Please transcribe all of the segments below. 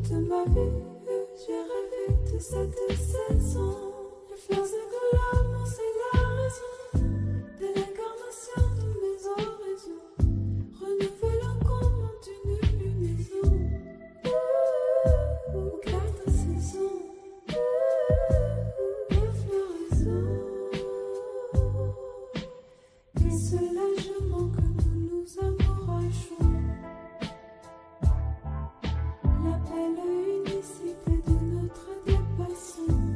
toute ma vie, j'ai rêvé de cette saison. Les fleurs et de l'amour, c'est la raison de l'incarnation de mes oraisons. Renouvelant comme une lunaison. Quatre saisons de floraison. Et cela je manque que nous nous amourachons. La belle unicité de notre dépassement.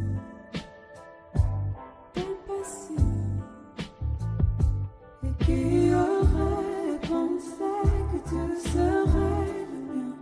Et qui aurait pensé que tu serais le mien?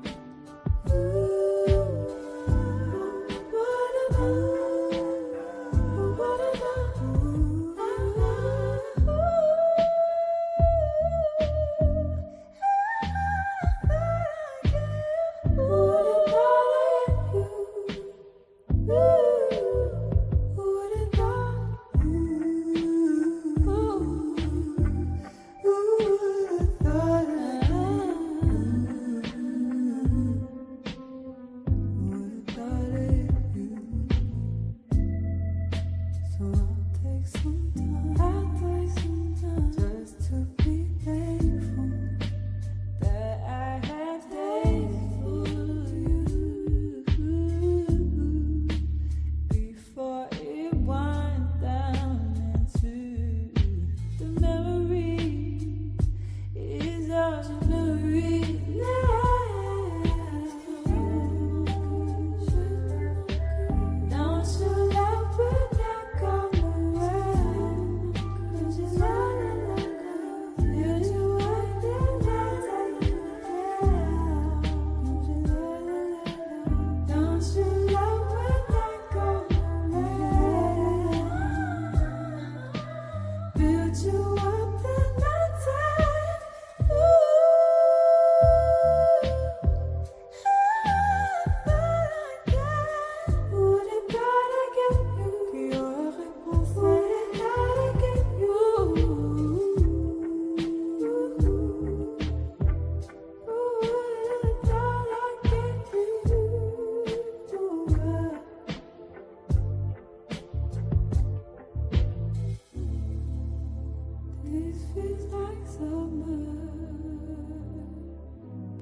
This feels like summer,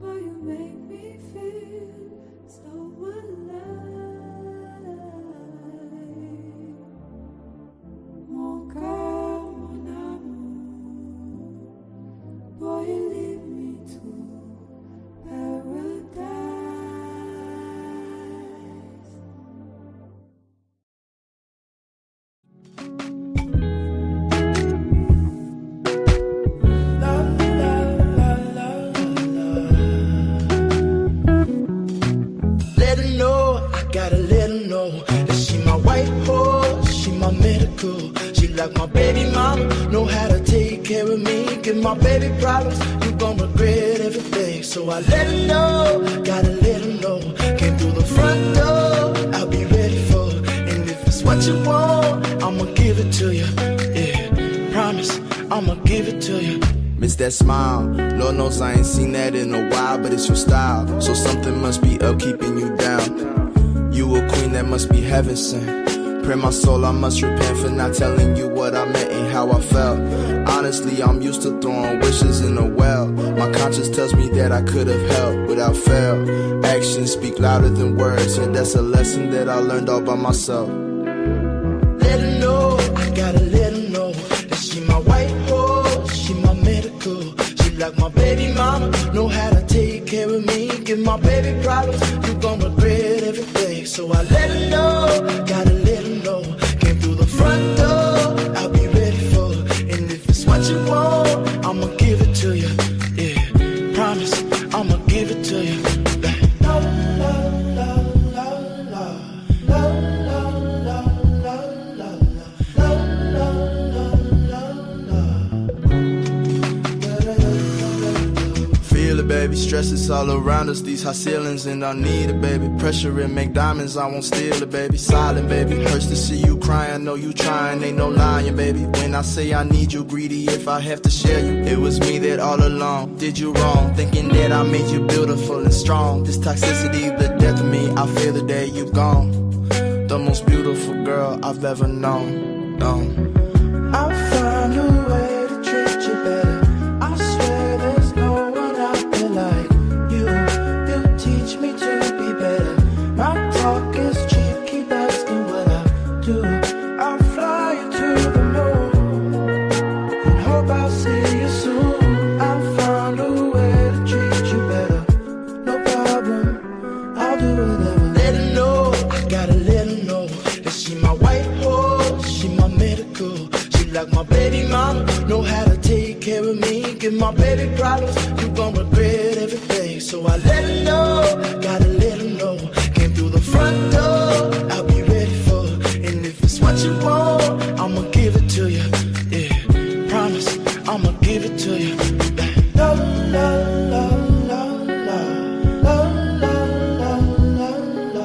but you make me feel so alive. Mon cœur, mon amour, boy, you lead me to paradise. Like my baby mama, know how to take care of me. Give my baby problems, you gon' regret everything. So I let her know, gotta let her know. Came through the front door, I'll be ready for it. And if it's what you want, I'ma give it to you. Yeah, promise, I'ma give it to you. Miss that smile, Lord knows I ain't seen that in a while, but it's your style. So something must be up keeping you down. You a queen that must be heaven sent. Pray my soul, I must repent for not telling you what I meant and how I felt. Honestly, I'm used to throwing wishes in a well. My conscience tells me that I could have helped without fail. Actions speak louder than words, and that's a lesson that I learned all by myself. Let her know, I gotta let her know that she my white horse, she my medical. She like my baby mama, know how to take care of me. Give my baby problems, you gon' regret everything. So I let her know, gotta let her know. Came through the front door, I'll be ready for it. And if it's what you want, I'ma give it to you. Yeah, promise, I'ma give it to you. La, la, la, la, la, la, la, la, la, la, la, la, la, la, la. Feel it, baby. baby. Stress is all around us, these high ceilings, and I need it, baby. Pressure and make diamonds, I won't steal it, baby. Silent, baby. Hurts to see you crying, know you trying, ain't no lying, baby. When I say I need you, greedy if I have to share you. It was me that all along did you wrong, thinking that I made you beautiful and strong. This toxicity, the death of me, I feel the day you gone. The most beautiful girl I've ever known. I'll find a way to treat you better. I swear there's no one out there like you. You teach me to be better. My talk is cheap, keep asking what I do. I'll fly you to the moon and hope I'll see you soon. I'll find a way to treat you better. No problem, I'll do whatever. Let her know, I gotta let her know that she my white horse, she my medical. Like my baby mama, know how to take care of me. Give my baby problems, you gon' regret everything. So I let her know, gotta let her know. Came through the front door, I'll be ready for her. And if it's what you want, I'ma give it to you. Yeah, promise, I'ma give it to you. La la la la la la la la la la la.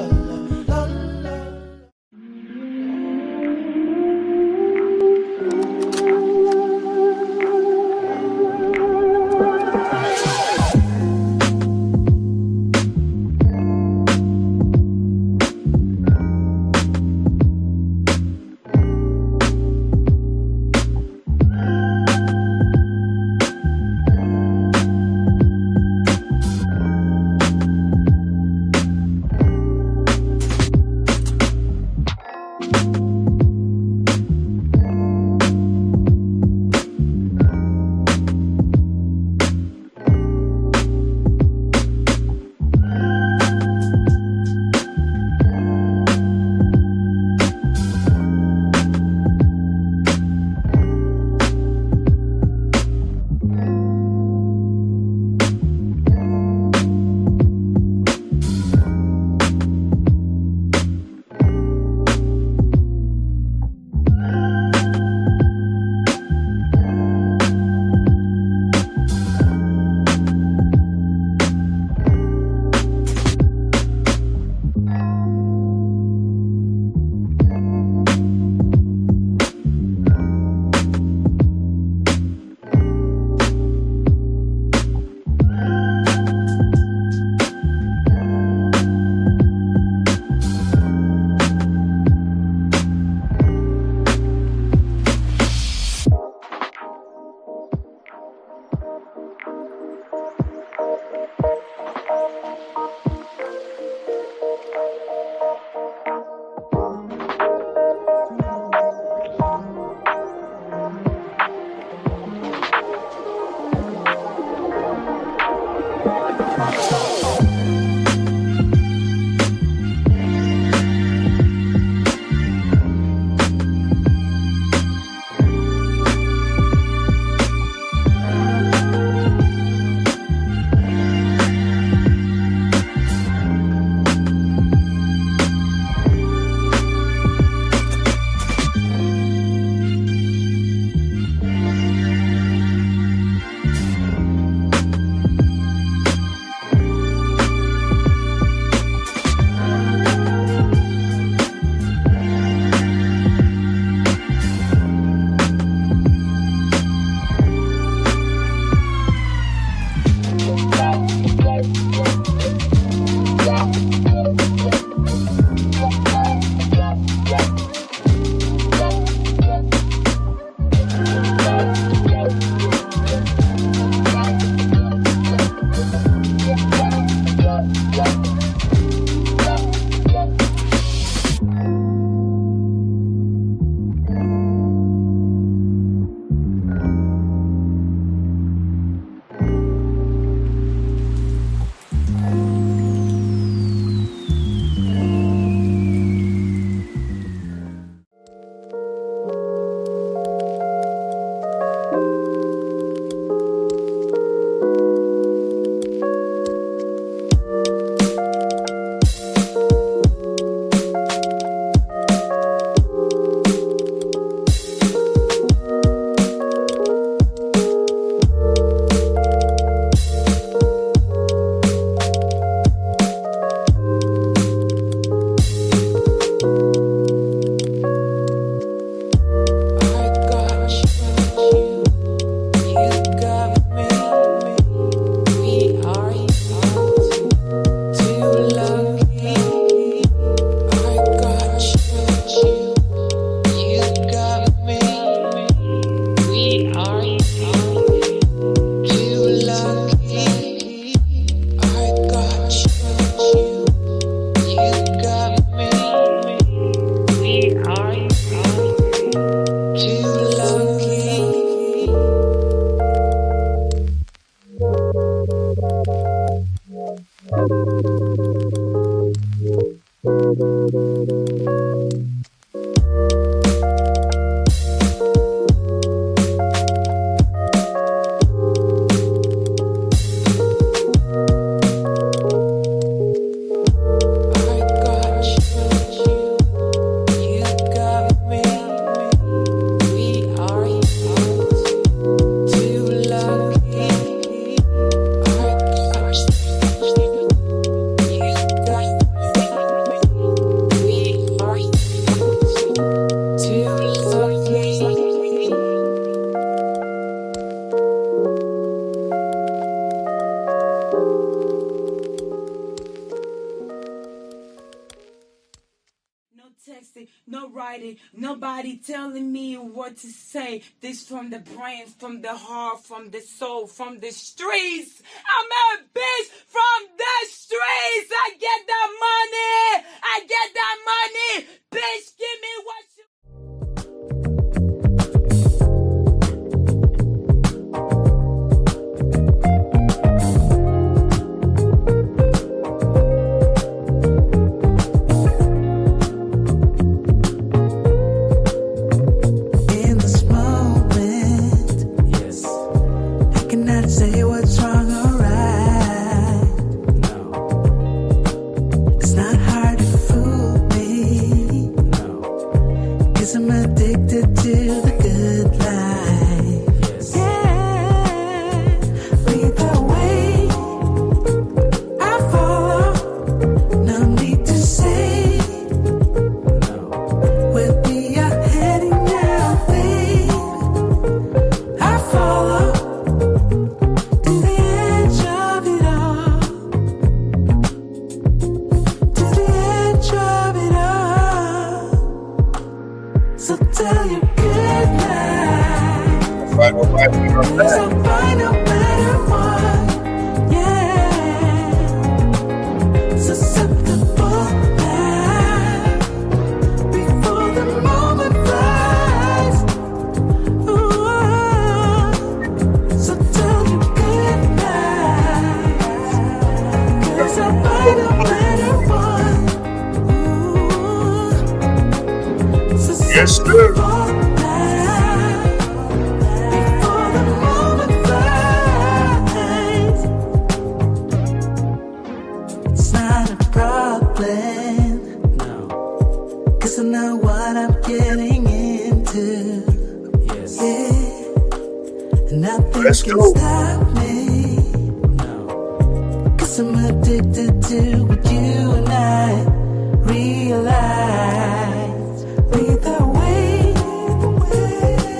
nobody telling me what to say. This from the brain, from the heart, from the soul, from the streets. I'm a bitch from the streets. I get that money. Bitch, give me what you. Say what's wrong or right. No. It's not hard to fool me. No. 'Cause I'm addicted to the good life. Yes. Yeah. Lead the way. I follow. No need to say. No. Where we are heading now, babe. I follow. Tell you good night. All right, we are back. I'll find a better one. Yeah. Susceptible now. Before the moment flies. Ooh. So tell you good night. 'Cause I'll find a better one. Ooh. Yes, sir. It's not a problem, no. 'Cause I know what I'm getting into. Yes. Yeah. And nothing Let's can go. stop me. No. 'Cause I'm addicted to what you and I realize. Lead the way.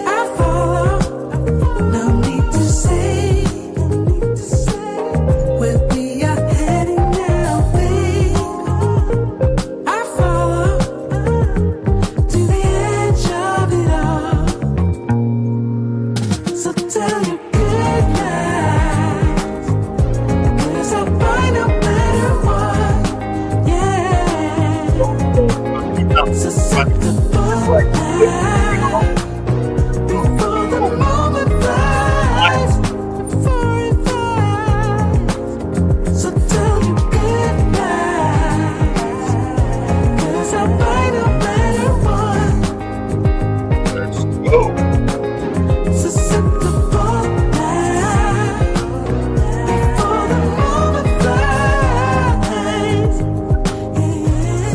I follow. No need to say. Where we are heading now, babe. I follow to the edge of it all. So tell you good night. 'Cause I'll find a better one. Yeah. Susceptible now. Before the moment flies. Before it flies. So tell you good night. 'Cause I'll find a better one. Let's go. Susceptible now. Before the moment flies. Yeah.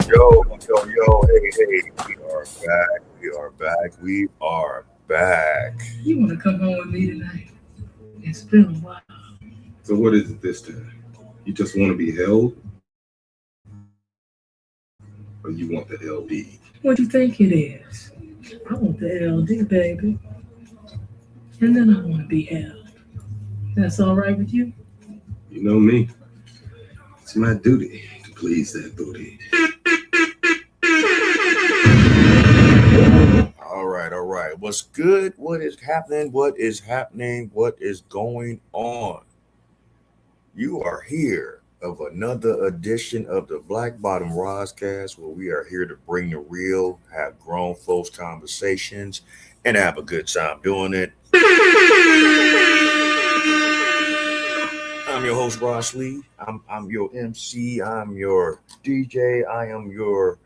Yo, hey, we are back. You want to come home with me tonight? It's been a while. So what is it this time? You just want to be held? Or you want the LD? What do you think it is? I want the LD, baby. And then I want to be held. That's all right with you? You know me. It's my duty to please that booty. All right. What's good? What is happening? What is going on? You are here of another edition of the Black Bottom Roscast, where we are here to bring the real, have grown folks conversations, and have a good time doing it. I'm your host, Ross Lee. I'm your MC. I'm your DJ. I am your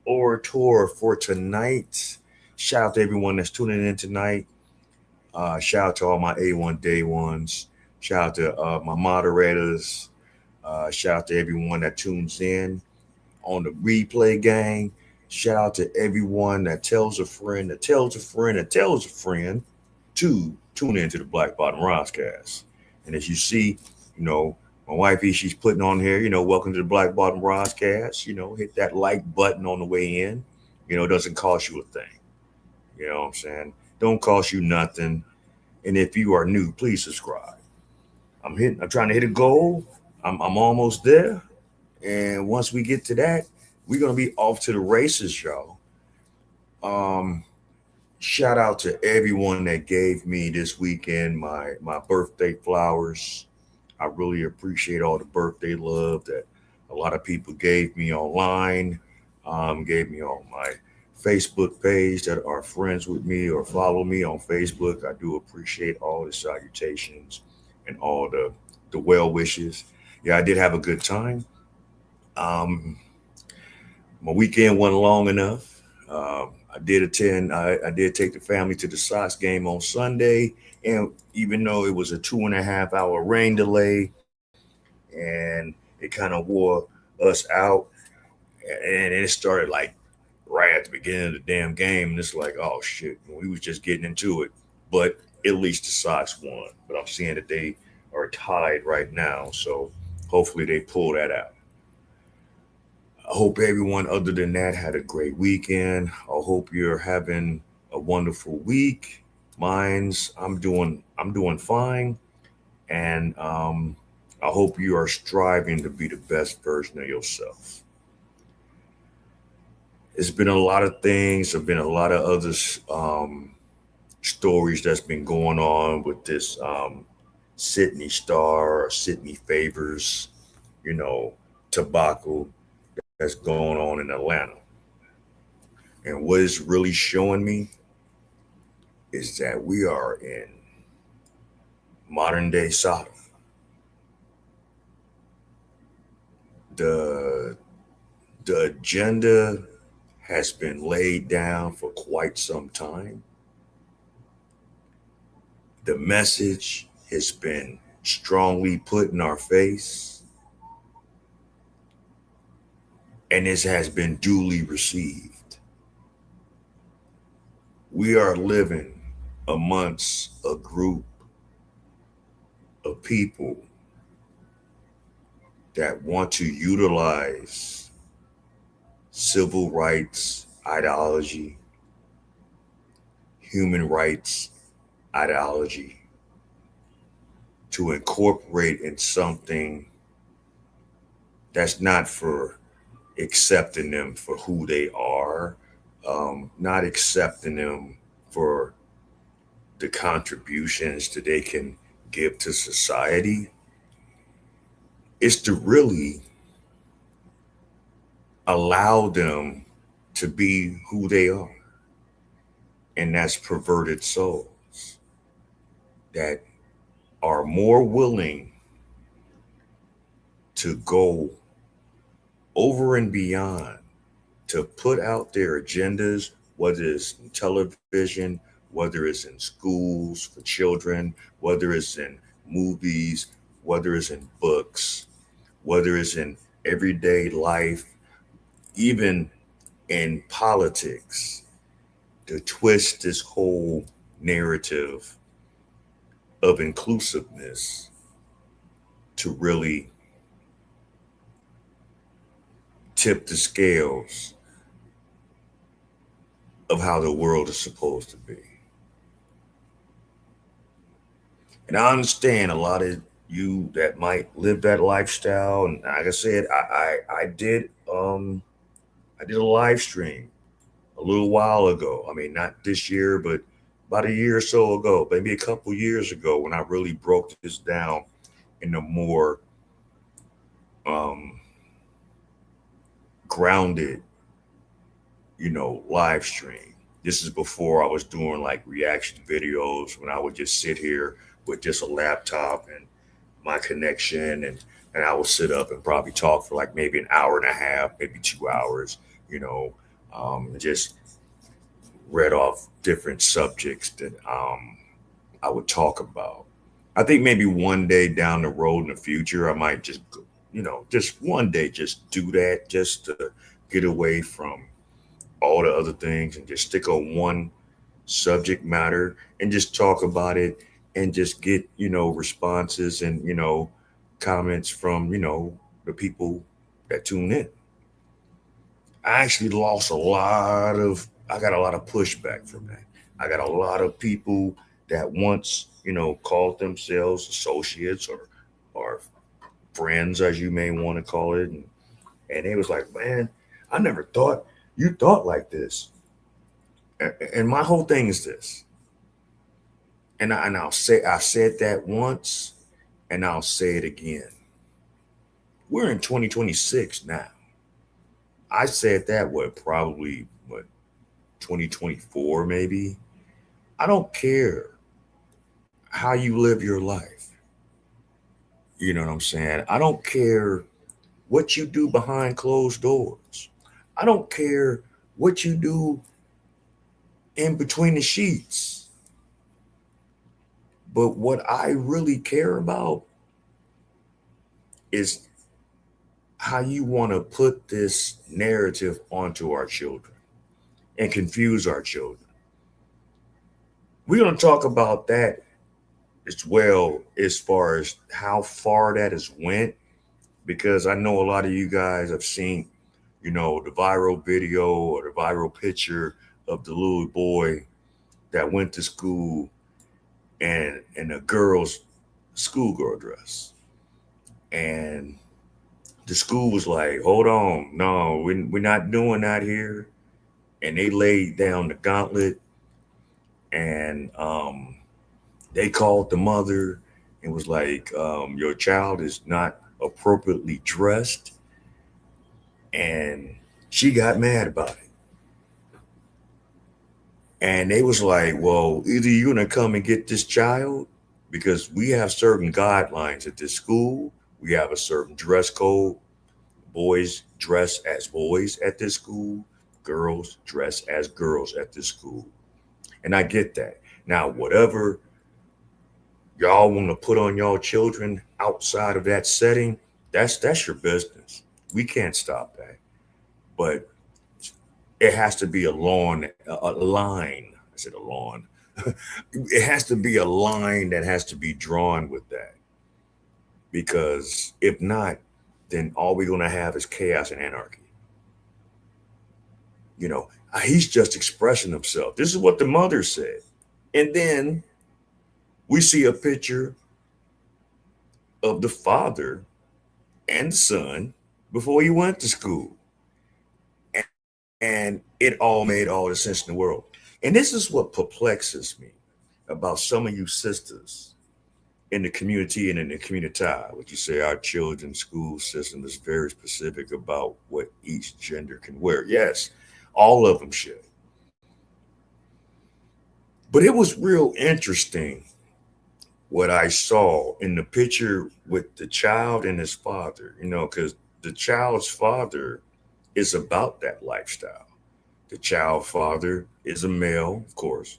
orator for tonight. Shout out to everyone that's tuning in tonight. Shout out to all my A1 Day Ones. Shout out to my moderators. Shout out to everyone that tunes in on the replay gang. Shout out to everyone that tells a friend, that tells a friend, that tells a friend to tune into the Black Bottom Roscast. And as you see, my wifey, she's putting on here, welcome to the Black Bottom Roscast. Hit that like button on the way in. It doesn't cost you a thing. You know what I'm saying? Don't cost you nothing. And if you are new, please subscribe. I'm trying to hit a goal. I'm almost there. And once we get to that, we're gonna be off to the races, y'all. Um, Shout out to everyone that gave me this weekend my birthday flowers. I really appreciate all the birthday love that a lot of people gave me online, gave me on my Facebook page that are friends with me or follow me on Facebook. I do appreciate all the salutations and all the well wishes. Yeah, I did have a good time. Um, my weekend wasn't long enough. I did take the family to the Sox game on Sunday, and even though it was a 2.5 hour rain delay, and it kind of wore us out, and it started like right at the beginning of the damn game, and it's like, oh shit, we was just getting into it, but at least the Sox won. But I'm seeing that they are tied right now, so hopefully they pull that out. I hope everyone other than that had a great weekend. I hope you're having a wonderful week. I'm doing fine, and I hope you are striving to be the best version of yourself. It's been a lot of things. There've been a lot of other stories that's been going on with this Sydney Star or Sydney Favors, you know, tobacco that's going on in Atlanta. And what it's really showing me is that we are in modern day Sodom. The the agenda has been laid down for quite some time. The message has been strongly put in our face, and this has been duly received. We are living amongst a group of people that want to utilize civil rights ideology, human rights ideology to incorporate in something that's not for accepting them for who they are, not accepting them for the contributions that they can give to society. It's to really allow them to be who they are. And that's perverted souls that are more willing to go over and beyond to put out their agendas, whether it's in television, whether it's in schools for children, whether it's in movies, whether it's in books, whether it's in everyday life, even in politics, to twist this whole narrative of inclusiveness to really tip the scales of how the world is supposed to be. And I understand a lot of you that might live that lifestyle. And like I said, I did a live stream a little while ago. I mean, not this year, but about a year or so ago, maybe a couple years ago, when I really broke this down in a more um, grounded, live stream. This is before I was doing like reaction videos when I would just sit here with just a laptop and my connection, and I would sit up and probably talk for like maybe an hour and a half, maybe 2 hours, you know, just read off different subjects that I would talk about. I think maybe one day down the road in the future, I might just, just one day just do that just to get away from all the other things and just stick on one subject matter and just talk about it and just get, responses and, comments from, the people that tune in. I actually lost I got a lot of pushback from that. I got a lot of people that once, called themselves associates or friends, as you may want to call it. And they was like, man, I never thought you thought like this. And my whole thing is this, and I'll say I said that once, and I'll say it again. We're in 2026 now. I said that probably 2024 maybe. I don't care how you live your life. You know what I'm saying? I don't care what you do behind closed doors. I don't care what you do in between the sheets. But what I really care about is how you want to put this narrative onto our children and confuse our children. We're going to talk about that as well, as far as how far that has went, because I know a lot of you guys have seen, the viral video or the viral picture of the little boy that went to school and in a girl's schoolgirl dress. And the school was like, hold on, no, we're not doing that here. And they laid down the gauntlet, and they called the mother and was like, your child is not appropriately dressed. And she got mad about it. And they was like, well, either you're going to come and get this child, because we have certain guidelines at this school. We have a certain dress code. Boys dress as boys at this school. Girls dress as girls at this school. And I get that. Now, whatever y'all want to put on y'all children outside of that setting, that's your business. We can't stop that. But it has to be a line. I said a lawn. It has to be a line that has to be drawn with that. Because if not, then all we're going to have is chaos and anarchy. He's just expressing himself. This is what the mother said. And then we see a picture of the father and the son before he went to school. And it all made all the sense in the world. And this is what perplexes me about some of you sisters in the community and in the community. What you say, our children's school system is very specific about what each gender can wear. Yes, all of them should. But it was real interesting what I saw in the picture with the child and his father, because the child's father is about that lifestyle. The child father is a male, of course,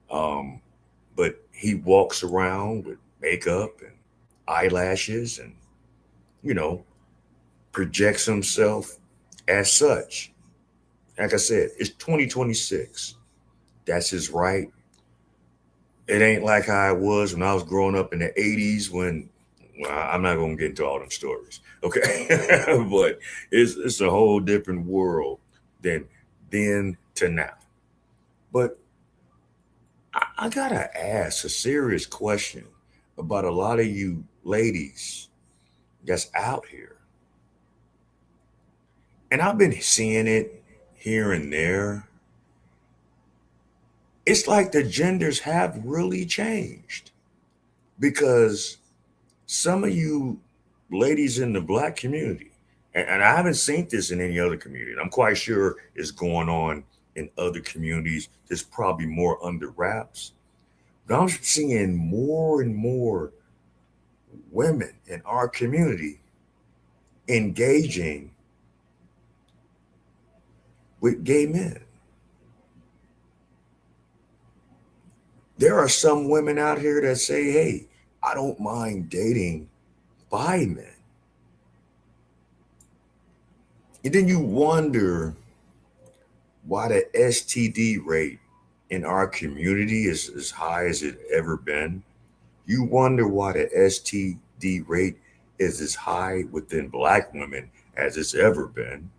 but he walks around with makeup and eyelashes and, projects himself as such. Like I said, it's 2026. That's his right. It ain't like how it was when I was growing up in the 80s when, well, I'm not going to get into all them stories. Okay. But it's a whole different world than then to now. But I got to ask a serious question about a lot of you ladies that's out here. And I've been seeing it here and there. It's like the genders have really changed, because some of you ladies in the black community, and I haven't seen this in any other community. I'm quite sure it's going on in other communities. There's probably more under wraps. But I'm seeing more and more women in our community engaging with gay men. There are some women out here that say, hey, I don't mind dating bi men. And then you wonder why the STD rate in our community is as high as it ever been. You wonder why the STD rate is as high within black women as it's ever been.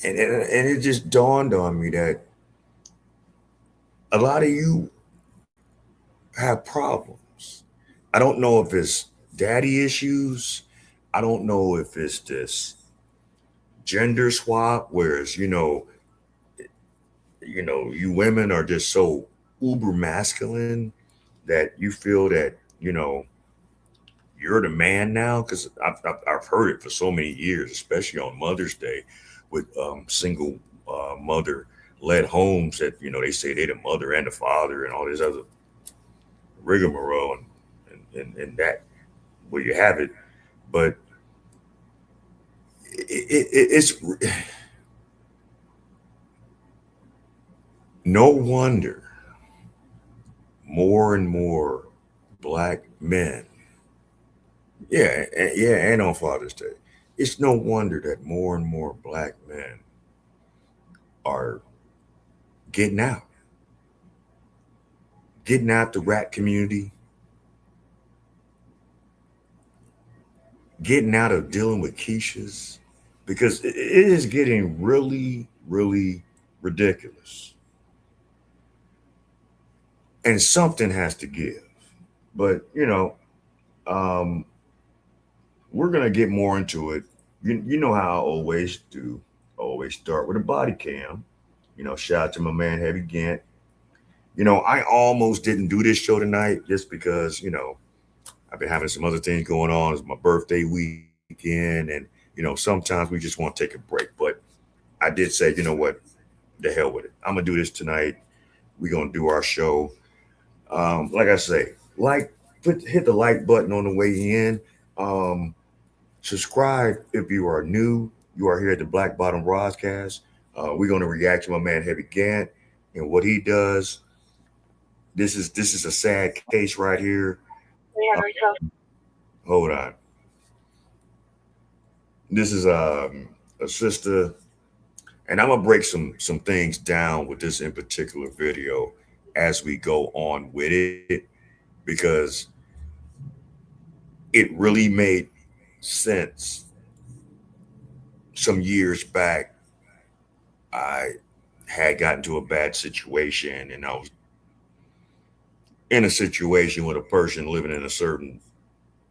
And it just dawned on me that a lot of you have problems. I don't know if it's daddy issues. I don't know if it's this gender swap, whereas you women are just so uber masculine that you feel that you're the man now, because I've heard it for so many years, especially on Mother's Day with single mother led homes that they say they're the mother and the father and all this other rigmarole, and that where you have it. But it's no wonder more and more black men, and on Father's Day, it's no wonder that more and more black men are getting out, the rap community, getting out of dealing with Keishas, because it is getting really, really ridiculous. And something has to give. But, we're going to get more into it. You know how I always do. Always start with a body cam. Shout out to my man, Heavy Gant. I almost didn't do this show tonight just because, I've been having some other things going on. It's my birthday weekend. And, sometimes we just want to take a break. But I did say, you know what? The hell with it. I'm going to do this tonight. We're going to do our show. Like I say, hit the like button on the way in. Subscribe if you are new. You are here at the Black Bottom Broadcast. We're going to react to my man Heavy Gant and what he does. This is a sad case right here. Hold on. This is a sister, and I'm gonna break some things down with this in particular video as we go on with it, because it really made sense. Some years back, I had gotten to a bad situation, and I was in a situation with a person living in a certain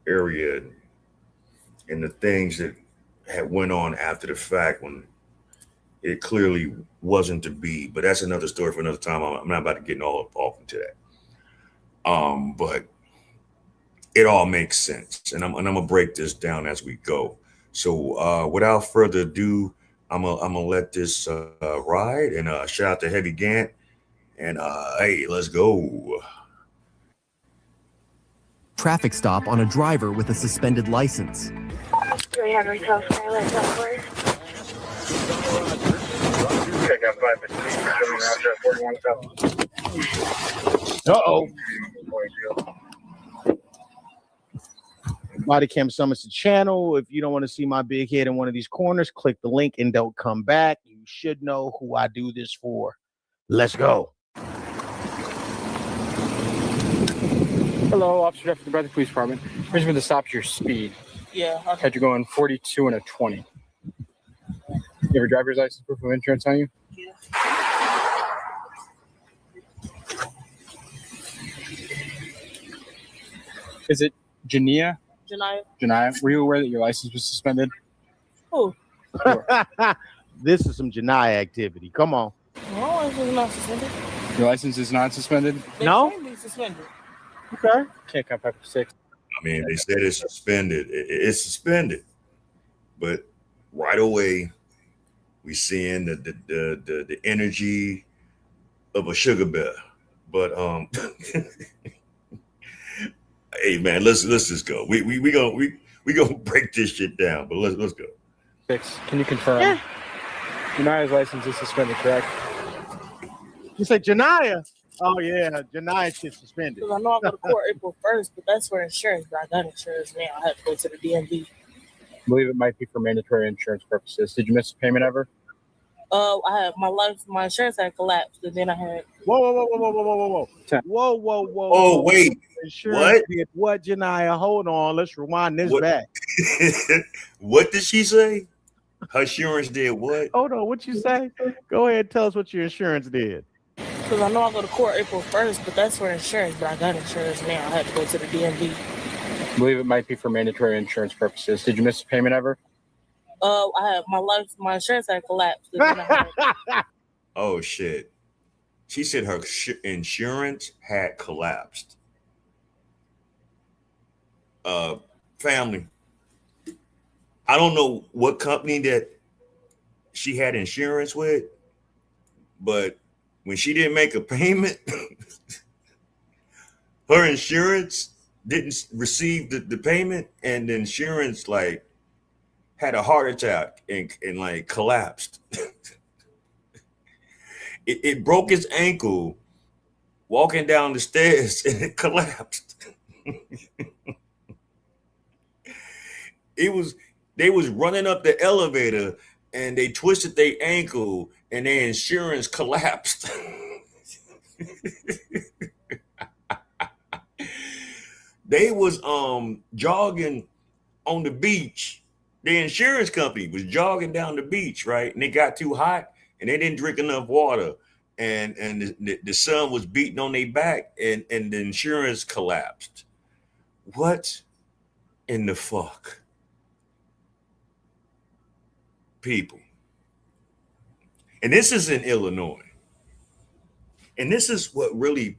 area, and the things that had went on after the fact when it clearly wasn't to be. But that's another story for another time. I'm not about to get all off into that. But it all makes sense, and I'm gonna break this down as we go. So without further ado, I'm gonna let this ride, and shout out to Heavy Gant, and hey, let's go. Traffic stop on a driver with a suspended license. Do we have retail Skylight software? Uh-oh. Body Cam Summits the channel. If you don't want to see my big head in one of these corners, click the link and don't come back. You should know who I do this for. Let's go. Hello, Officer Jeff from the Bradley Police Department. Reason for the stop your speed. Yeah. Okay. Had you going 42 and a 20. You have a driver's license, proof of insurance on you? Yeah. Is it Jania? Janaya. Were you aware that your license was suspended? Who? This is some Janaya activity. Come on. My license is not suspended. Your license is not suspended? No? They can be suspended. Okay. Can't come back for 6. I mean, they said it's suspended. It's suspended, but right away, we seeing the energy of a sugar bear. But hey man, let's just go. We gonna break this shit down. But let's go. 6. Can you confirm? Yeah. Jania's license is suspended, correct? You say Janaya? Oh yeah, Janaya shit's suspended. Because I know I go to court April 1st, but that's for insurance. But I got insurance now. I had to go to the DMV. I believe it might be for mandatory insurance purposes. Did you miss a payment ever? I had my insurance had collapsed, and then I had. Whoa. Oh wait, insurance did what, Janaya? Hold on, let's rewind this back. What did she say? Her insurance did what? Hold on, what you say? Go ahead, tell us what your insurance did. Because I know I go to court April 1st, but that's for insurance. But I got insurance now. I had to go to the DMV. I believe it might be for mandatory insurance purposes. Did you miss a payment ever? I had my insurance had collapsed. And then I had, Oh shit. She said her insurance had collapsed. Family. I don't know what company that she had insurance with, but when she didn't make a payment, her insurance didn't receive the payment, and the insurance like had a heart attack and like collapsed. It broke its ankle walking down the stairs and it collapsed. They was running up the elevator and they twisted their ankle and their insurance collapsed. They was jogging on the beach. The insurance company was jogging down the beach, right? And they got too hot and they didn't drink enough water. And the sun was beating on their back and the insurance collapsed. What in the fuck? People. And this is in Illinois. And this is what really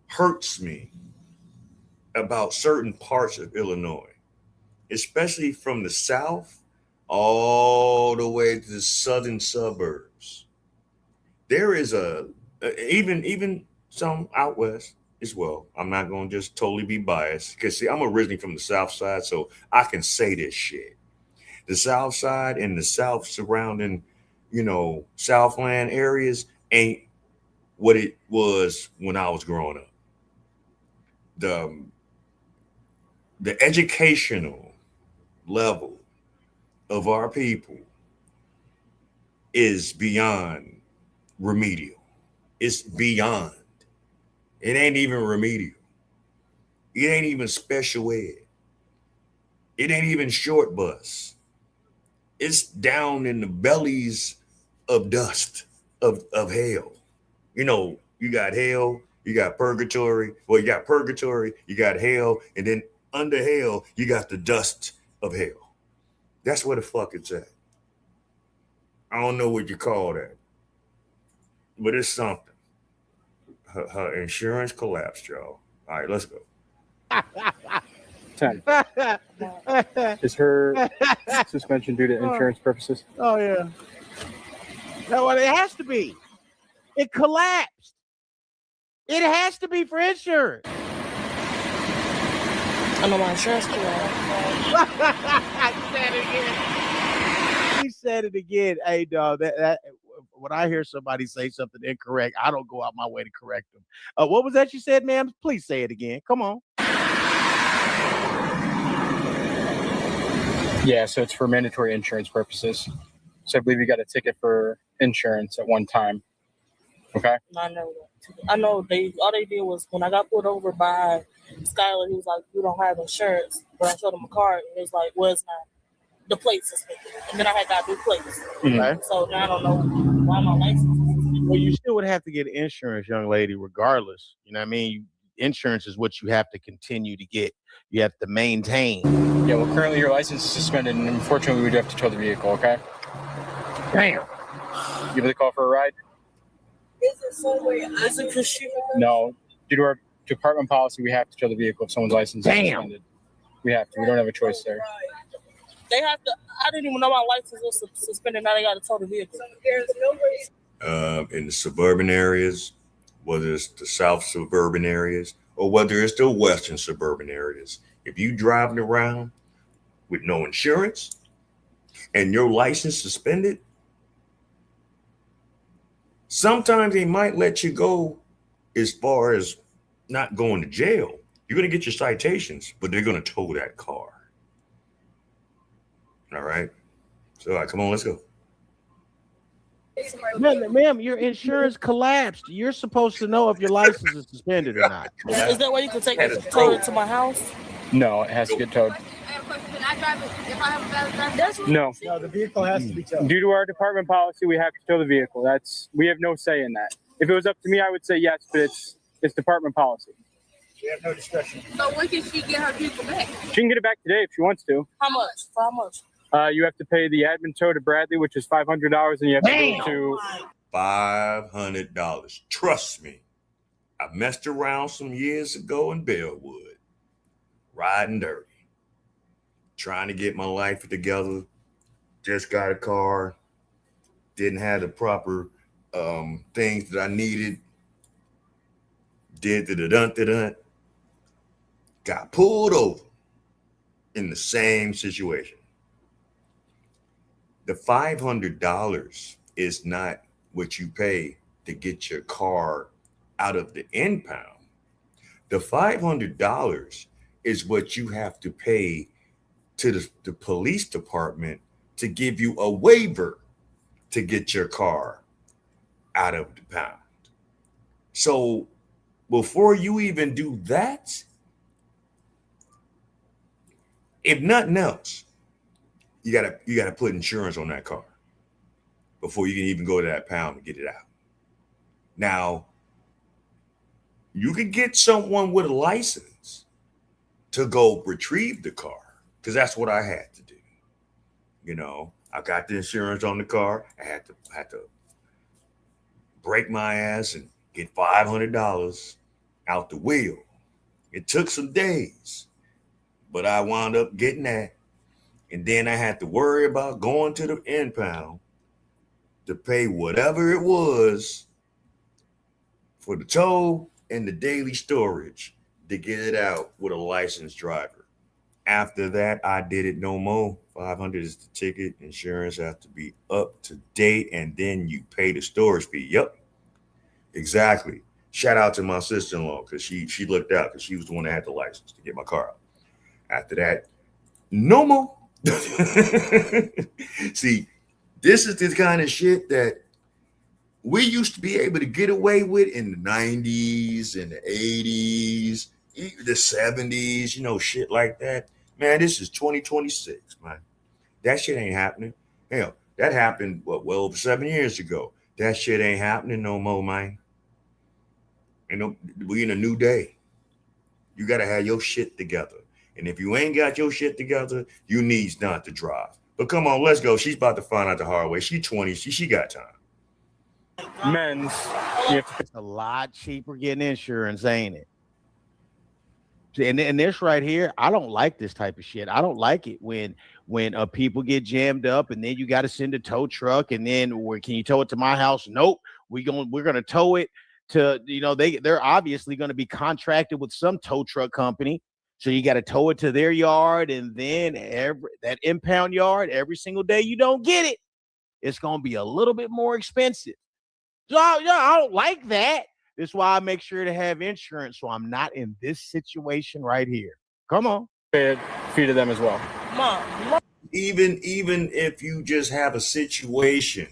hurts me about certain parts of Illinois, especially from the south all the way to the southern suburbs. There is even some out west as well. I'm not going to just totally be biased because see, I'm originally from the south side, so I can say this shit. The south side and the south surrounding, Southland areas ain't what it was when I was growing up. The educational level of our people is beyond remedial. It's beyond. It ain't even remedial. It ain't even special ed. It ain't even short bus. It's down in the bellies of dust, of hell. You got hell, you got purgatory. Well, you got purgatory, you got hell, and then under hell, you got the dust of hell. That's where the fuck it's at. I don't know what you call that, but it's something. Her insurance collapsed, y'all. All right, let's go. 10. Is her suspension due to insurance purposes? Oh, yeah. No, it has to be. It collapsed. It has to be for insurance. I know my insurance collapsed. He said it again. Hey, dog, that when I hear somebody say something incorrect, I don't go out my way to correct them. What was that you said, ma'am? Please say it again. Come on. Yeah, so it's for mandatory insurance purposes. So I believe you got a ticket for insurance at one time. Okay. I know that. I know all they did was when I got pulled over by Skylar, he was like, "You don't have insurance." But I showed him a card, and he was like, "Well, it's not. The plate's suspended." And then I had got new plates. Mm-hmm. So now I don't know why my license is suspended. Well, you still would have to get insurance, young lady, regardless. You know what I mean? Insurance is what you have to continue to get. You have to maintain. Yeah, well, currently your license is suspended, and unfortunately, we do have to tow the vehicle, okay? Damn. Give it a call for a ride? Is it somewhere? Is it because she? No. Due to our department policy, we have to tow the vehicle if someone's license is suspended. We have to. We don't have a choice there. They have to. I didn't even know my license was suspended. Now they got to tow the vehicle. There's no reason. In the suburban areas, whether it's the south suburban areas or whether it's the western suburban areas, if you driving around with no insurance and your license suspended, sometimes they might let you go as far as not going to jail. You're going to get your citations, but they're going to tow that car. All right. So, all right, come on, let's go. Ma'am, your insurance collapsed. You're supposed to know if your license is suspended or not. Is that why you can take it to my house? No, it has to get towed. Can I drive it if I have a valid driver's No. No, the vehicle has to be towed. Due to our department policy, we have to tow the vehicle. We have no say in that. If it was up to me, I would say yes, but it's department policy. We have no discretion. So when can she get her vehicle back? She can get it back today if she wants to. How much? For how much? You have to pay the admin tow to Bradley, which is $500, and you have to go to $500. Trust me. I messed around some years ago in Bellwood, riding dirty, trying to get my life together. Just got a car, didn't have the proper things that I needed. Did the got pulled over in the same situation. The $500 is not what you pay to get your car out of the impound. The $500 is what you have to pay to the police department to give you a waiver to get your car out of the pound. So before you even do that, if nothing else, you gotta put insurance on that car before you can even go to that pound and get it out. Now, you could get someone with a license to go retrieve the car, because that's what I had to do. You know, I got the insurance on the car. I had to break my ass and get $500 out the wheel. It took some days, but I wound up getting that. And then I had to worry about going to the impound to pay whatever it was for the tow and the daily storage to get it out with a licensed driver. After that, I did it no more. $500 is the ticket. Insurance has to be up to date, and then you pay the storage fee. Yep, exactly. Shout out to my sister-in-law, because she looked out, because she was the one that had the license to get my car out. After that, no more. See, this is the kind of shit that we used to be able to get away with in the 90s and the 80s, the 70s, you know, shit like that. Man, this is 2026, man. That shit ain't happening. Hell, that happened, well over 7 years ago. That shit ain't happening no more, man. And we in a new day. You got to have your shit together. And if you ain't got your shit together, you needs not to drive. But come on, let's go. She's about to find out the hard way. She's 20. She got time. Men's. It's a lot cheaper getting insurance, ain't it? And this right here, I don't like this type of shit. I don't like it when people get jammed up and then you got to send a tow truck, and then can you tow it to my house? Nope. We're gonna tow it to, you know, they're obviously going to be contracted with some tow truck company. So you got to tow it to their yard, and then that impound yard, every single day you don't get it, it's going to be a little bit more expensive. So I don't like that. That's why I make sure to have insurance, so I'm not in this situation right here. Come on. Feed to them as well. Mom. Even if you just have a situation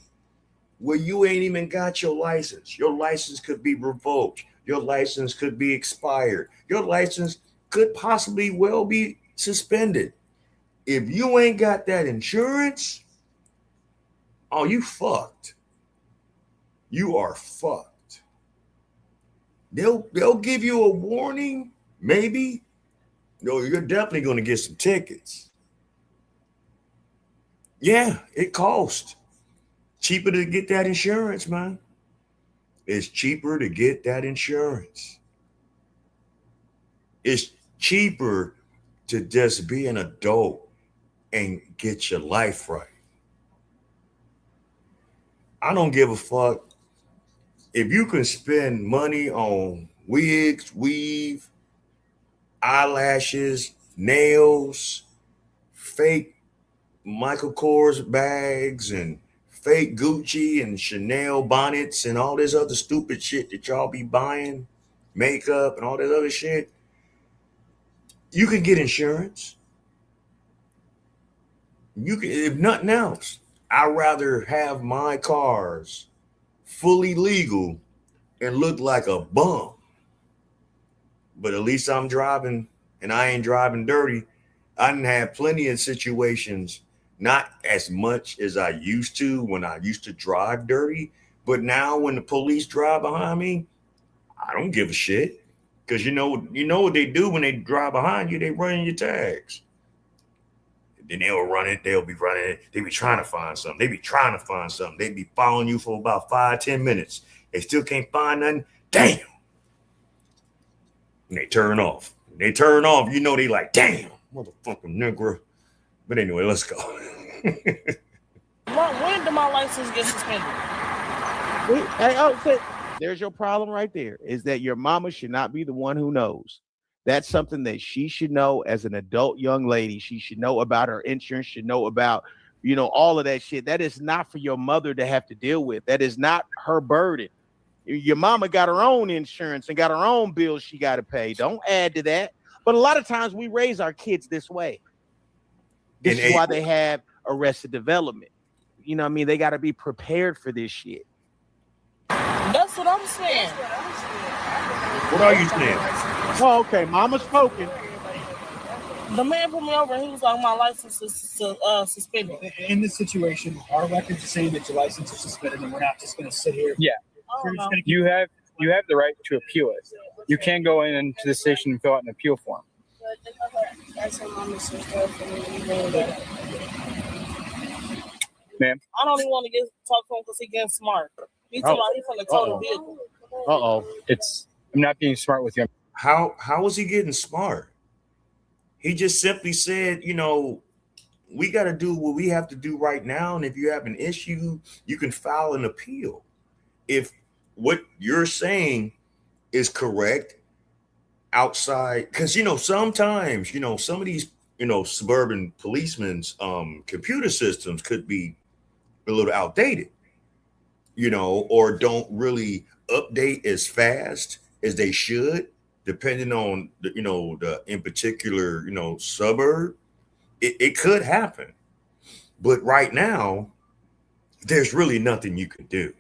where you ain't even got your license could be revoked. Your license could be expired. Your license could possibly well be suspended. If you ain't got that insurance, oh, you fucked. You are fucked. They'll give you a warning, maybe. No, you're definitely going to get some tickets. Yeah, it costs. Cheaper to get that insurance, man. It's cheaper to get that insurance. It's cheaper to just be an adult and get your life right. I don't give a fuck if you can spend money on wigs, weave, eyelashes, nails, fake Michael Kors bags, and fake Gucci and Chanel bonnets and all this other stupid shit that y'all be buying, makeup and all this other shit. You can get insurance. You can, if nothing else, I'd rather have my cars fully legal and look like a bum. But at least I'm driving, and I ain't driving dirty. I didn't have plenty of situations, not as much as I used to when I used to drive dirty. But now when the police drive behind me, I don't give a shit. Because you know what they do when they drive behind you, they run your tags. Then they'll run it. They'll be running it. They be trying to find something. They be trying to find something. They be following you for about 5-10 minutes. They still can't find nothing. Damn. And they turn off. They turn off. You know they like, damn, motherfucking nigga. But anyway, let's go. When did my license get suspended? There's your problem right there. Is that your mama should not be the one who knows. That's something that she should know as an adult young lady. She should know about her insurance, should know about, all of that shit. That is not for your mother to have to deal with. That is not her burden. Your mama got her own insurance and got her own bills she got to pay. Don't add to that. But a lot of times we raise our kids this way. This is why they have Arrested Development. You know what I mean? They got to be prepared for this shit. That's what I'm saying. What are you saying? Oh, okay. Mama's spoken. The man put me over and he was like, my license is suspended. In this situation, our records are saying that your license is suspended and we're not just going to sit here. Yeah. You have the right to appeal it. You can go into the station and fill out an appeal form. Ma'am? I don't even want to talk to him because he's getting smart. He's from the total vehicle. I'm not being smart with you. How was he getting smart? He just simply said, we got to do what we have to do right now. And if you have an issue, you can file an appeal. If what you're saying is correct outside, because, sometimes, some of these, suburban policemen's computer systems could be a little outdated, or don't really update as fast as they should, depending on the in particular, suburb. It could happen. But right now, there's really nothing you can do.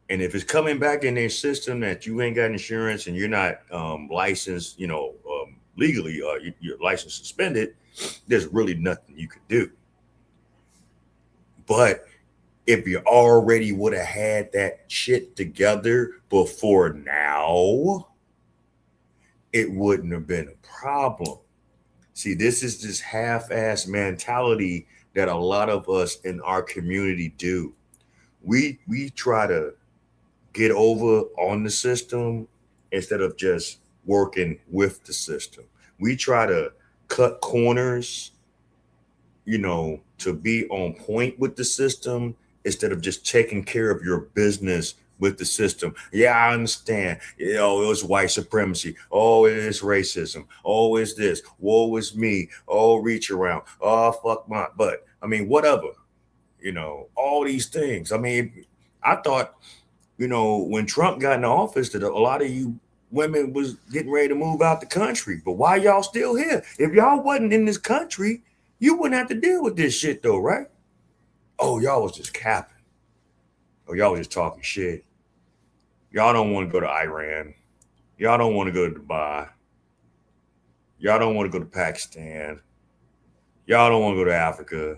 And if it's coming back in their system that you ain't got insurance and you're not licensed, legally, your license suspended, there's really nothing you can do. But if you already would have had that shit together before now, it wouldn't have been a problem. See, this is this half-ass mentality that a lot of us in our community do. We try to get over on the system instead of just working with the system. We try to cut corners, to be on point with the system instead of just taking care of your business with the system. Yeah, I understand. It was white supremacy. Oh, it is racism. Oh, it's this. Woe is me. Oh, reach around. Oh, fuck my butt. Whatever. All these things. I thought, when Trump got in office, that a lot of you women was getting ready to move out the country. But why y'all still here? If y'all wasn't in this country, you wouldn't have to deal with this shit though, right? Oh, y'all was just capping. Oh, y'all was just talking shit. Y'all don't want to go to Iran. Y'all don't want to go to Dubai. Y'all don't want to go to Pakistan. Y'all don't want to go to Africa.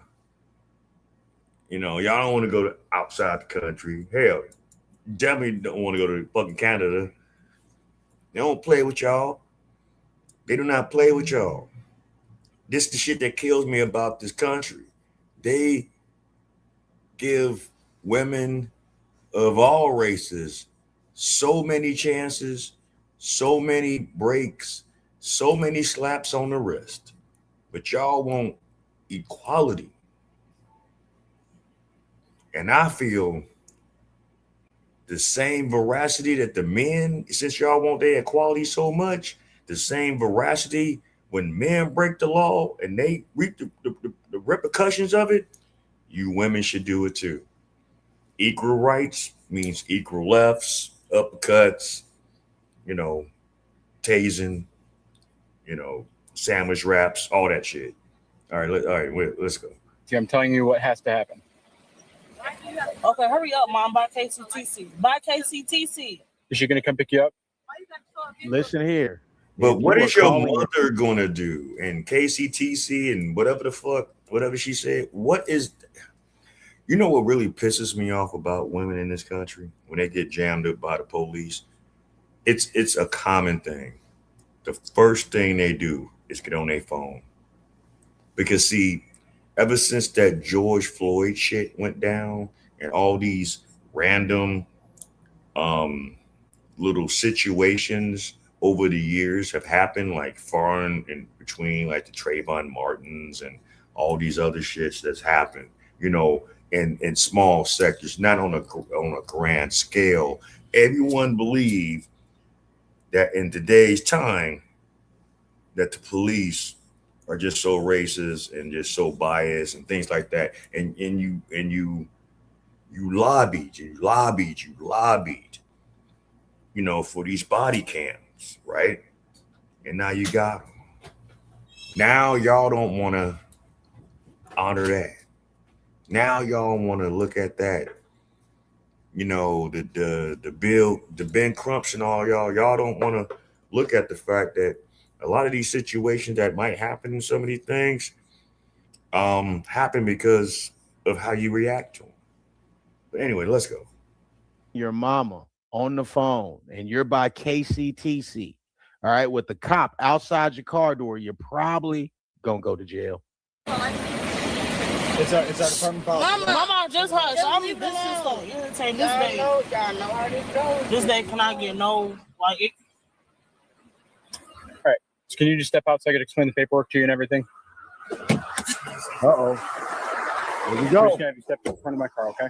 Y'all don't want to go to outside the country. Hell, you definitely don't want to go to fucking Canada. They don't play with y'all. They do not play with y'all. This is the shit that kills me about this country. They give women of all races so many chances, so many breaks, so many slaps on the wrist. But y'all want equality. And I feel the same veracity that the men, since y'all want their equality so much, the same veracity when men break the law and they reap the repercussions of it, you women should do it too. Equal rights means equal lefts, uppercuts, tasing, sandwich wraps, all that shit. All right, let's go. See, I'm telling you what has to happen. Okay, hurry up, Mom. By KCTC. By KCTC. Is she going to come pick you up? Listen here. But what is your mother going to do? And KCTC and whatever the fuck, whatever she said, what is... what really pisses me off about women in this country when they get jammed up by the police? It's a common thing. The first thing they do is get on their phone. Because see, ever since that George Floyd shit went down and all these random um little situations over the years have happened, like foreign in between, like the Trayvon Martins and all these other shits that's happened, in small sectors, not on a grand scale. Everyone believe that in today's time that the police are just so racist and just so biased and things like that. And you lobbied, for these body cams, right? And now you got them. Now y'all don't want to honor that. Now y'all want to look at that. The bill, the Ben Crumps and all y'all don't want to look at the fact that a lot of these situations that might happen in some of these things happen because of how you react to them. But anyway, let's go. Your mama on the phone and you're by KCTC, all right, with the cop outside your car door, you're probably gonna go to jail. It's our department policy. Mama, just hush. This is so irritating. This day, y'all know how this goes. This day cannot get no it. All right. So can you just step out so I can explain the paperwork to you and everything? Uh-oh. Here we go. I'm just gonna have you step in front of my car, okay?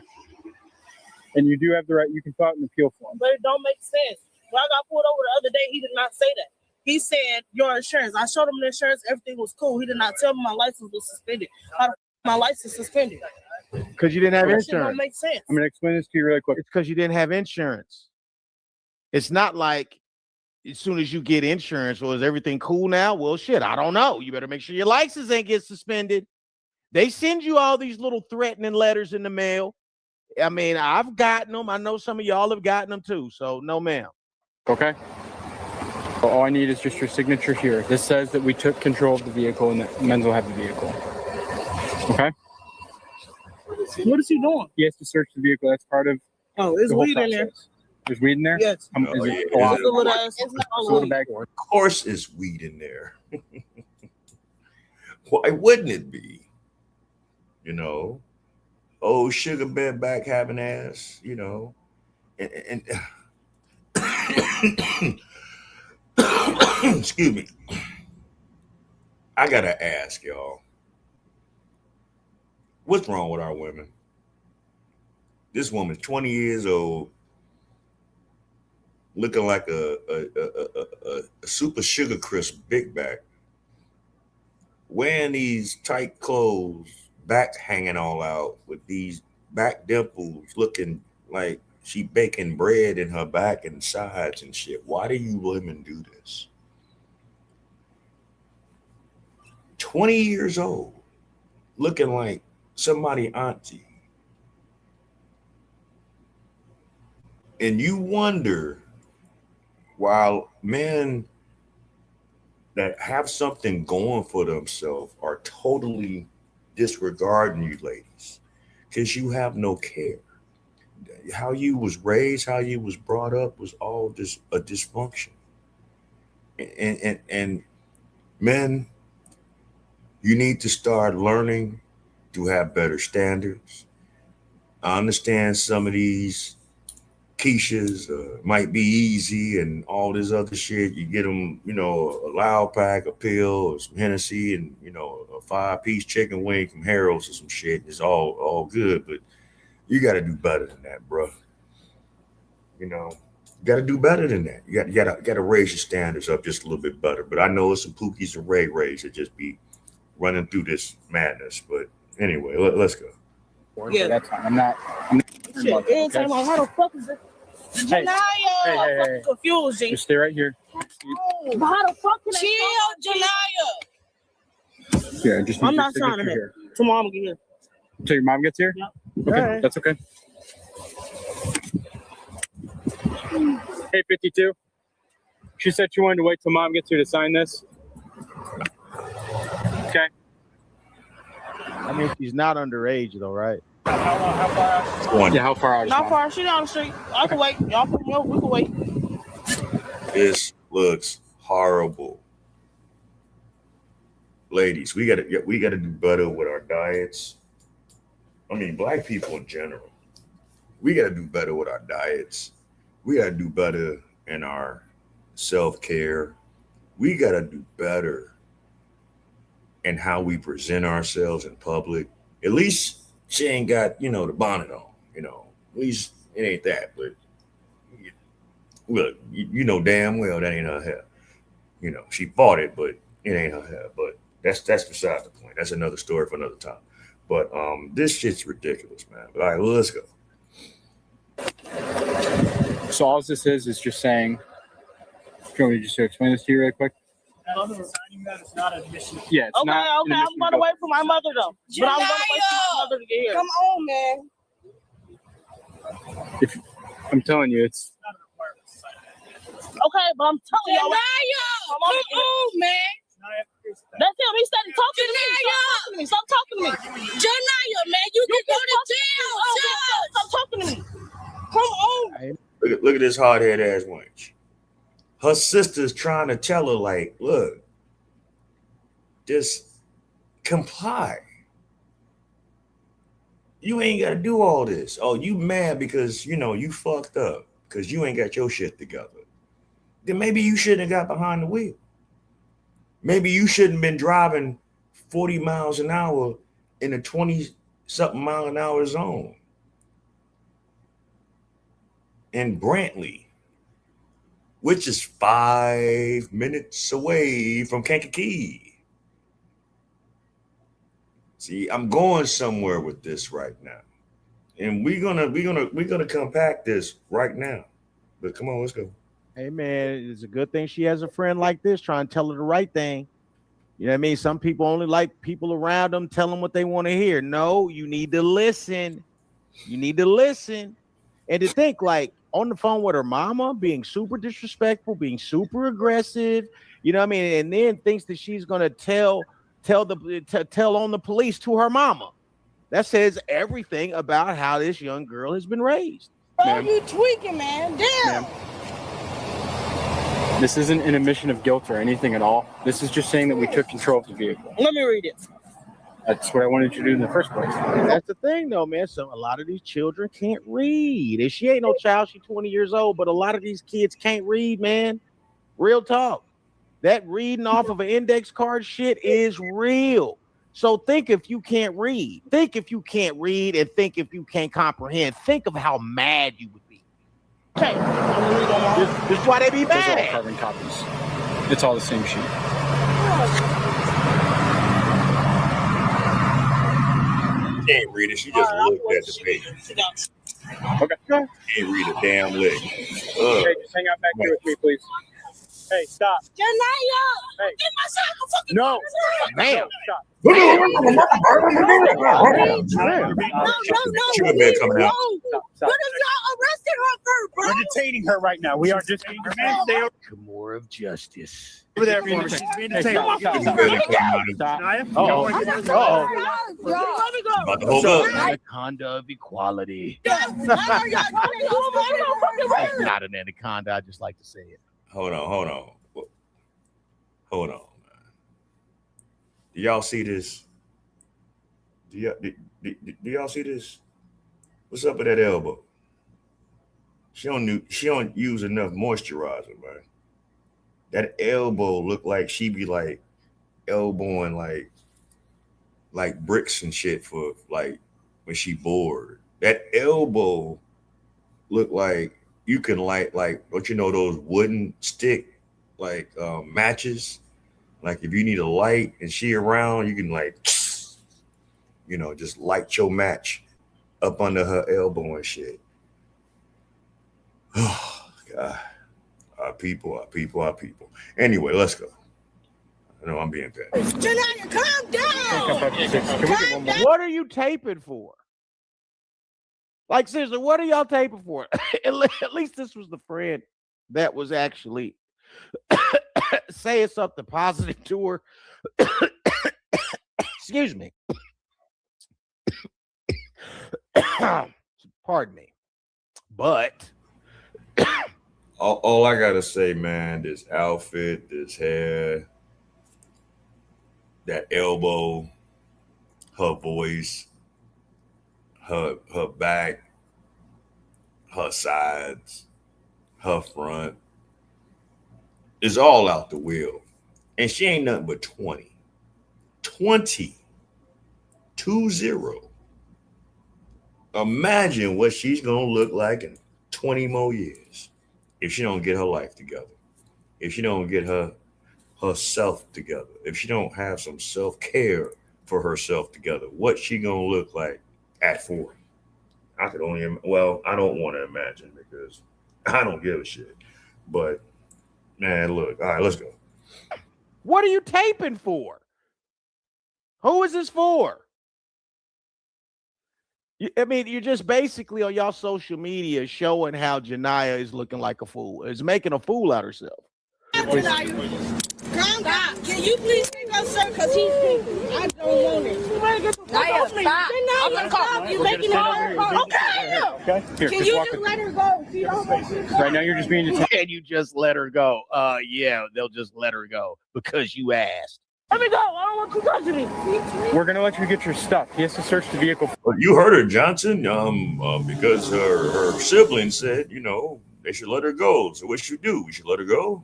And you do have the right. You can fill out an appeal form. But it don't make sense. When I got pulled over the other day, he did not say that. He said your insurance. I showed him the insurance. Everything was cool. He did not tell me my license was suspended. How the my license suspended? Because you didn't have insurance. That don't make sense. I'm gonna explain this to you really quick. It's because you didn't have insurance. It's not like as soon as you get insurance, well, is everything cool now? Well, shit, I don't know. You better make sure your license ain't get suspended. They send you all these little threatening letters in the mail. I mean, I've gotten them. I know some of y'all have gotten them too. So no, ma'am. Okay. Well, all I need is just your signature here. This says that we took control of the vehicle and that Menzel have the vehicle. Okay. What is he doing? He has to search the vehicle. That's part of. Oh, is weed in there? There's weed in there? Yes. Is it a lot? Of course, it's weed in there. Why wouldn't it be? Oh, sugar bent back having ass, and excuse me. I gotta ask y'all, what's wrong with our women? This woman's 20 years old, looking like a super sugar crisp big back, wearing these tight clothes, back hanging all out with these back dimples, looking like she baking bread in her back and sides and shit. Why do you women do this? 20 years old, looking like somebody auntie. And you wonder, while men that have something going for themselves are totally disregarding you ladies because you have no care. How you was raised, how you was brought up was all just a dysfunction. And men, you need to start learning to have better standards. I understand some of these quiches might be easy and all this other shit. You get them, a loud pack, a pill, or some Hennessy, and a 5-piece chicken wing from Harold's or some shit. It's all good, but you got to do better than that, bro. You got to do better than that. You got to raise your standards up just a little bit better. But I know it's some Pookies and Rays that just be running through this madness. But anyway, let's go. Yeah, that's fine. I'm not shit, okay? How the fuck is it? Janaya, I'm fucking confused, G. Just stay right here. Oh, how the fuck can chill, Janaya? Yeah, just. I'm not trying to here. Till mom get here. Until your mom gets here? Yep. Okay, right. That's okay. Hey, 52. She said she wanted to wait till mom gets here to sign this. Okay. I mean, she's not underage though, right? How far out? Yeah, how far out is Not far. She down the street. I can wait. Y'all put me over. We can wait. This looks horrible. ladies, we gotta do better with our diets. I mean, black people in general, we gotta do better with our diets. We gotta do better in our self-care. We gotta do better in how we present ourselves in public. At least she ain't got, the bonnet on, At least it ain't that, but look, you know damn well that ain't her hair. She bought it, but it ain't her hair. But that's beside the point. That's another story for another time. But this shit's ridiculous, man. But all right, well, let's go. So all this is just saying. Do you want me just to explain this to you real quick? Signing that is not admission. Yeah, it's Okay, not. okay. I'm going to wait for my mother though. But I'm going to wait for my mother to get here. Come on, man. If I'm telling you, it's. Okay, but I'm telling y'all. Come on, man. That's him. He started talking to me. Stop talking to me. Janaya, man, you can go to jail. Stop talking to me. Come on. Look at this hard-headed ass wench. Her sister's trying to tell her, like, look, just comply. You ain't got to do all this. Oh, you mad because, you fucked up because you ain't got your shit together. Then maybe you shouldn't have got behind the wheel. Maybe you shouldn't have been driving 40 miles an hour in a 20-something mile an hour zone in Brantley, which is 5 minutes away from Kankakee. See, I'm going somewhere with this right now, and we're gonna compact this right now. But come on, let's go. Hey man, it's a good thing she has a friend like this trying to tell her the right thing. You know what I mean? Some people only like people around them tell them what they want to hear. No, you need to listen. You need to listen. And to think, like, on the phone with her mama, being super disrespectful, being super aggressive, you know what I mean? And then thinks that she's gonna tell on the police to her mama. That says everything about how this young girl has been raised. Oh, you tweaking, man. Damn. This isn't an admission of guilt or anything at all. This is just saying that we took control of the vehicle. Let me read it. That's what I wanted you to do in the first place. That's the thing, though, man. So a lot of these children can't read. And she ain't no child. She's 20 years old. But a lot of these kids can't read, man. Real talk. That reading off of an index card shit is real. So think if you can't read. Think if you can't read and think if you can't comprehend. Think of how mad you would be. Okay. This is why they be mad. Those are all carbon copies. It's all the same sheet. She ain't read it. She just looked at the page. Okay. Can't read a damn lick. Hey, just hang out back here with me, please. Hey, stop. Janaya! Hey. Get my fucking No. Damn. Stop. Should have been coming out. What if y'all arrested her first, bro? We're detaining her right now. We are detaining her. More of justice. Over there for her. She's being detained. Should have been coming out. Uh-oh. About to hold up. Anaconda of equality. That's Not an anaconda. I just like to say it. Hold on, man. Do y'all see this? Do y'all see this? What's up with that elbow? She don't use enough moisturizer, man. That elbow look like she be like elbowing like bricks and shit for like when she bored. That elbow look like you can light like, don't you know those wooden stick like matches? Like if you need a light and she around, you can like, just light your match up under her elbow and shit. Oh God, our people. Anyway, let's go. I know I'm being petty. Janaya, calm down. What are you taping for? Like seriously, what are y'all taping for? At least this was the friend that was actually saying something positive to her. Excuse me. Pardon me. But all I gotta say, man, this outfit, this hair, that elbow, her voice, her back, her sides, her front is all out the wheel. And she ain't nothing but 20. 20. 20. Imagine what she's gonna look like in 20 more years if she don't get her life together. If she don't get herself together. If she don't have some self-care for herself together. What she gonna look like at 40? I could only I don't want to imagine because I don't give a shit. But man, look, all right, let's go. What are you taping for? Who is this for? I mean, you're just basically on y'all social media showing how Janiyah is looking like a fool, is making a fool out of herself. Calm down. Can you please take our shirt? Because he's pink. I don't want it. Naya, stop. I'm going to call you. Making it hard. Okay. Here, Can you just let her go? She don't want you. Right now, you're just being detained. Can you just let her go? Yeah, they'll just let her go because you asked. Let me go. I don't want you touching me. We're gonna let you get your stuff. He has to search the vehicle. You heard her, Johnson, because her siblings said, they should let her go. So what should we do? We should let her go?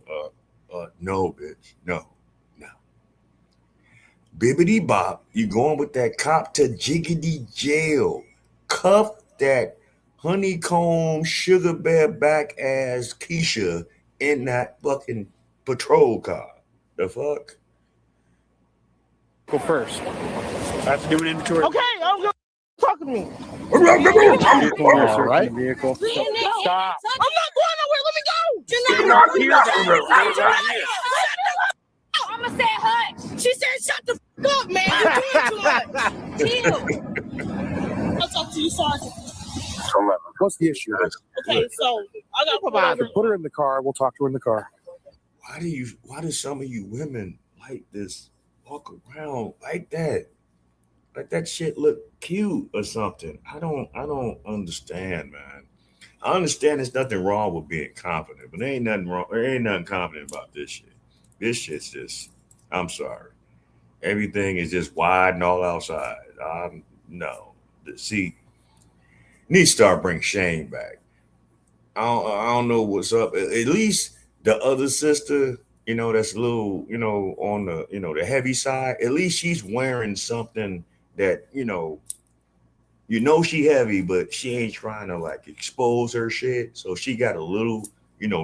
No, bitch. No. Bibbity bop, you going with that cop to jiggity jail. Cuff that honeycomb sugar bear back ass Keisha in that fucking patrol car. The fuck? Go first. I have to do an inventory. Okay, I'm going to talk to me. All right. Vehicle. Stop. I'm not going nowhere. Let me go. Stay right here. Stay right here. I'm going to say hush. She said, shut the fuck up, man. You're doing too much. Chill. I'll talk to you, Sergeant. What's the issue? Okay, so I got to put her in the car. We'll talk to her in the car. Why do some of you women like this? Walk around like that. Like that shit look cute or something. I don't understand, man. I understand there's nothing wrong with being confident, but there ain't nothing wrong. There ain't nothing confident about this shit. This shit's just, I'm sorry. Everything is just wide and all outside. No. See, need to start bringing shame back. I don't know what's up. At least the other sister, that's a little, on the, the heavy side. At least she's wearing something that, she heavy, but she ain't trying to like expose her shit. So she got a little,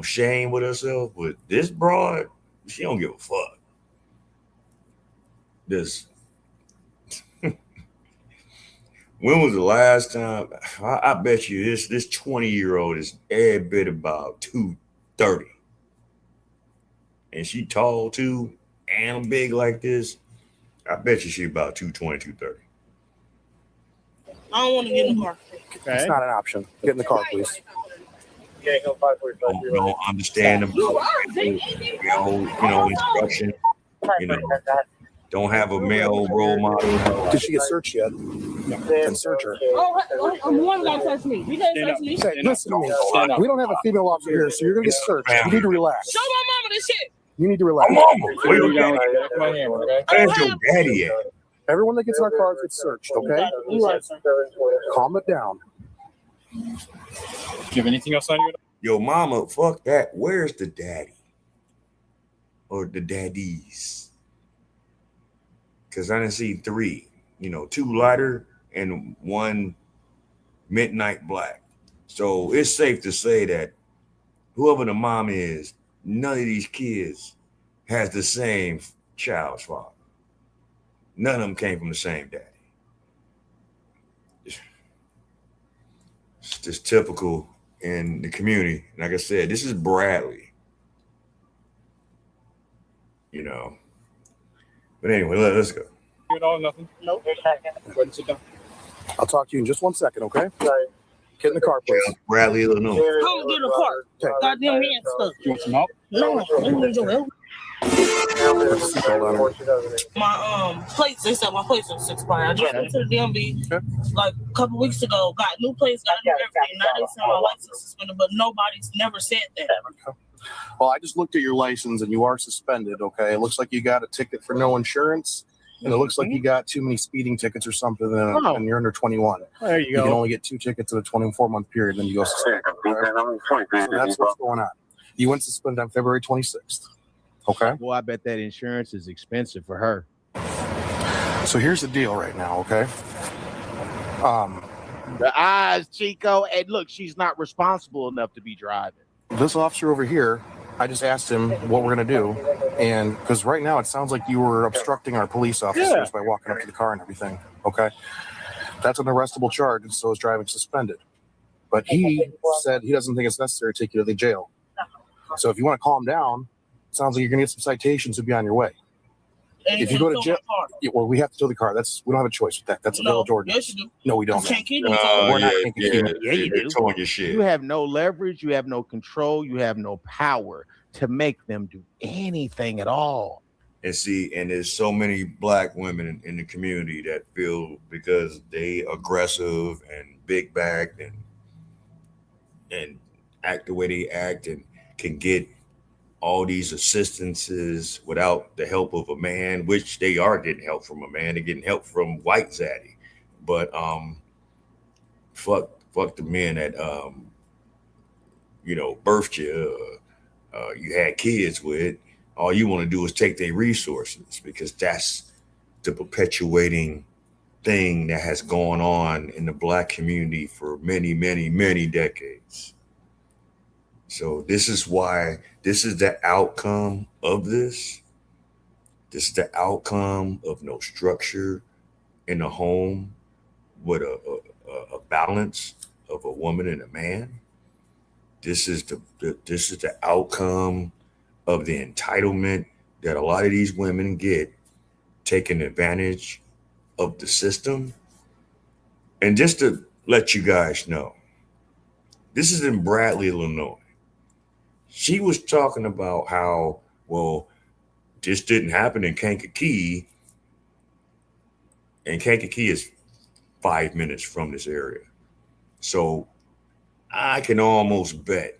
shame with herself. But this broad, she don't give a fuck. This. When was the last time? I bet you this 20-year-old is every bit about 230. And she tall too, and big like this. I bet you she about 220, 230. I don't want to get in the car. Okay. It's not an option. Get in the car, please. Don't understand them. Instruction. Don't have a male role model. Did she get searched yet? No. Then search her. One guy touched me. You can't touch me. Hey, listen to me. We don't have a female officer here, so you're going to get searched. You need to relax. Show my mama this shit. You need to relax. Where's your daddy at? Everyone that gets in our cars gets searched, okay? Calm it down. Do you have anything else on you? Yo, mama, fuck that. Where's the daddy? Or the daddies? Because I didn't see 3. 2 lighter and 1 midnight black. So it's safe to say that whoever the mom is, none of these kids has the same child's father. None of them came from the same daddy. It's just typical in the community. Like I said, this is Bradley. But anyway, let's go. You know nothing? Nope. Go ahead and sit down. I'll talk to you in just 1 second, okay? Sorry. Get in the car, please. Bradley, Illinois. Come get in the car. Okay. Goddamn man stuff. You want some help? No, I need your help. My plates, they said my plates was expired. I just went to the DMV like a couple weeks ago, got new plates, got new everything. Now they said my license suspended, but nobody's never said that. Well, I just looked at your license and you are suspended, okay? It looks like you got a ticket for no insurance and it looks like you got too many speeding tickets or something, and you're under 21. There you You go. can only get 2 tickets in a 24-month period, then you go suspended. So that's what's going on. You went suspended on February 26th. Okay. Well, I bet that insurance is expensive for her. So here's the deal right now, okay? The eyes, Chico, and look, she's not responsible enough to be driving. This officer over here, I just asked him what we're going to do, and because right now it sounds like you were obstructing our police officers by walking up to the car and everything, okay? That's an arrestable charge, and so is driving suspended. But he said he doesn't think it's necessary to take you to the jail. So if you want to calm down, it sounds like you're going to get some citations to be on your way. If you go to jail, well, we have to tow the car. We don't have a choice with that. That's a village ordinance. Yes, you do. No, we don't. We're not Kankakee. Yeah, you do. Towing your shit. You have no leverage, you have no control, you have no power to make them do anything at all. And see, and there's so many black women in the community that feel because they aggressive and big backed and act the way they act and can get all these assistances without the help of a man, which they are getting help from a man. They're getting help from white zaddy. But fuck the men that birthed you, you had kids with. All you want to do is take their resources because that's the perpetuating thing that has gone on in the black community for many, many, many decades. So this is why this is the outcome of this. This is the outcome of no structure in a home with a balance of a woman and a man. This is the outcome of the entitlement that a lot of these women get, taking advantage of the system. And just to let you guys know, this is in Bradley, Illinois. She was talking about how, well, this didn't happen in Kankakee, and Kankakee is 5 minutes from this area. So I can almost bet,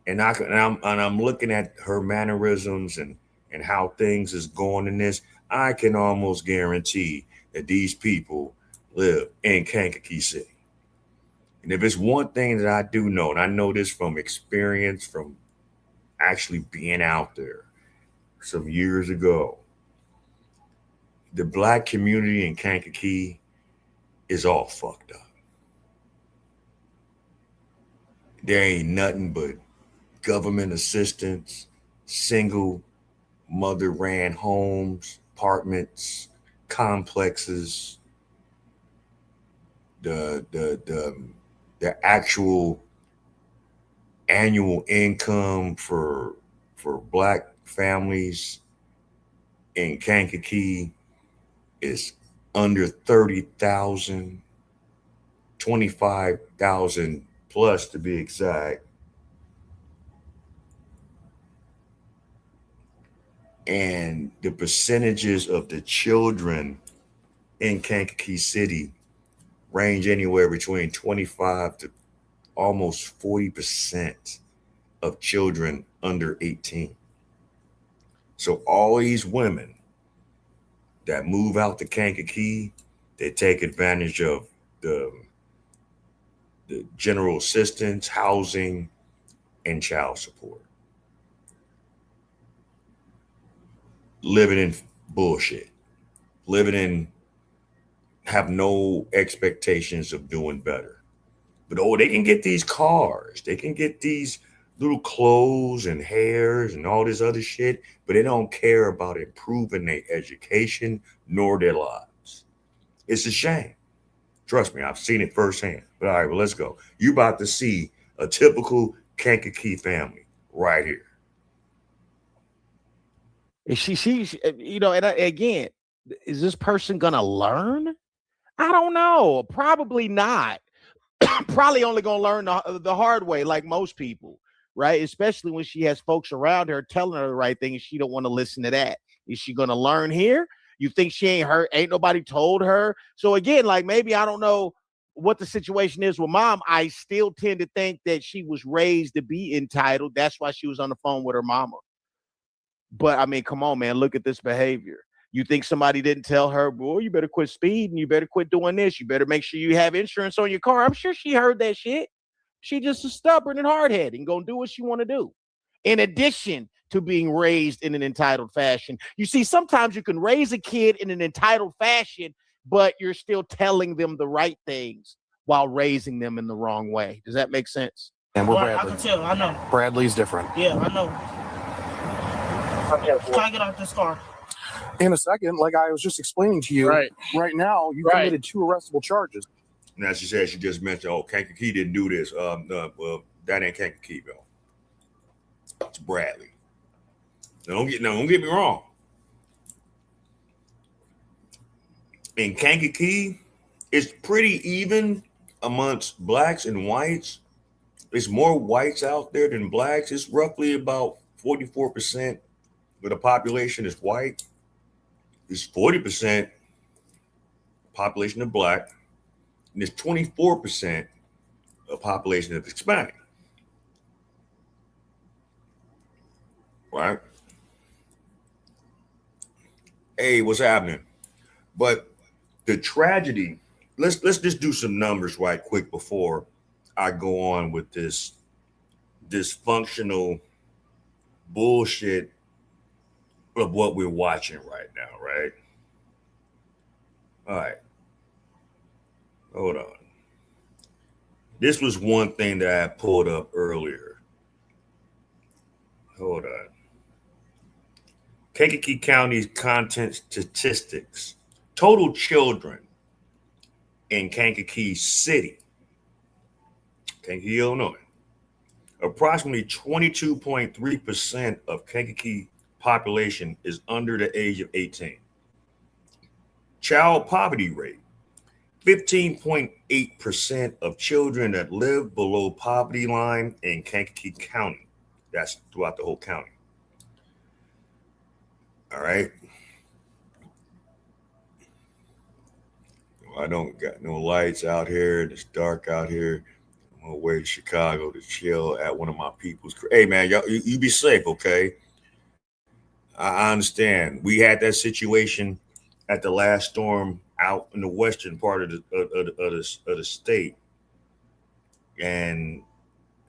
and I'm looking at her mannerisms and how things is going in this. I can almost guarantee that these people live in Kankakee City. And if it's one thing that I do know, and I know this from experience, from actually being out there some years ago, the black community in Kankakee is all fucked up. There ain't nothing but government assistance, single mother ran homes, apartments, complexes. The actual annual income for black families in Kankakee is under 30,000, 25,000 plus to be exact. And the percentages of the children in Kankakee City range anywhere between 25 to almost 40% of children under 18. So all these women that move out to Kankakee, they take advantage of the general assistance, housing, and child support. Living in bullshit, have no expectations of doing better. But they can get these cars, they can get these little clothes and hairs and all this other shit, but they don't care about improving their education nor their lives. It's a shame. Trust me, I've seen it firsthand. But all right, well, let's go. You about to see a typical Kankakee family right here. She's and again, is this person gonna learn? I don't know. Probably not. Probably only gonna learn the hard way, like most people, right? Especially when she has folks around her telling her the right thing, and she don't want to listen to that. Is she gonna learn here? You think she ain't hurt? Ain't nobody told her? So again, like maybe I don't know what the situation is with mom. I still tend to think that she was raised to be entitled. That's why she was on the phone with her mama. But I mean, come on, man, look at this behavior. You think somebody didn't tell her, boy, you better quit speeding. You better quit doing this. You better make sure you have insurance on your car. I'm sure she heard that shit. She just is stubborn and hard-headed and gonna do what she want to do. In addition to being raised in an entitled fashion. You see, sometimes you can raise a kid in an entitled fashion, but you're still telling them the right things while raising them in the wrong way. Does that make sense? And we're Right, I Bradley. can tell. I know. Bradley's different. Yeah, I know. Try to get out this car. In a second, like I was just explaining to you, right now, you committed 2 arrestable charges. Now she said she just mentioned, oh, Kankakee didn't do this. Well, that ain't Kankakee, though. It's Bradley. Now, don't get me wrong. In Kankakee, it's pretty even amongst blacks and whites. There's more whites out there than blacks. It's roughly about 44% of the population is white. It's 40% population of black, and there's 24% of population of Hispanic. Right? Hey, what's happening? But the tragedy, let's just do some numbers right quick before I go on with this dysfunctional bullshit of what we're watching right now, right? All right. Hold on. This was one thing that I pulled up earlier. Hold on. Kankakee County's content statistics. Total children in Kankakee City, Kankakee, Illinois. Approximately 22.3% of Kankakee population is under the age of 18. Child poverty rate. 15.8% of children that live below poverty line in Kankakee County. That's throughout the whole county. All right. I don't got no lights out here. It's dark out here. I'm on my way to Chicago to chill at one of my people's. Hey, man, y'all, you be safe, okay? I understand. We had that situation at the last storm out in the western part of the state, and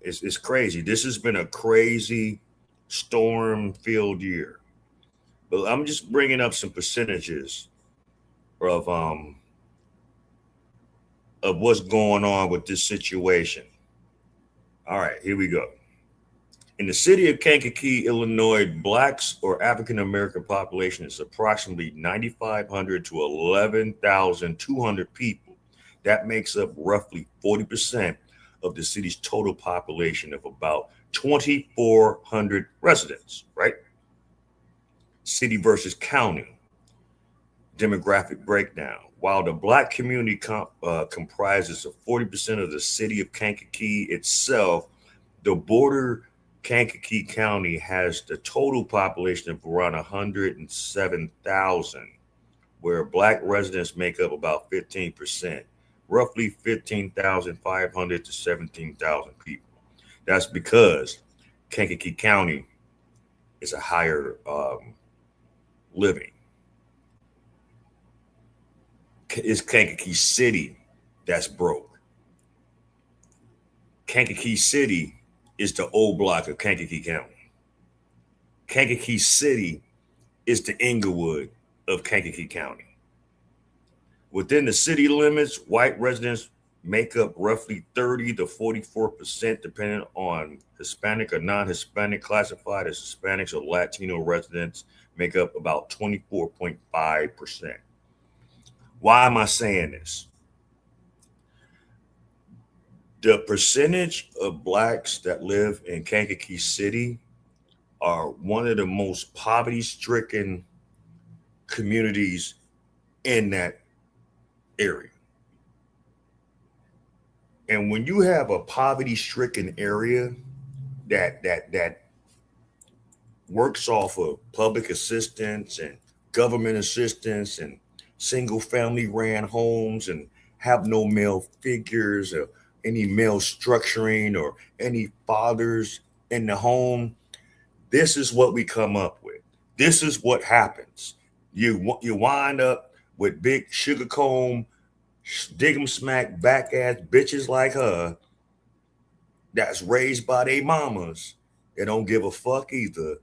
it's crazy. This has been a crazy storm-filled year. But I'm just bringing up some percentages of what's going on with this situation. All right, here we go. In the city of Kankakee, Illinois, blacks or African American population is approximately 9,500 to 11,200 people. That makes up roughly 40% of the city's total population of about 2,400 residents, right? City versus county demographic breakdown. While the black community comprises of 40% of the city of Kankakee itself, the border Kankakee County has the total population of around 107,000, where black residents make up about 15%, roughly 15,500 to 17,000 people. That's because Kankakee County is a higher living. It's Kankakee City that's broke. Kankakee City is the old block of Kankakee County. Kankakee City is the Inglewood of Kankakee County. Within the city limits, white residents make up roughly 30 to 44%, depending on Hispanic or non-Hispanic. Classified as Hispanics or Latino residents make up about 24.5%. Why am I saying this? The percentage of blacks that live in Kankakee City are one of the most poverty-stricken communities in that area. And when you have a poverty-stricken area that works off of public assistance and government assistance and single-family ran homes and have no male figures or any male structuring or any fathers in the home, this is what we come up with. This is what happens. You wind up with big sugar comb, dig 'em smack back ass bitches like her that's raised by their mamas that don't give a fuck either,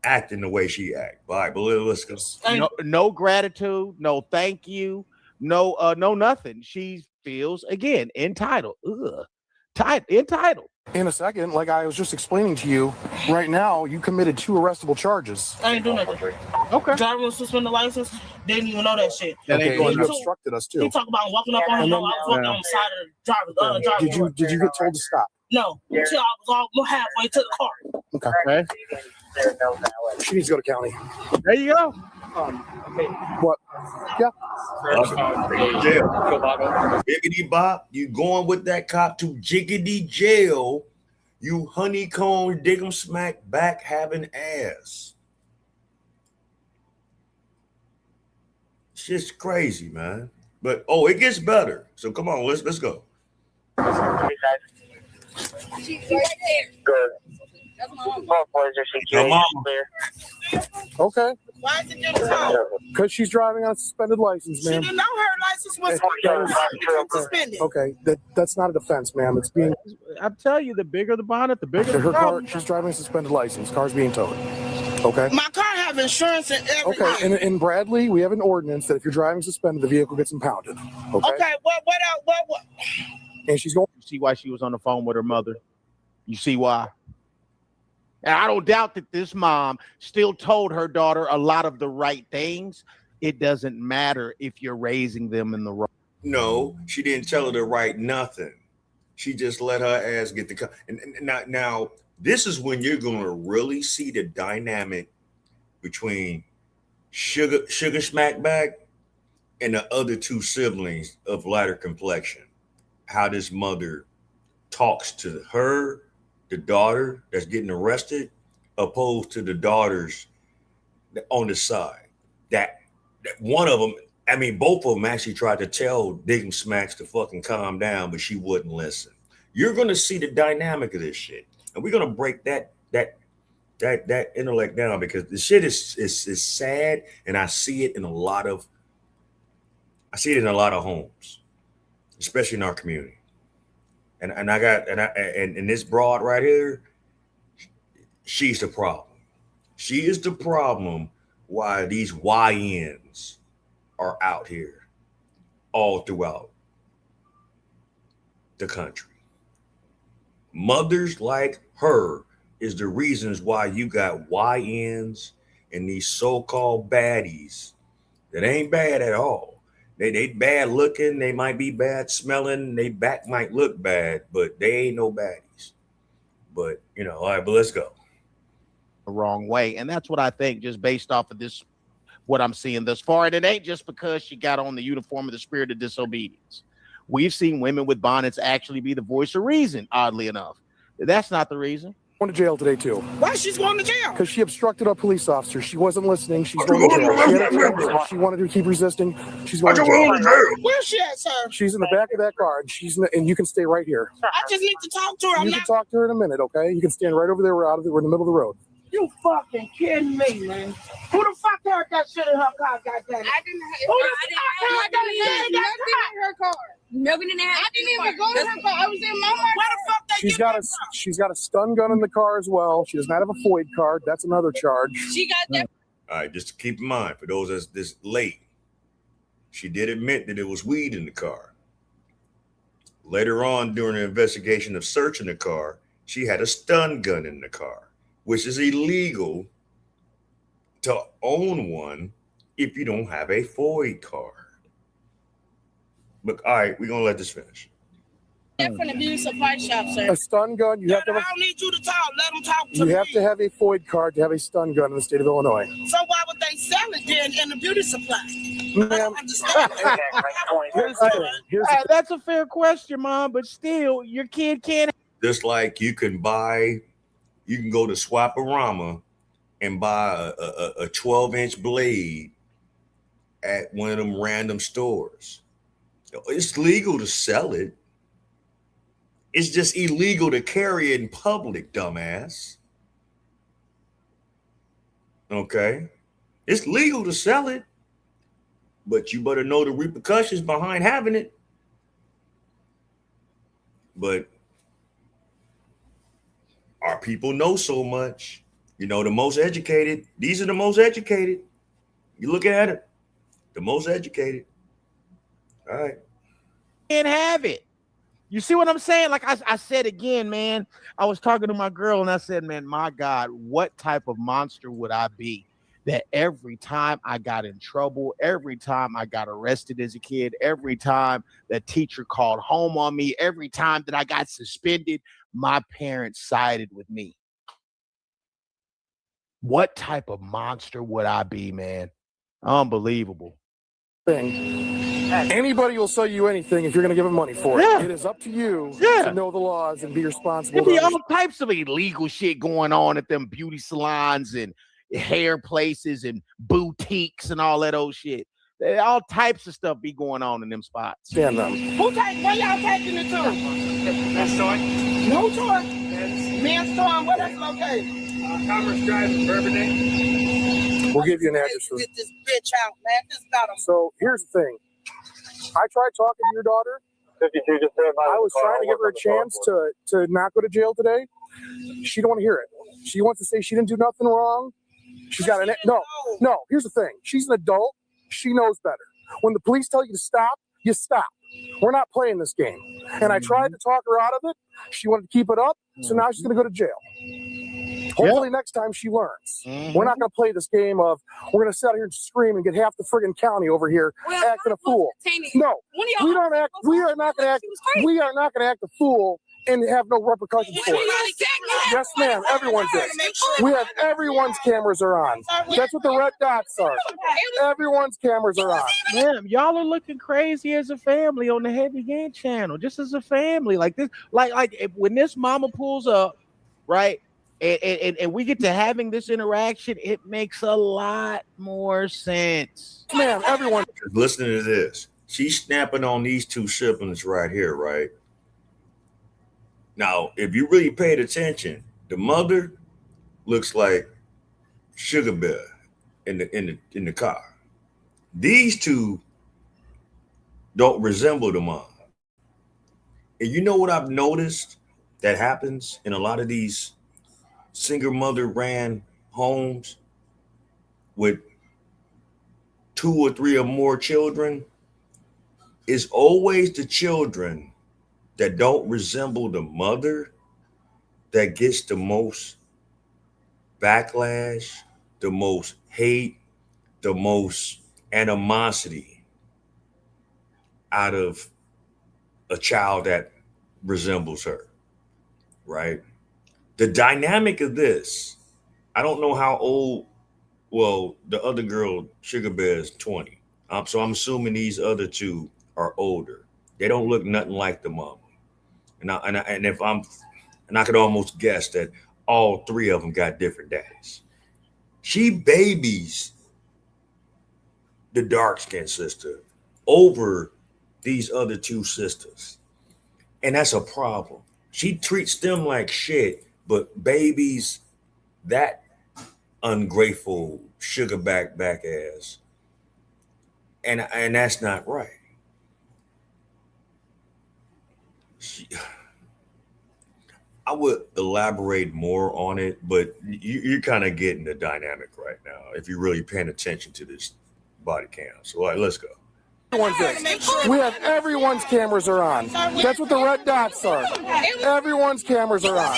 acting the way she act. All right, but let's go. No gratitude, no thank you, no nothing. She feels again entitled. Entitled. In a second, like I was just explaining to you, right now you committed 2 arrestable charges. I ain't do nothing. Okay. Driving with suspended license, didn't even know that shit. Okay, you obstructed us too. He talk about walking up on him. I was walking on the side of the driver's Did you get told to stop? No, until I was all halfway to the car. Okay. She needs to go to county. There you go. What? Yeah. Jail. Biggity bop, you going with that cop to jiggity jail. You honeycomb, dig 'em smack back having ass. Shit's crazy, man. But it gets better. So come on, let's go. She's right there. That's my mom. Your mama. Okay. Why is it just Because she's driving on a suspended license, She ma'am. didn't know her license was suspended. Okay, that's not a defense, ma'am. It's being. I tell you, the bigger the bonnet, the bigger the Her problem. car. She's driving a suspended license. Car's being towed. Okay. My car have insurance and everything. Okay. In Bradley, we have an ordinance that if you're driving suspended, the vehicle gets impounded. Okay. Okay. What? And she's going. You see why she was on the phone with her mother? You see why? And I don't doubt that this mom still told her daughter a lot of the right things. It doesn't matter if you're raising them in the wrong. No, she didn't tell her to write nothing. She just let her ass get the car. And now this is when you're going to really see the dynamic between Sugar Smackback and the other 2 siblings of lighter complexion. How this mother talks to her, the daughter that's getting arrested, opposed to the daughters on the side. That one of them, I mean, both of them actually tried to tell Dig 'em Smacks to fucking calm down, but she wouldn't listen. You're gonna see the dynamic of this shit, and we're gonna break that intellect down because the shit is sad, and I see it in a lot of homes, especially in our community. And this broad right here, she's the problem. She is the problem why these YNs are out here all throughout the country. Mothers like her is the reasons why you got YNs and these so-called baddies that ain't bad at all. They bad looking, they might be bad smelling, they back might look bad, but they ain't no baddies. But all right, but let's go. The wrong way. And that's what I think, just based off of this, what I'm seeing thus far. And it ain't just because she got on the uniform of the spirit of disobedience. We've seen women with bonnets actually be the voice of reason, oddly enough. That's not the reason. Going to jail today too. Why she's going to jail? Because she obstructed a police officer. She wasn't listening. She's going to jail. She wanted to keep resisting. She's going to jail. Where's she at, sir? She's in the back of that car, and you can stay right here. I just need to talk to her. You can talk to her in a minute, okay? You can stand right over there. We're in the middle of the road. You fucking kidding me, man? Who the fuck heard that shit in her car, goddamn? I didn't have nothing in her car. Nobody didn't have. I didn't even go to her car. I was in my car. Why the fuck they She's got a stun gun in the car as well. She does not have a FOID card. That's another charge. She got that. All right, just to keep in mind, for those that's this late, she did admit that it was weed in the car. Later on, during the investigation of searching the car, she had a stun gun in the car, which is illegal to own one if you don't have a FOID card. But all right, we're gonna let this finish. That's from the beauty supply shop, sir. A stun gun, you have to have I don't need you to talk. Let them talk to you me. have to have a FOID card to have a stun gun in the state of Illinois. So why would they sell it then in the beauty supply? Ma'am, That's a fair question, Mom, but still, your kid can't. Just like you can go to Swaparama and buy a 12-inch blade at one of them random stores. It's legal to sell it. It's just illegal to carry it in public, dumbass. Okay? It's legal to sell it. but you better know the repercussions behind having it. But our people know so much. You know, the most educated, these are the most educated. You look at it, the most educated. All right. Can't have it. You see what I'm saying? Like I said again, man, I was talking to my girl and I said, man, my God, what type of monster would I be that every time I got in trouble, every time I got arrested as a kid, every time the teacher called home on me, every time that I got suspended, my parents sided with me. What type of monster would I be, man? Unbelievable. Anybody will sell you anything if you're going to give them money for it. Yeah. It is up to you Yeah. to know the laws and be responsible. There be all types of illegal shit going on at them beauty salons and hair places and boutiques and all that old shit. All types of stuff be going on in them spots. Stand them. Where y'all taking it to? Men's toy. No toy. Men's toy. Where that's located? Commerce Drive in Bourbonnais. We'll give you an address. Get this bitch out, man. This is not a. So here's the thing. I tried talking to your daughter. 52, just I was trying to give her a chance to not go to jail today. She don't want to hear it. She wants to say she didn't do nothing wrong. She's got an no. Here's the thing. She's an adult. She knows better. When the police tell you to stop, you stop. We're not playing this game. And I tried to talk her out of it. She wanted to keep it up. So now she's going to go to jail. Hopefully next time she learns. We're not going to play this game of we're going to sit here and scream and get half the friggin' county over here acting a fool. No, we don't act. We are not going to act. We are not going to act a fool and have no repercussions for it. Yes, ma'am. Everyone's is. We have everyone's cameras are on. That's what the red dots are. Everyone's cameras are on. Damn, y'all are looking crazy as a family on the Heavy Game channel. Just as a family, like this, when this mama pulls up, right? And we get to having this interaction, it makes a lot more sense. Man, everyone. Listening to this, she's snapping on these two siblings right here, right? Now, if you really paid attention, the mother looks like Sugar Bear in the car. These two don't resemble the mom. And you know what I've noticed that happens in a lot of these single mother ran homes with 2 or 3 or more children? Is always the children that don't resemble the mother that gets the most backlash, the most hate, the most animosity out of a child that resembles her, right? The dynamic of this, I don't know how old, well, the other girl, Sugar Bear, is 20. So I'm assuming these other two are older. They don't look nothing like the mama. And I could almost guess that all 3 of them got different daddies. She babies the dark-skinned sister over these other 2 sisters. And that's a problem. She treats them like shit, but babies that ungrateful sugar back ass. And that's not right. I would elaborate more on it, but you're kind of getting the dynamic right now if you're really paying attention to this body cam. So let's go. We have everyone's cameras are on. That's what the red dots are. Everyone's cameras are on.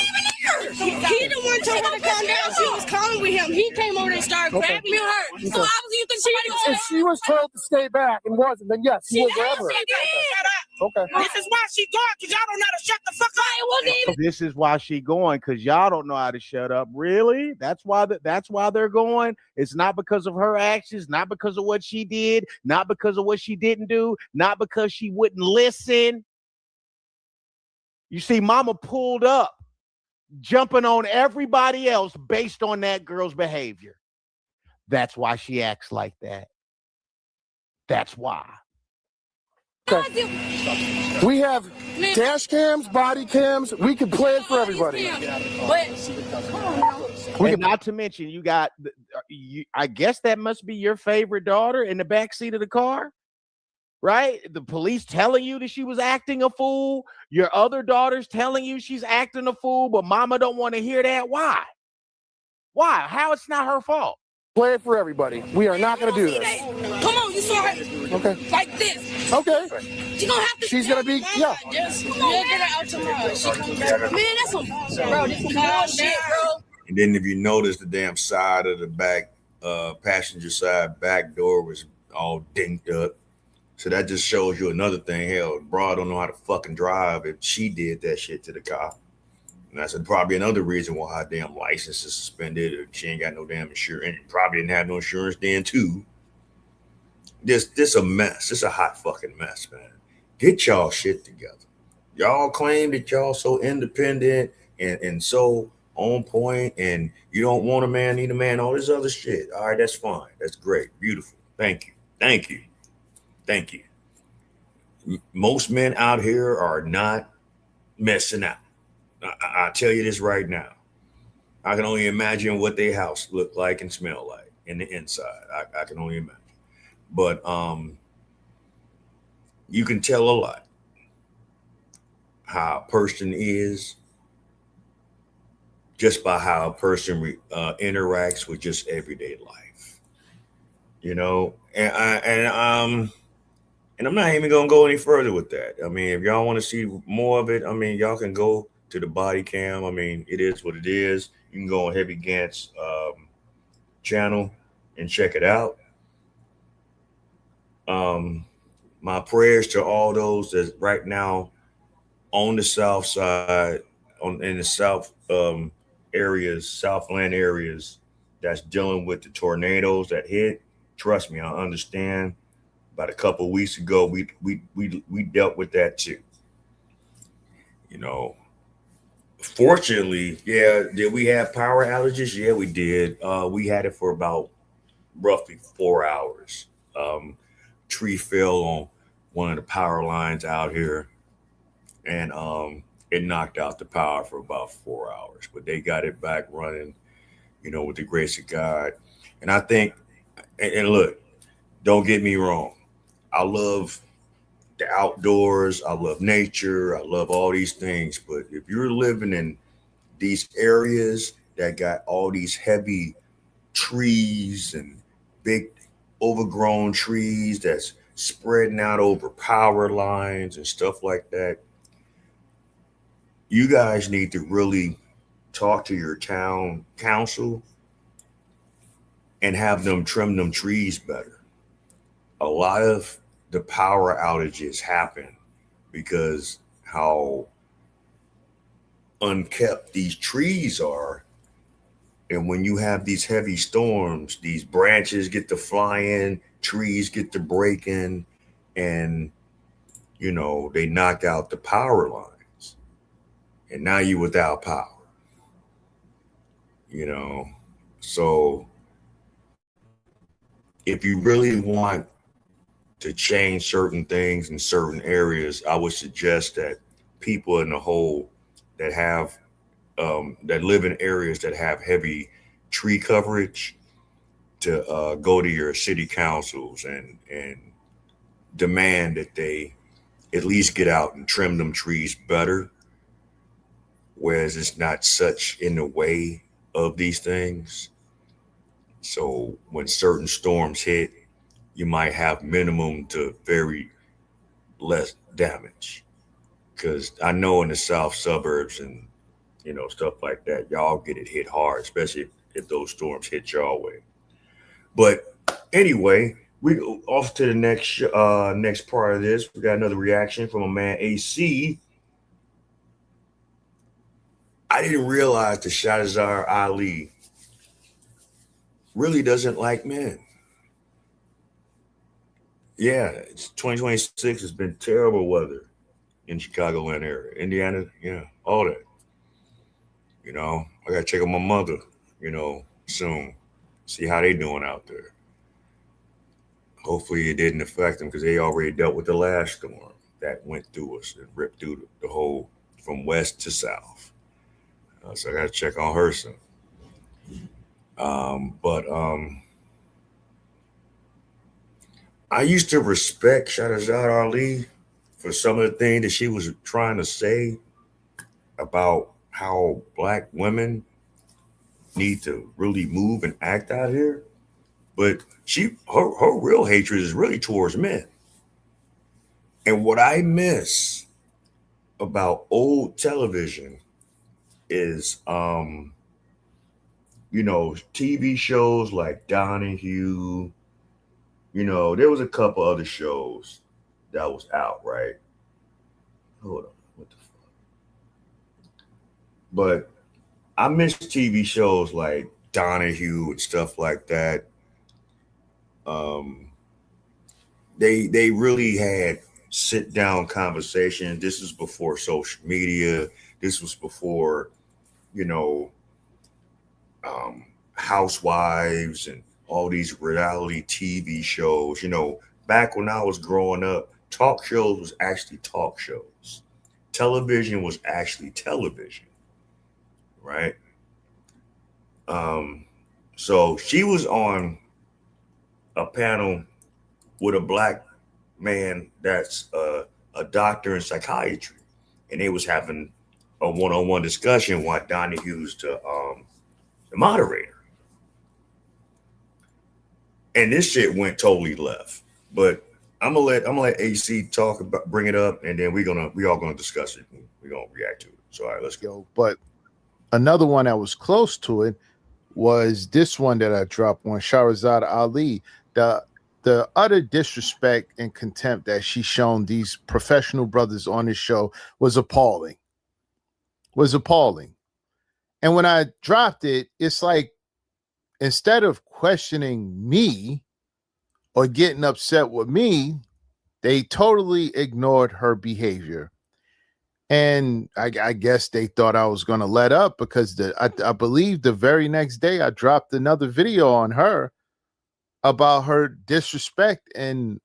He the one told her to calm down. She was calling with him. He came over and started grabbing her. So obviously you think somebody was. If she was told to stay back and wasn't, then yes, he would grab her. Shut up. Okay. This is why she gone, because y'all don't know how to shut the fuck up. It wasn't even. This is why she going, because y'all don't know how to shut up. Really? That's why they're going. It's not because of her actions, not because of what she did, not because of what she didn't do, not because she wouldn't listen. You see, mama pulled up, jumping on everybody else based on that girl's behavior. That's why she acts like that. That's why. We have dash cams, body cams. We can play it for everybody. And not to mention, you got, I guess that must be your favorite daughter in the back seat of the car, right? The police telling you that she was acting a fool. Your other daughter's telling you she's acting a fool, but mama don't want to hear that. Why? Why? How it's not her fault? Play it for everybody. We are not going to do this. Come on, you saw her. Okay. Like this. Okay. She gonna have to. She's going to be, yeah. Just come on, get her out tomorrow. She come back. Man, that's some, bro, this some bullshit, bro. And then if you notice, the damn side of the back, passenger side back door was all dinked up. So that just shows you another thing. Hell, broad don't know how to fucking drive if she did that shit to the car. And that's probably another reason why her damn license is suspended. Or she ain't got no damn insurance. And probably didn't have no insurance then too. This a mess. This a hot fucking mess, man. Get y'all shit together. Y'all claim that y'all so independent and so on point, and you don't want a man, need a man, all this other shit. All right, that's fine. That's great. Beautiful. Thank you. Thank you. Thank you. Most men out here are not messing out. I'll tell you this right now. I can only imagine what their house look like and smell like in the inside. I can only imagine. But you can tell a lot how a person is just by how a person interacts with just everyday life. You know, and I'm not even gonna go any further with that. I mean, if y'all want to see more of it, I mean, y'all can go to the body cam. I mean, it is what it is. You can go on Heavy Gant's channel and check it out. My prayers to all those that right now on the south side, in the south areas, Southland areas, that's dealing with the tornadoes that hit. Trust me, I understand. About a couple of weeks ago, we dealt with that too. You know, fortunately, yeah, did we have power outages? Yeah, we did. We had it for about roughly 4 hours. Tree fell on one of the power lines out here, and it knocked out the power for about 4 hours. But they got it back running, you know, with the grace of God. And I think, and look, don't get me wrong. I love the outdoors. I love nature. I love all these things. But if you're living in these areas that got all these heavy trees and big overgrown trees that's spreading out over power lines and stuff like that, you guys need to really talk to your town council and have them trim them trees better. A lot of the power outages happen because how unkept these trees are. And when you have these heavy storms, these branches get to flying, trees get to breaking, and, you know, they knock out the power lines. And now you're without power. You know, so if you really want to change certain things in certain areas, I would suggest that people in the whole that have that live in areas that have heavy tree coverage to go to your city councils and demand that they at least get out and trim them trees better, whereas it's not such in the way of these things. So when certain storms hit, you might have minimum to very less damage. Because I know in the south suburbs and, you know, stuff like that, y'all get it hit hard, especially if those storms hit y'all way. But anyway, we go off to the next part of this. We got another reaction from a man, AC. I didn't realize that Shahzar Ali really doesn't like men. Yeah, it's 2026. It's been terrible weather in Chicagoland area, Indiana, yeah, all that. You know, I gotta check on my mother, you know, soon, see how they doing out there. hopefully it didn't affect them because they already dealt with the last storm that went through us and ripped through the whole from west to south. So I got to check on her soon. But I used to respect Shahrazad Ali for some of the things that she was trying to say about how black women need to really move and act out here. But her real hatred is really towards men. And what I miss about old television is TV shows like Donahue. There was a couple other shows that was out, right? Hold on, what the fuck? But I miss TV shows like Donahue and stuff like that. They really had sit down conversation. This was before social media. This was before, Housewives and all these reality TV shows. Back when I was growing up, talk shows was actually talk shows. Television was actually television, right? So she was on a panel with a black man that's a doctor in psychiatry, and they was having a one-on-one discussion while Donahue's the moderator. And this shit went totally left. But I'm gonna let AC bring it up, and then we all gonna discuss it. We're gonna react to it. So all right, let's go. But another one that was close to it was this one that I dropped on Shahrazad Ali. The utter disrespect and contempt that she's shown these professional brothers on this show was appalling. And when I dropped it, it's like, instead of questioning me or getting upset with me, they totally ignored her behavior. And I guess they thought I was going to let up because I believe the very next day I dropped another video on her about her disrespect and,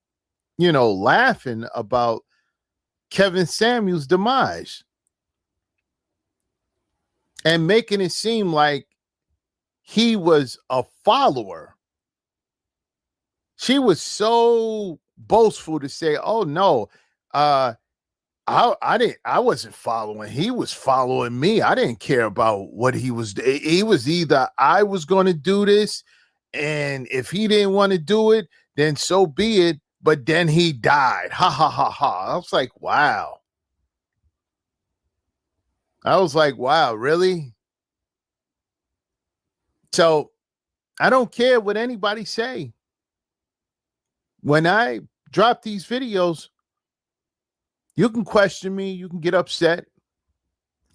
laughing about Kevin Samuels' demise and making it seem like he was a follower. She was so boastful to say, "Oh no, I wasn't following. He was following me. I didn't care about what he was. He was either I was going to do this, and if he didn't want to do it, then so be it. But then he died. Ha ha ha ha." I was like, wow. Really? So I don't care what anybody say. When I drop these videos, you can question me, you can get upset,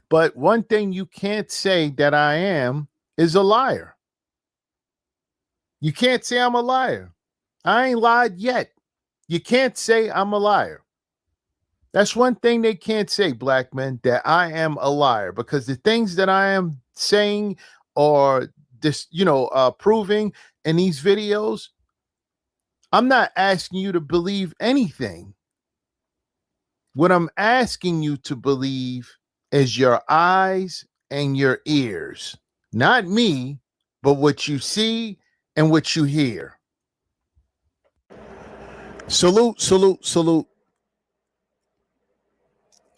but one thing you can't say that I am is a liar. You can't say I'm a liar. I ain't lied yet. You can't say I'm a liar. That's one thing they can't say, black men, that I am a liar, because the things that I am saying or this, proving in these videos, I'm not asking you to believe anything. What I'm asking you to believe is your eyes and your ears, not me, but what you see and what you hear. Salute, salute, salute.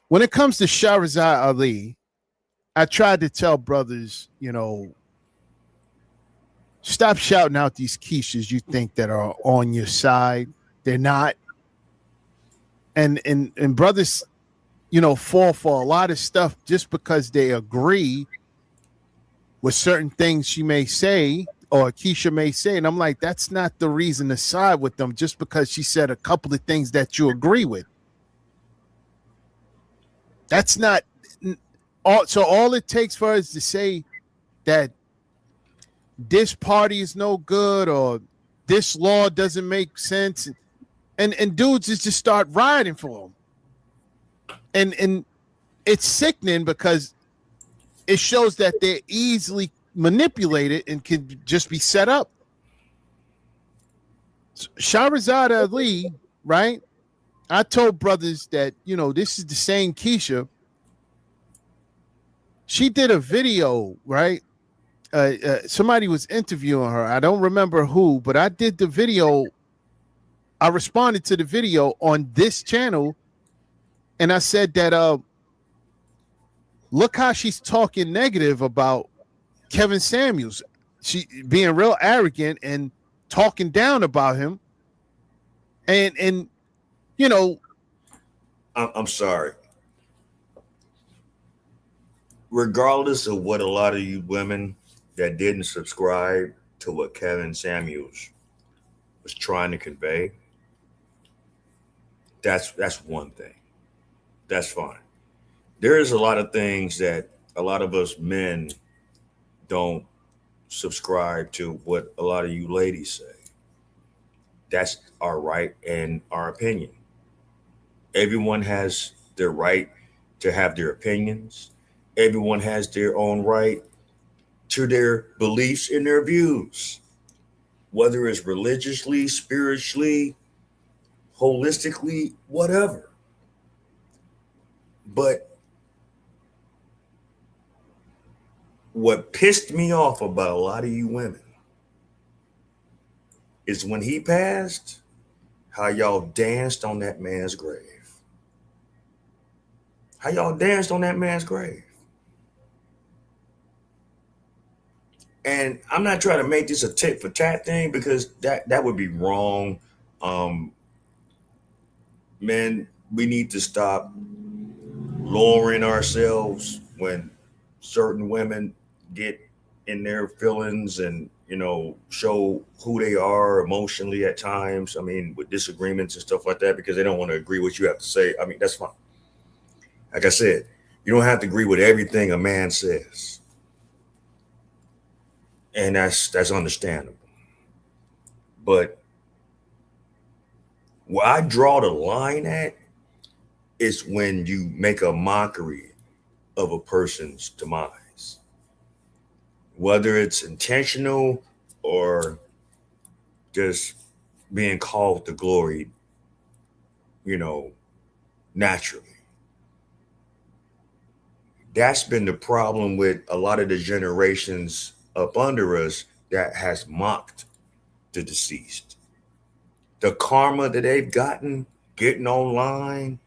When it comes to Shahrazad Ali, I tried to tell brothers, stop shouting out these Keishas you think that are on your side. They're not. And brothers, fall for a lot of stuff just because they agree with certain things she may say or Keisha may say. And I'm like, that's not the reason to side with them just because she said a couple of things that you agree with. That's not all. So all it takes for us to say that this party is no good or this law doesn't make sense, and dudes just start riding for them, and it's sickening because it shows that they're easily manipulated and can just be set up. Shahrazad Ali, right? I told brothers that, this is the same Keisha. She did a video, right? Somebody was interviewing her. I don't remember who, but I did the video. I responded to the video on this channel, and I said that look how she's talking negative about Kevin Samuels. She being real arrogant and talking down about him. And I'm sorry. Regardless of what a lot of you women that didn't subscribe to what Kevin Samuels was trying to convey, that's one thing. That's fine. There is a lot of things that a lot of us men don't subscribe to what a lot of you ladies say. That's our right and our opinion. Everyone has their right to have their opinions. Everyone has their own right to their beliefs and their views, whether it's religiously, spiritually, holistically, whatever. But what pissed me off about a lot of you women is when he passed, how y'all danced on that man's grave. How y'all danced on that man's grave. And I'm not trying to make this a tit for tat thing, because that would be wrong. Men, we need to stop lowering ourselves when certain women get in their feelings and, show who they are emotionally at times. I mean, with disagreements and stuff like that, because they don't want to agree with what you have to say. I mean, that's fine. Like I said, you don't have to agree with everything a man says. And that's understandable. But where I draw the line at is when you make a mockery of a person's demise, whether it's intentional or just being called to glory, naturally. That's been the problem with a lot of the generations up under us that has mocked the deceased. The karma that they've gotten, getting online,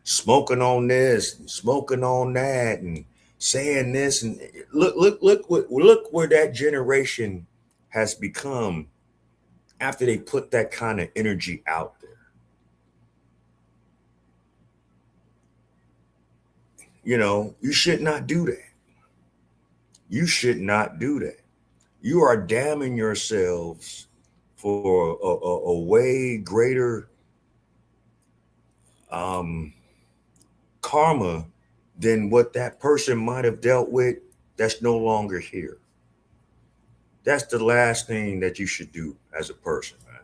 smoking on this and smoking on that and saying this, and look where that generation has become after they put that kind of energy out there. You should not do that. You should not do that. You are damning yourselves for a way greater karma than what that person might have dealt with that's no longer here. That's the last thing that you should do as a person, man.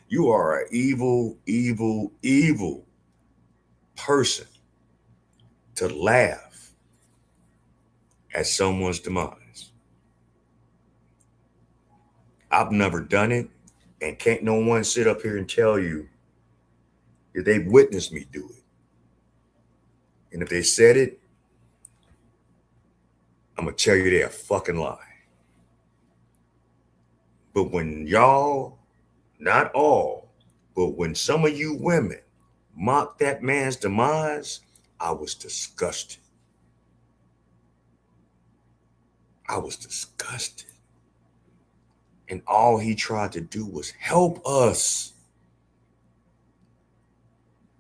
You are an evil, evil, evil person to laugh at someone's demise. I've never done it, and can't no one sit up here and tell you that they've witnessed me do it. And if they said it, I'm going to tell you they're a fucking lie. But when y'all, not all, but when some of you women mocked that man's demise, I was disgusted. I was disgusted. And all he tried to do was help us.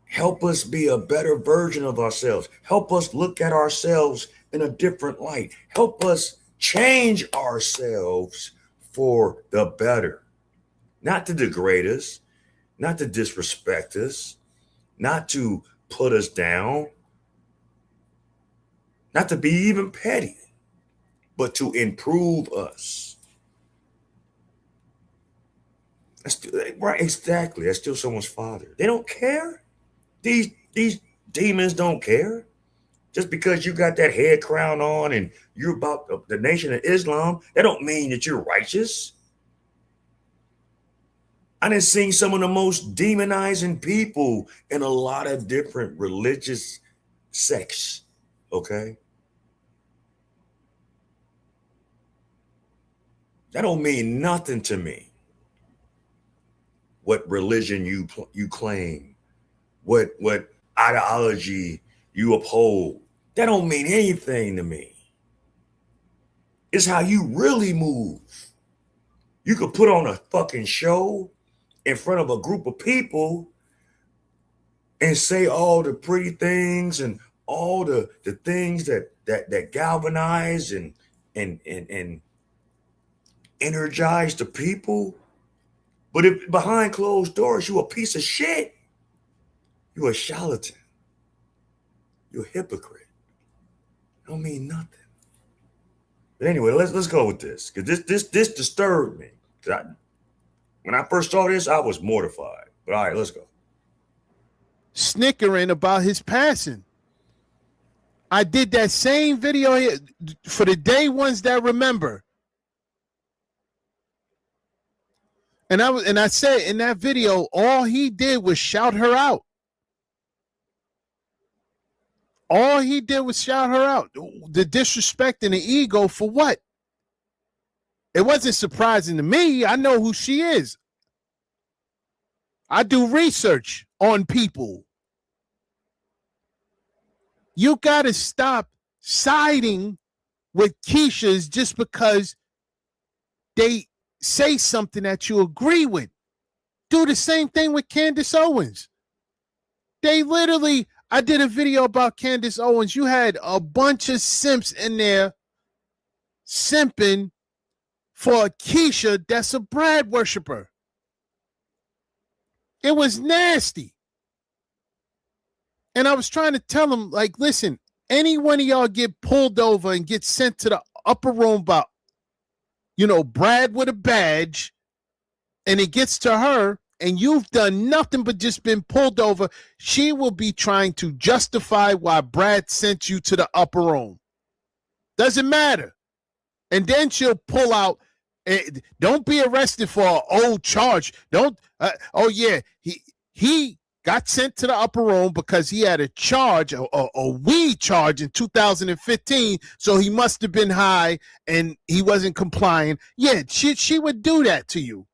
Help us be a better version of ourselves. Help us look at ourselves in a different light. Help us change ourselves for the better. Not to degrade us, not to disrespect us, not to put us down, not to be even petty, but to improve us. That's right, exactly. That's still someone's father. They don't care. These demons don't care. Just because you got that head crown on and you're about the Nation of Islam, that don't mean that you're righteous. I done seen some of the most demonizing people in a lot of different religious sects. Okay. That don't mean nothing to me. What religion you claim, what ideology you uphold. That don't mean anything to me. It's how you really move. You could put on a fucking show in front of a group of people and say all the pretty things and all the things that galvanize and energize the people. But if behind closed doors, you a piece of shit, you a charlatan, you a hypocrite. Don't mean nothing. But anyway, let's go with this, because this disturbed me. When I first saw this, I was mortified. But all right, let's go. Snickering about his passing. I did that same video here for the day ones that remember. And I said in that video, all he did was shout her out. All he did was shout her out. The disrespect and the ego for what? It wasn't surprising to me. I know who she is. I do research on people. You got to stop siding with Keisha's just because they say something that you agree with. Do the same thing with Candace Owens. They literally, I did a video about Candace Owens. You had a bunch of simps in there simping for Keisha that's a Brad worshiper. It was nasty. And I was trying to tell them, like, listen, any one of y'all get pulled over and get sent to the upper room by, Brad with a badge, and it gets to her, and you've done nothing but just been pulled over, she will be trying to justify why Brad sent you to the upper room. Doesn't matter. And then she'll pull out, don't be arrested for an old charge. He got sent to the upper room because he had a charge, a weed charge in 2015, so he must have been high and he wasn't complying. Yeah, she would do that to you.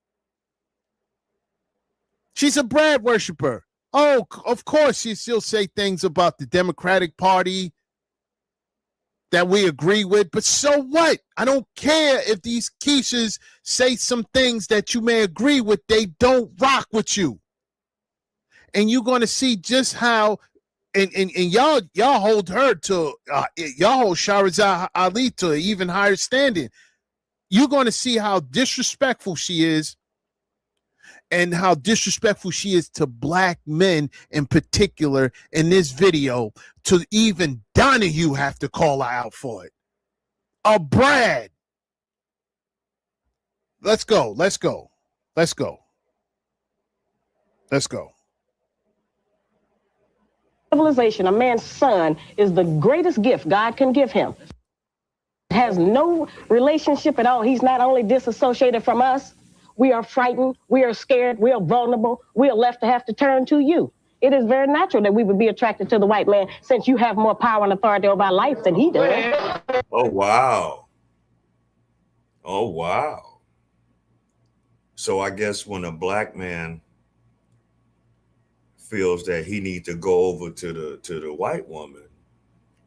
She's a Brad worshiper. Oh, of course she'll say things about the Democratic Party that we agree with, but so what? I don't care if these Keishas say some things that you may agree with. They don't rock with you. And you're going to see just how, and y'all hold her to, y'all hold Shahrazad Ali to an even higher standing. You're going to see how disrespectful she is and how disrespectful she is to black men in particular in this video, to even Donahue have to call her out for it. A Brad. Let's go. Civilization, a man's son, is the greatest gift God can give him. Has no relationship at all. He's not only disassociated from us, we are frightened, we are scared, we are vulnerable, we are left to have to turn to you. It is very natural that we would be attracted to the white man since you have more power and authority over our life than he does. Oh, wow. So I guess when a black man feels that he needs to go over to the white woman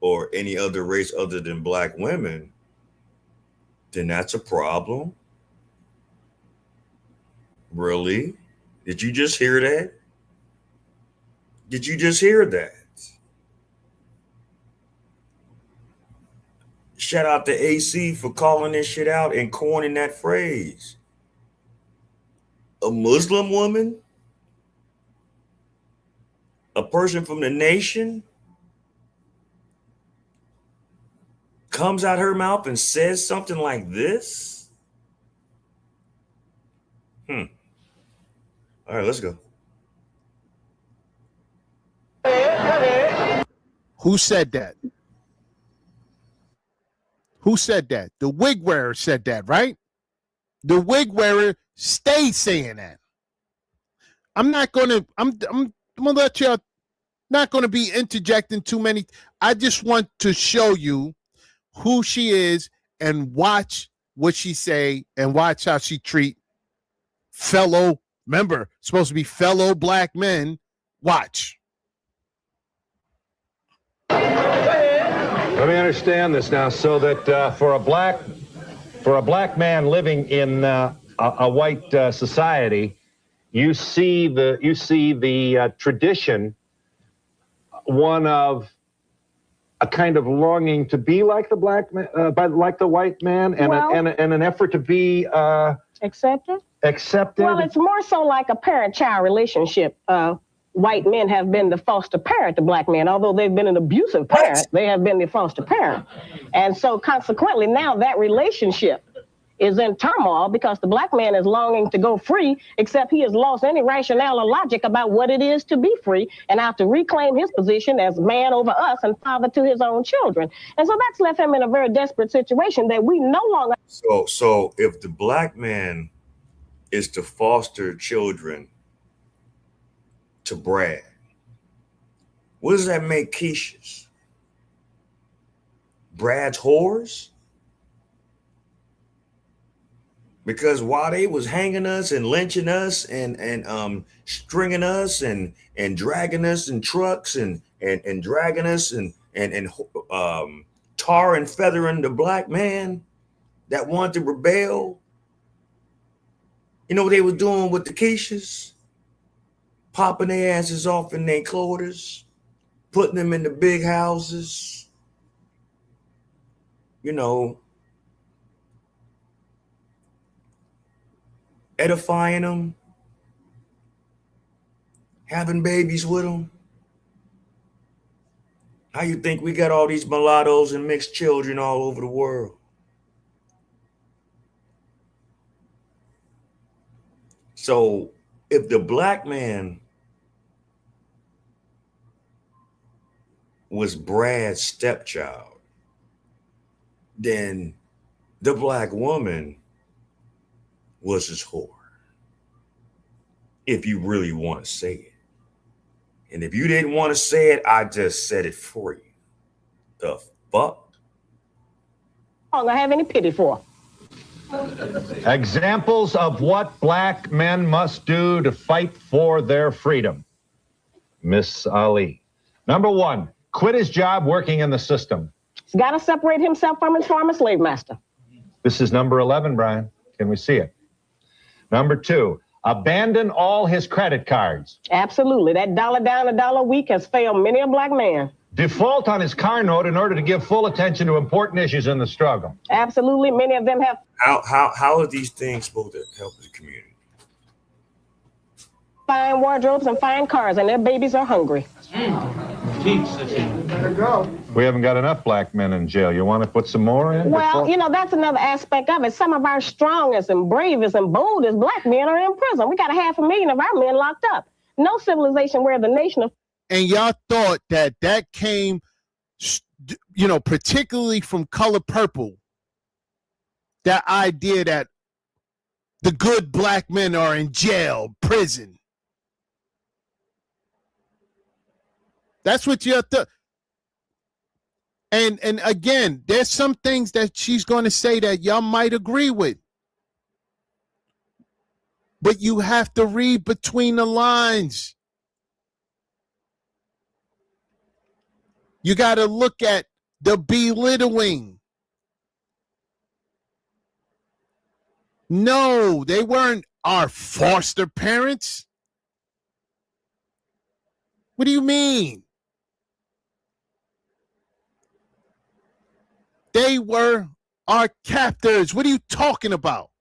or any other race other than black women, then that's a problem. Really? Did you just hear that? Shout out to AC for calling this shit out and coining that phrase. A Muslim woman? A person from the nation comes out her mouth and says something like this? All right, let's go. Who said that? The wig wearer said that, right? The wig wearer stayed saying that. I'm gonna let y'all not gonna be interjecting too many. I just want to show you who she is and watch what she say and watch how she treat fellow, remember, supposed to be fellow black men. Watch. Let me understand this now, so that for a black man living in a white society, you see the tradition, one of a kind of longing to be like the black man, like the white man, and, and an effort to be accepted. Accepted. Well, it's more so like a parent-child relationship. White men have been the foster parent to black men. Although they've been an abusive parent, they have been the foster parent. And so consequently, now that relationship is in turmoil because the black man is longing to go free, except he has lost any rationale or logic about what it is to be free and how to reclaim his position as man over us and father to his own children. And so that's left him in a very desperate situation that we no longer... So if the black man is to foster children to Brad, what does that make Keisha's? Brad's whores? Because while they was hanging us and lynching us and stringing us and dragging us in trucks and dragging us and tar and feathering the black man that wanted to rebel, you know what they was doing with the Keishas? Popping their asses off in their clothes, putting them in the big houses, you know, edifying them, having babies with them. How you think we got all these mulattoes and mixed children all over the world? So if the black man was Brad's stepchild, then the black woman was his whore. If you really want to say it. And if you didn't want to say it, I just said it for you. The fuck? I don't have any pity for. Examples of what black men must do to fight for their freedom. Miss Ali. Number one, quit his job working in the system. He's got to separate himself from his former slave master. This is number 11, Brian. Can we see it? Number two, abandon all his credit cards. Absolutely. That $1 down, $1 a week has failed many a black man. Default on his car note in order to give full attention to important issues in the struggle. Absolutely. Many of them have. How are these things supposed to help the community? Fine wardrobes and fine cars, and their babies are hungry. We haven't got enough black men in jail. You want to put some more in? Well, you know, that's another aspect of it. Some of our strongest and bravest and boldest black men are in prison. We got 500,000 of our men locked up. No civilization where the nation of... And y'all thought that came, you know, particularly from Color Purple, that idea that the good black men are in jail, prison. That's what you thought. And again, there's some things that she's going to say that y'all might agree with. But you have to read between the lines. You got to look at the belittling. No, they weren't our foster parents. What do you mean? They were our captors. What are you talking about?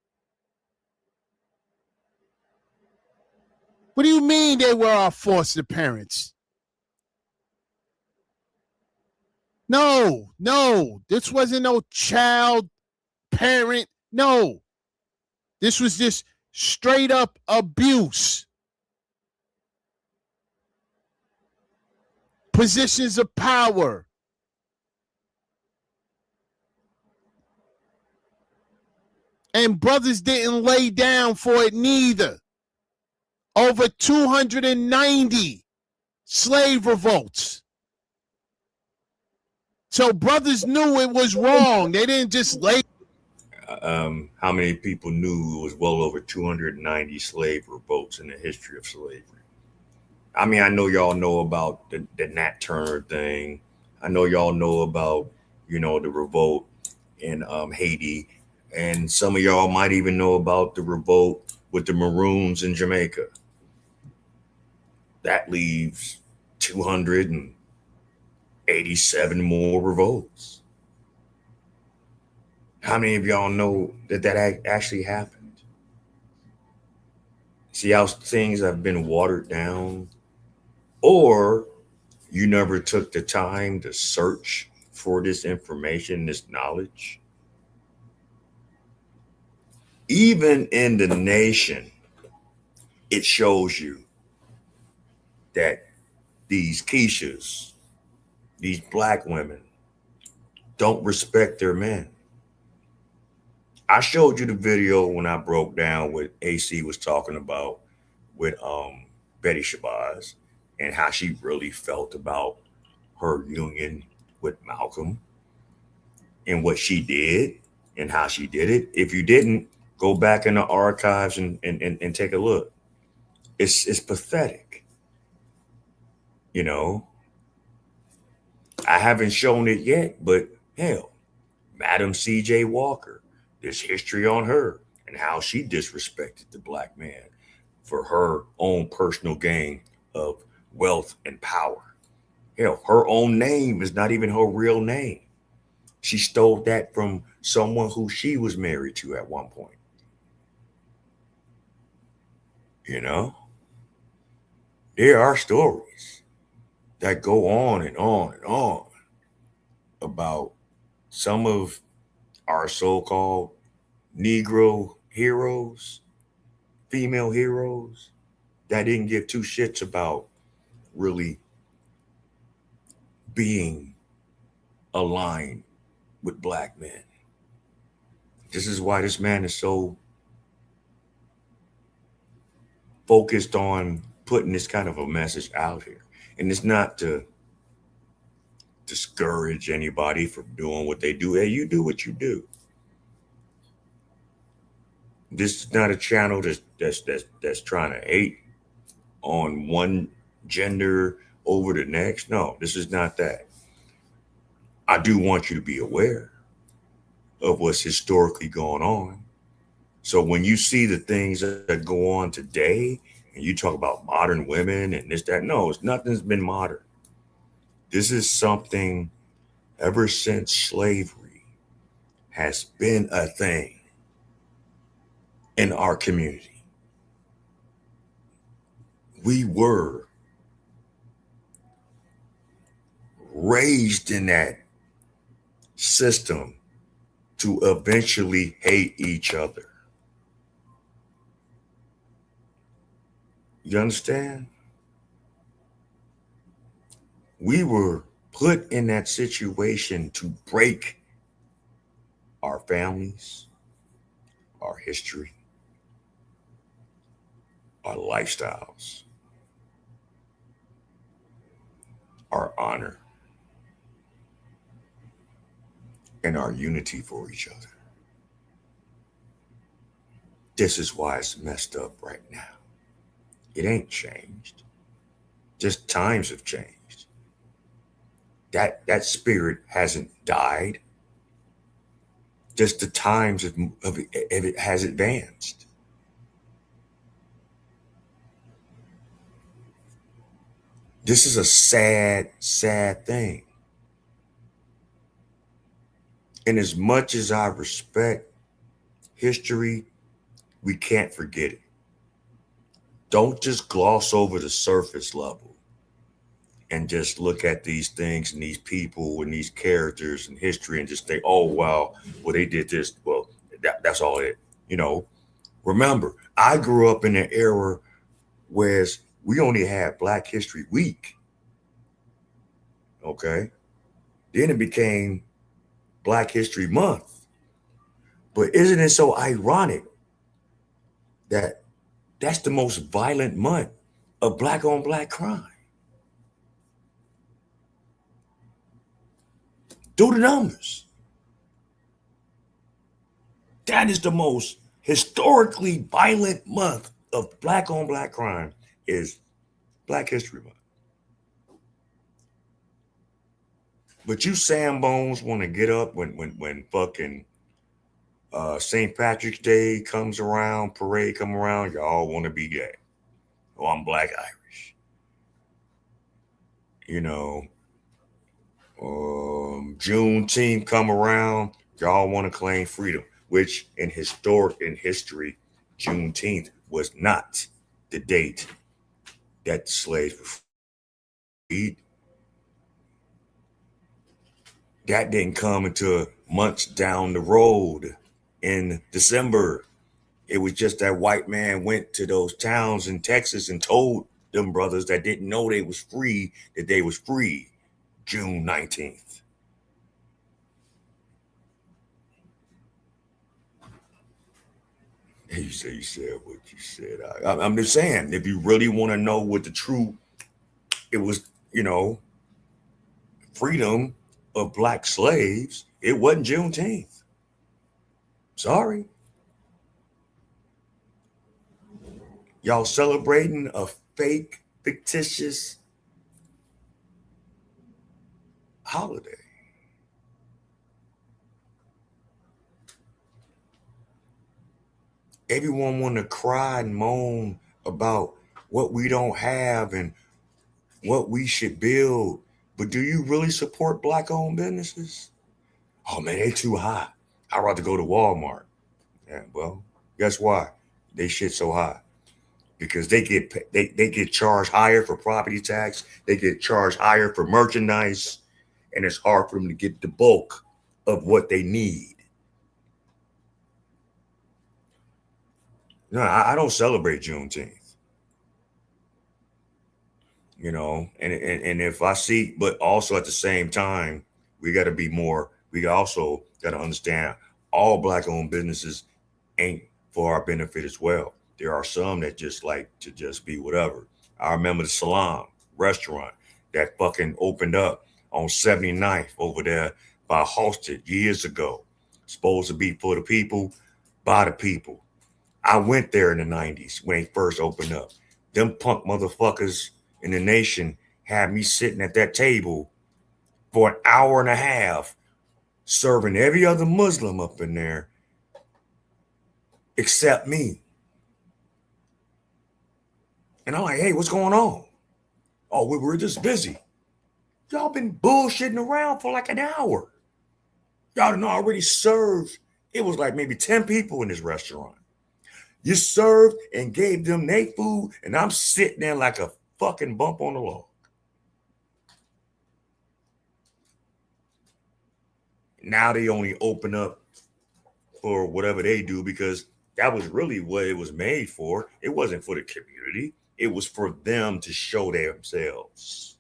What do you mean they were our foster parents? No. This wasn't no child parent. No. This was just straight up abuse. Positions of power. And brothers didn't lay down for it neither. over 290 slave revolts. So brothers knew it was wrong. They didn't just lay. How many people knew it was well over 290 slave revolts in the history of slavery? I mean, I know y'all know about the Nat Turner thing. I know y'all know about, the revolt in Haiti. And some of y'all might even know about the revolt with the Maroons in Jamaica. That leaves 287 more revolts. How many of y'all know that actually happened? See how things have been watered down? Or you never took the time to search for this information, this knowledge? Even in the nation, it shows you that these Keishas, these black women, don't respect their men. I showed you the video when I broke down what AC was talking about with Betty Shabazz and how she really felt about her union with Malcolm and what she did and how she did it. If you didn't, go back in the archives and take a look. It's pathetic. I haven't shown it yet, but hell, Madam C.J. Walker, there's history on her and how she disrespected the black man for her own personal gain of wealth and power. Hell, her own name is not even her real name. She stole that from someone who she was married to at one point. There are stories that go on and on and on about some of our so-called Negro heroes, female heroes, that didn't give two shits about really being aligned with black men. This is why this man is so focused on putting this kind of a message out here. And it's not to discourage anybody from doing what they do. Hey, you do what you do. This is not a channel that's trying to hate on one gender over the next. No, this is not that. I do want you to be aware of what's historically going on. So when you see the things that go on today and you talk about modern women and this, that, no, nothing's been modern. This is something ever since slavery has been a thing in our community. We were raised in that system to eventually hate each other. You understand? We were put in that situation to break our families, our history, our lifestyles, our honor, and our unity for each other. This is why it's messed up right now. It ain't changed. Just times have changed. That spirit hasn't died. Just the times of it has advanced. This is a sad, sad thing. And as much as I respect history, we can't forget it. Don't just gloss over the surface level and just look at these things and these people and these characters and history and just think, oh, wow, well, they did this. Well, that's all it. Remember, I grew up in an era where we only had Black History Week. Okay. Then it became Black History Month. But isn't it so ironic that That's the most violent month of black on black crime. Do the numbers. That is the most historically violent month of black on black crime is Black History Month. But you Sam Bones want to get up when fucking St. Patrick's Day comes around, parade come around, y'all want to be gay. Oh, I'm Black Irish. You know, Juneteenth come around, y'all want to claim freedom, which in history, Juneteenth was not the date that the slaves were freed. That didn't come until months down the road in December. It was just that white man went to those towns in Texas and told them brothers that didn't know they was free that they was free June 19th. You said what you said. I'm just saying, if you really want to know what the true, it was, freedom of black slaves, it wasn't Juneteenth. Sorry. Y'all celebrating a fake, fictitious holiday. Everyone want to cry and moan about what we don't have and what we should build. But do you really support black-owned businesses? Oh, man, they too high. I'd rather go to Walmart. Yeah, well, guess why? They shit so high. Because they get charged higher for property tax. They get charged higher for merchandise. And it's hard for them to get the bulk of what they need. No, I don't celebrate Juneteenth. And if I see, but also at the same time, we got to be more, we also got to understand all black-owned businesses ain't for our benefit as well. There are some that just like to just be whatever. I remember the Salon restaurant that fucking opened up on 79th over there by Halsted years ago. Supposed to be for the people, by the people. I went there in the 90s when they first opened up. Them punk motherfuckers in the nation had me sitting at that table for an hour and a half, serving every other Muslim up in there except me. And I'm like, hey, what's going on? Oh, we were just busy. Y'all been bullshitting around for like an hour. Y'all done already served. It was like maybe 10 people in this restaurant. You served and gave them their food, and I'm sitting there like a fucking bump on the log. Now they only open up for whatever they do because that was really what it was made for. It wasn't for the community. It was for them to show themselves.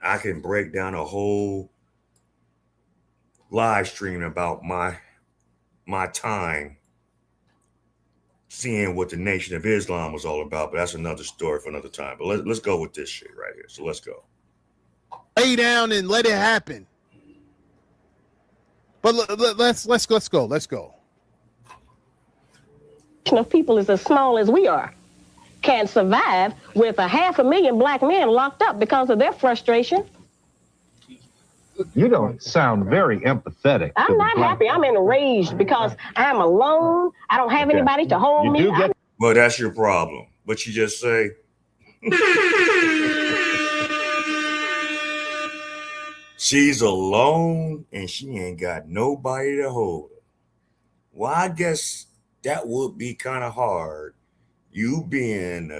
I can break down a whole live stream about my time seeing what the Nation of Islam was all about, but that's another story for another time. But let's go with this shit right here. So let's go. Lay down and let it happen. But let's go. Let's go. Of people is as small as we are can survive with 500,000 black men locked up because of their frustration. You don't sound very empathetic. I'm not happy. I'm enraged because I'm alone. I don't have anybody to hold me. Well, that's your problem. But you just say. She's alone and she ain't got nobody to hold her. Well, I guess that would be kind of hard. You being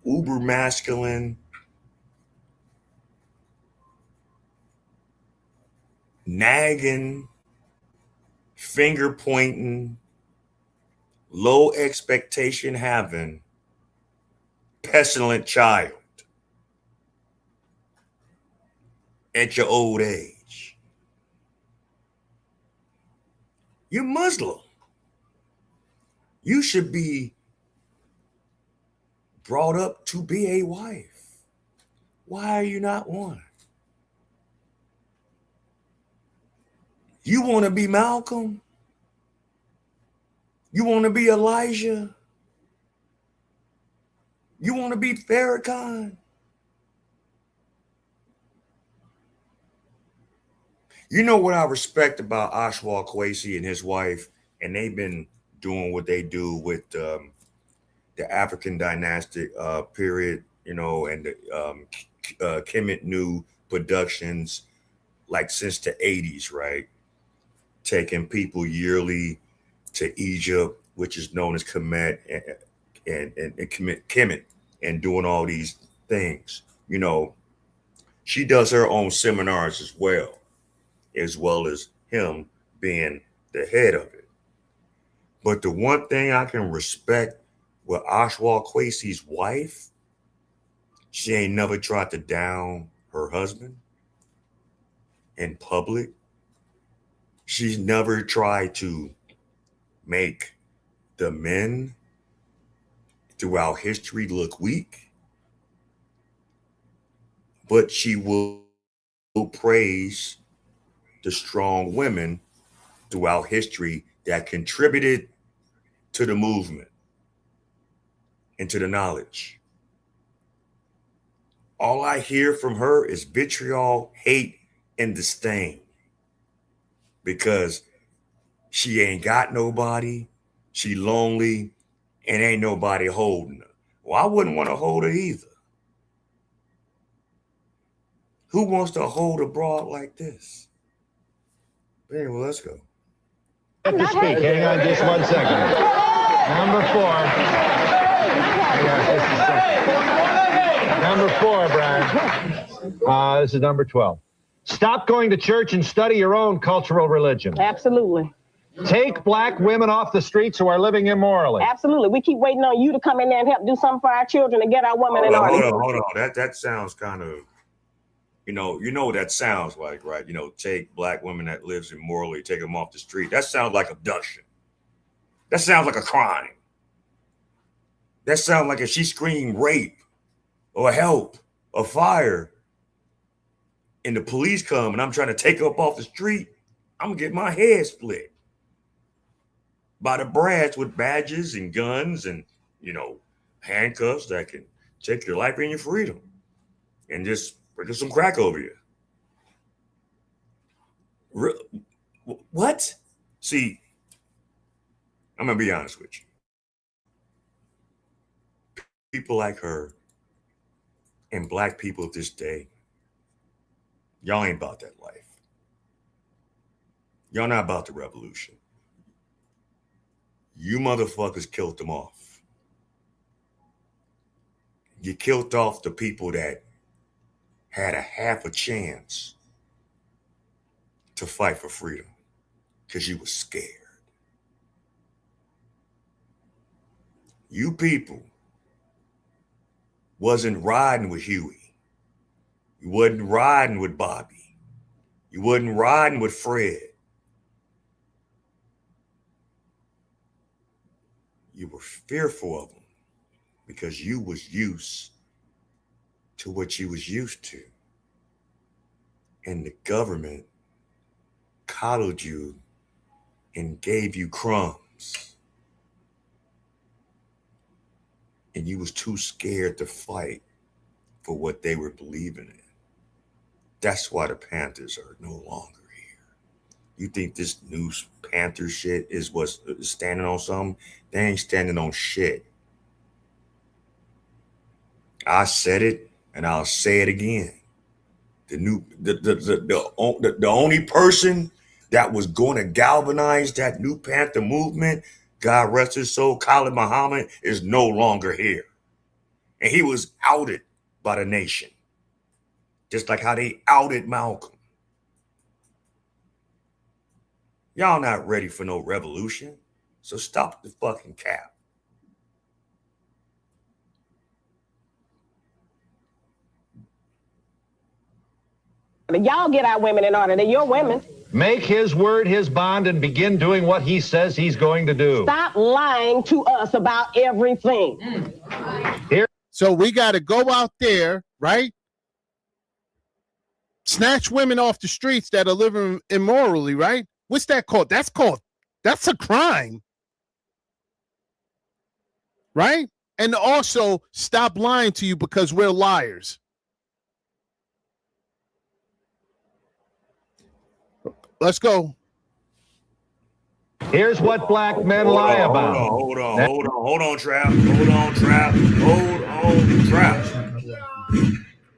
uber masculine, nagging, finger pointing, low expectation having, pestilent child at your old age. You're Muslim. You should be brought up to be a wife. Why are you not one? You want to be Malcolm? You want to be Elijah? You want to be Farrakhan? You know what I respect about Oswald Kwesi and his wife, and they've been doing what they do with the African dynastic period, you know, and the Kemet New Productions, like since the 80s, right? Taking people yearly to Egypt, which is known as Kemet, and Kemet, and doing all these things. You know, she does her own seminars as well as him being the head of it. But the one thing I can respect with Oswald Kwesi's wife, she ain't never tried to down her husband in public. She's never tried to make the men throughout history look weak, but she will praise the strong women throughout history that contributed to the movement and to the knowledge. All I hear from her is vitriol, hate, and disdain because she ain't got nobody, she lonely, and ain't nobody holding her. Well, I wouldn't want to hold her either. Who wants to hold a broad like this? But anyway, let's go. To speak. Hang on just 1 second. Number 4. Hang on just a second. Number 4, Brian. This is number 12. Stop going to church and study your own cultural religion. Absolutely. Take black women off the streets who are living immorally. Absolutely. We keep waiting on you to come in there and help do something for our children and get our women in order. Hold on. That sounds kind of, you know what that sounds like, right? You know, take black women that lives immorally, take them off the street. That sounds like abduction. That sounds like a crime. That sounds like if she screamed rape or help or fire and the police come and I'm trying to take her up off the street, I'm gonna get my head split by the brats with badges and guns and, you know, handcuffs that can take your life and your freedom and just bring some crack over you. What? See, I'm gonna be honest with you. People like her and black people of this day, y'all ain't about that life. Y'all not about the revolution. You motherfuckers killed them off. You killed off the people that had a half a chance to fight for freedom because you were scared. You people wasn't riding with Huey. You wasn't riding with Bobby. You wasn't riding with Fred. You were fearful of them because you was used to what you was used to. And the government coddled you and gave you crumbs. And you was too scared to fight for what they were believing in. That's why the Panthers are no longer here. You think this new Panther shit is what's standing on something? They ain't standing on shit. I said it and I'll say it again. The only person that was going to galvanize that new Panther movement, God rest his soul, Khalid Muhammad, is no longer here. And he was outed by the nation. Just like how they outed Malcolm. Y'all not ready for no revolution. So stop the fucking cap. Y'all get our women in order. They're your women. Make his word his bond and begin doing what he says he's going to do. Stop lying to us about everything. Here. So we got to go out there, right? Snatch women off the streets that are living immorally, right? What's that called? That's a crime. Right? And also stop lying to you because we're liars. Let's go. Here's what black men lie about. Hold on, Trap. Hold on, Trap.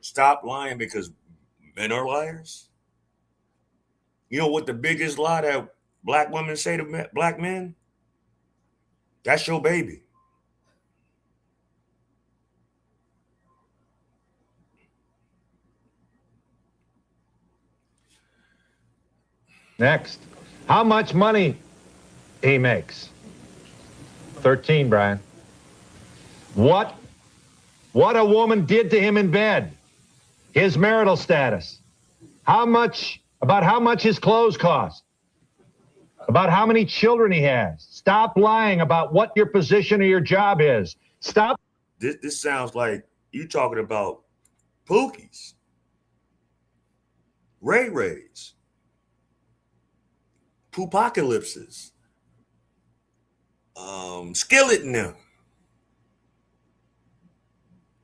Stop lying because men are liars. You know what the biggest lie that black women say to black men? That's your baby. Next. How much money he makes? 13, Brian. What a woman did to him in bed. His marital status. How much his clothes cost. About how many children he has. Stop lying about what your position or your job is. Stop. This sounds like you talking about Pookies. Ray Rays. Poopocalypses. Skillet and them.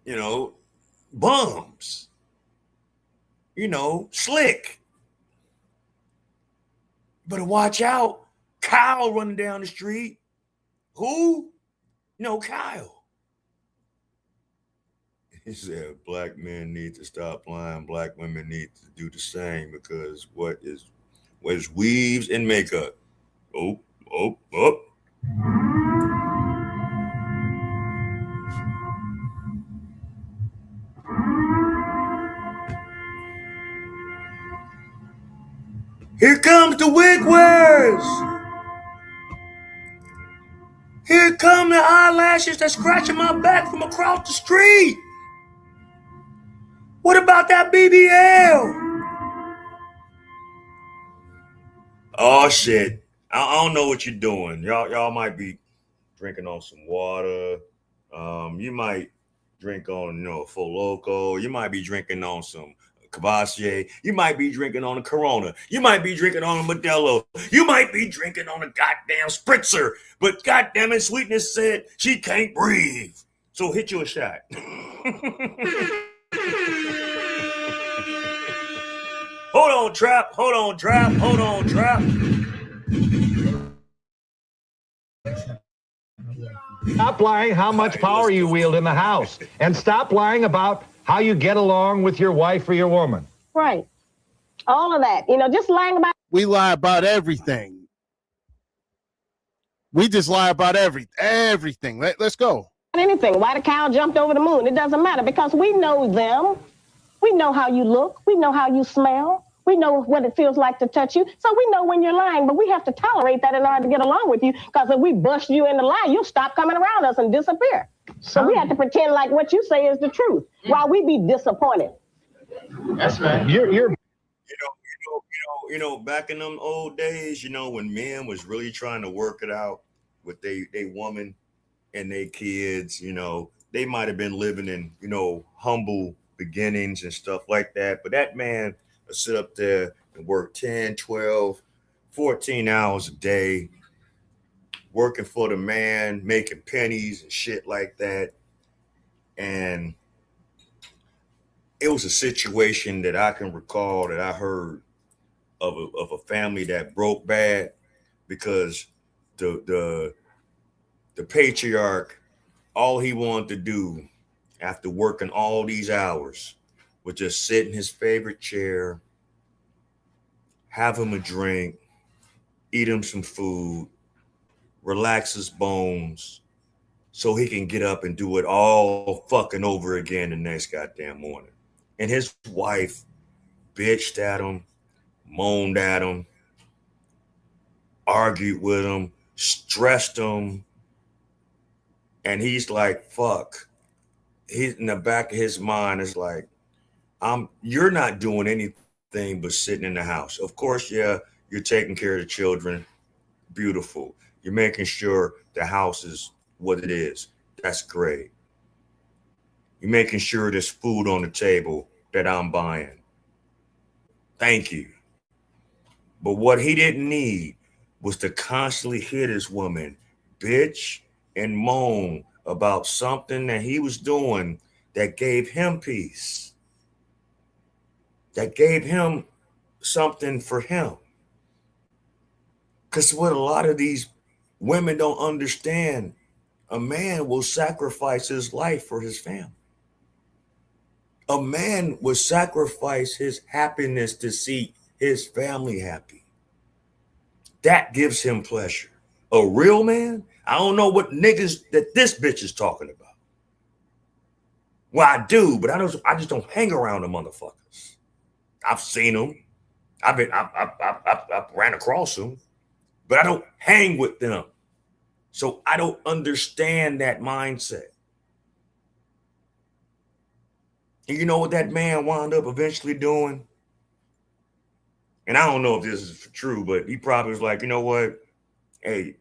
You know, bums. You know, Slick. Better watch out. Kyle running down the street. Who? No, Kyle. He said black men need to stop lying. Black women need to do the same because what is weaves and makeup. Oh. Here comes the wig wearers. Here come the eyelashes that's scratching my back from across the street. What about that BBL? Oh shit! I don't know what you're doing. Y'all might be drinking on some water. You might drink on a Full Loco. You might be drinking on some Cavassier. You might be drinking on a Corona. You might be drinking on a Modelo. You might be drinking on a goddamn Spritzer. But goddamn it, Sweetness said she can't breathe. So hit you a shot. Hold on, Trap. Stop lying how much power you wield in the house. And stop lying about how you get along with your wife or your woman. Right. All of that. Just lying about. We lie about everything. We just lie about everything. Let's go. Anything. Why the cow jumped over the moon? It doesn't matter because we know them. We know how you look. We know how you smell. We know what it feels like to touch you. So we know when you're lying, but we have to tolerate that in order to get along with you because if we bust you in the lie, you'll stop coming around us and disappear. So we have to pretend like what you say is the truth while we be disappointed. That's right. You're back in them old days, when men was really trying to work it out with they woman and they kids, they might have been living in, humble beginnings and stuff like that. But that man would sit up there and work 10, 12, 14 hours a day, working for the man, making pennies and shit like that. And it was a situation that I can recall that I heard of a family that broke bad because the patriarch, all he wanted to do after working all these hours was just sit in his favorite chair, have him a drink, eat him some food, relax his bones, so he can get up and do it all fucking over again the next goddamn morning. And his wife bitched at him, moaned at him, argued with him, stressed him. And he's like, fuck. He's in the back of his mind is like, you're not doing anything but sitting in the house. Of course, yeah, You're taking care of the children. Beautiful. You're making sure the house is what it is. That's great. You're making sure there's food on the table that I'm buying. Thank you. But what he didn't need was to constantly hit his woman, bitch, and moan about something that he was doing that gave him peace, that gave him something for him. Because what a lot of these women don't understand, a man will sacrifice his life for his family. A man will sacrifice his happiness to see his family happy. That gives him pleasure. A real man, I don't know what niggas that this bitch is talking about. Well, I do, but I just don't hang around the motherfuckers. I've seen them. I've ran across them, but I don't hang with them. So I don't understand that mindset. And you know what that man wound up eventually doing? And I don't know if this is true, but he probably was like, you know what? Hey,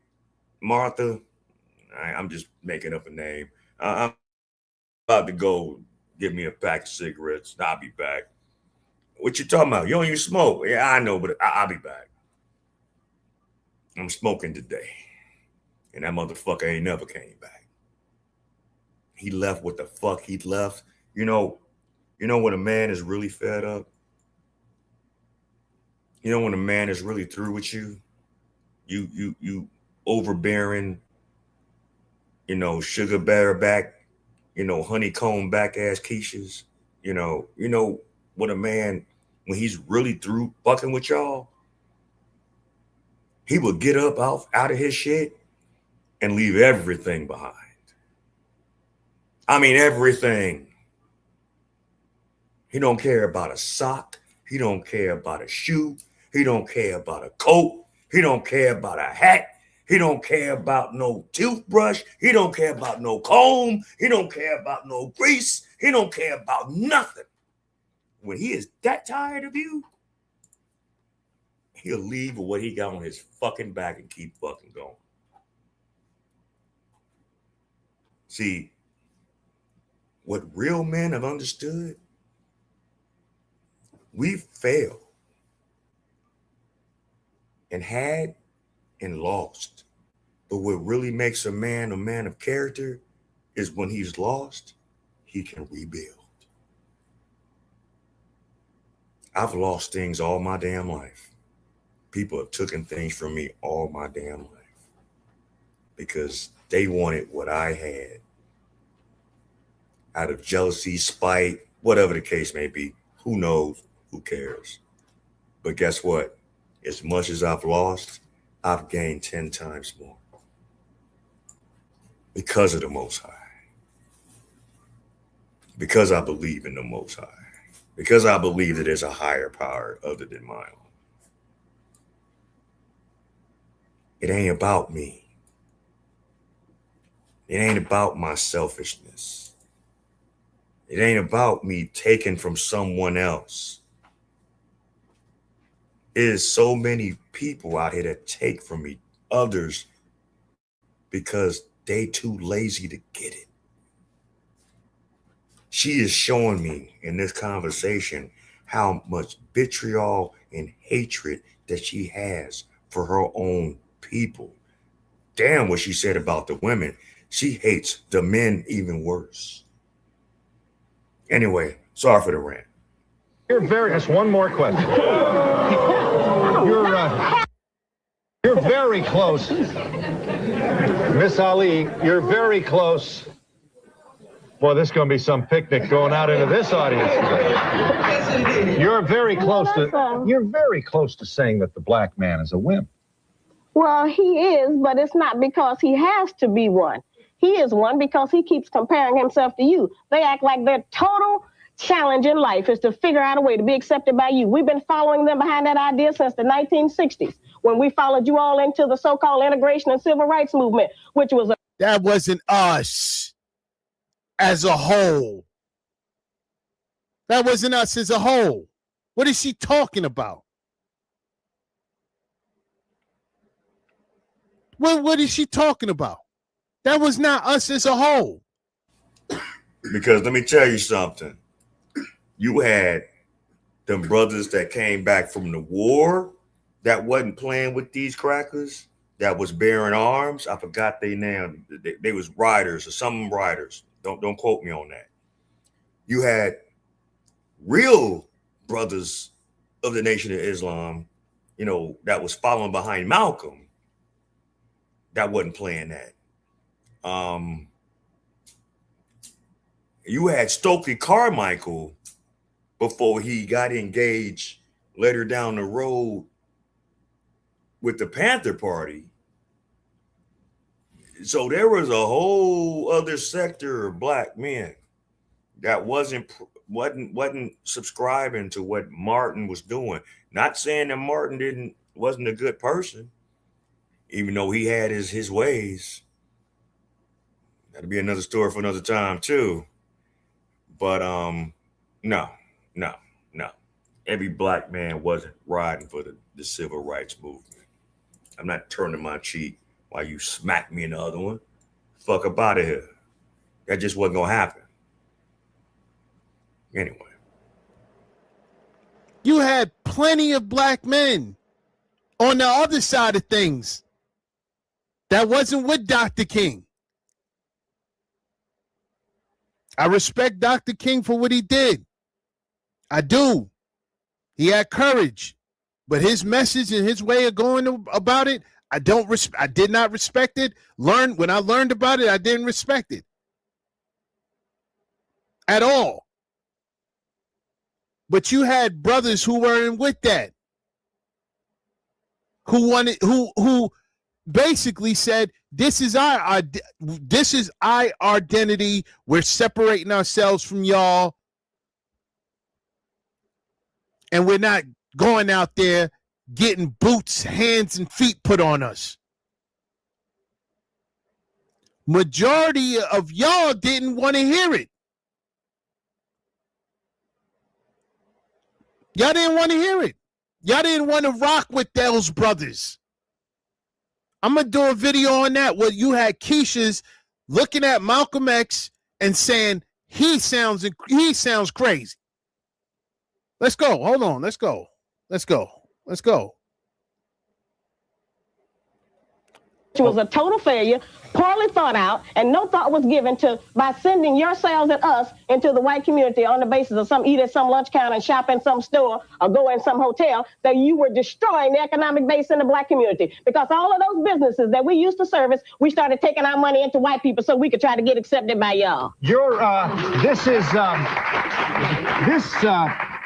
Martha, I'm just making up a name. I'm about to go give me a pack of cigarettes. I'll be back. What you talking about? You don't even smoke. Yeah, I know, but I'll be back. I'm smoking today. And that motherfucker ain't never came back. He left what the fuck he left. You know when a man is really fed up? You know when a man is really through with you? You overbearing, sugar bear back, honeycomb back ass quiches. You know what a man, when he's really through fucking with y'all, he will get up out of his shit and leave everything behind. I mean, everything. He don't care about a sock. He don't care about a shoe. He don't care about a coat. He don't care about a hat. He don't care about no toothbrush. He don't care about no comb. He don't care about no grease. He don't care about nothing. When he is that tired of you, he'll leave with what he got on his fucking back and keep fucking going. See, what real men have understood, we've failed and had and lost. But what really makes a man of character is when he's lost, he can rebuild. I've lost things all my damn life. People have taken things from me all my damn life because they wanted what I had. Out of jealousy, spite, whatever the case may be. Who knows? Who cares? But guess what? As much as I've lost, I've gained 10 times more. Because of the Most High. Because I believe in the Most High. Because I believe that there's a higher power other than my own. It ain't about me. It ain't about my selfishness. It ain't about me taking from someone else. There's so many people out here that take from others because they too lazy to get it. She is showing me in this conversation how much vitriol and hatred that she has for her own people. Damn what she said about the women. She hates the men even worse. Anyway, sorry for the rant. Just one more question. You're very close. Miss Ali, you're very close. Boy, this is going to be some picnic going out into this audience today. You're very close to saying that the black man is a wimp. Well, he is, but it's not because he has to be one. He is one because he keeps comparing himself to you. They act like their total challenge in life is to figure out a way to be accepted by you. We've been following them behind that idea since the 1960s, when we followed you all into the so-called integration and civil rights movement, which was that wasn't us as a whole. That wasn't us as a whole. What is she talking about? What is she talking about? That was not us as a whole. Because let me tell you something. You had them brothers that came back from the war that wasn't playing with these crackers, that was bearing arms. I forgot their name. They was riders or some riders. Don't quote me on that. You had real brothers of the Nation of Islam, you know, that was following behind Malcolm, that wasn't playing that. You had Stokely Carmichael before he got engaged later down the road with the Panther Party. So there was a whole other sector of black men that wasn't subscribing to what Martin was doing. Not saying that Martin wasn't a good person, even though he had his ways. That'll be another story for another time too. But no. Every black man wasn't riding for the civil rights movement. I'm not turning my cheek while you smack me in the other one. Fuck up out of here. That just wasn't gonna happen. Anyway. You had plenty of black men on the other side of things that wasn't with Dr. King. I respect Dr. King for what he did. I do. He had courage, but his message and his way of going about it, I did not respect it. When I learned about it, I didn't respect it at all. But you had brothers who weren't with that, who basically said, this is our identity. We're separating ourselves from y'all, and we're not going out there getting boots, hands, and feet put on us. Majority of y'all didn't want to hear it. Y'all didn't want to hear it. Y'all didn't want to rock with those brothers. I'm going to do a video on that where you had Keisha's looking at Malcolm X and saying he sounds crazy. Let's go. Hold on. Let's go. It was a total failure, poorly thought out, and no thought was given to by sending yourselves and us into the white community on the basis of eat at some lunch counter and shop in some store or go in some hotel, that you were destroying the economic base in the black community. Because all of those businesses that we used to service, we started taking our money into white people so we could try to get accepted by y'all.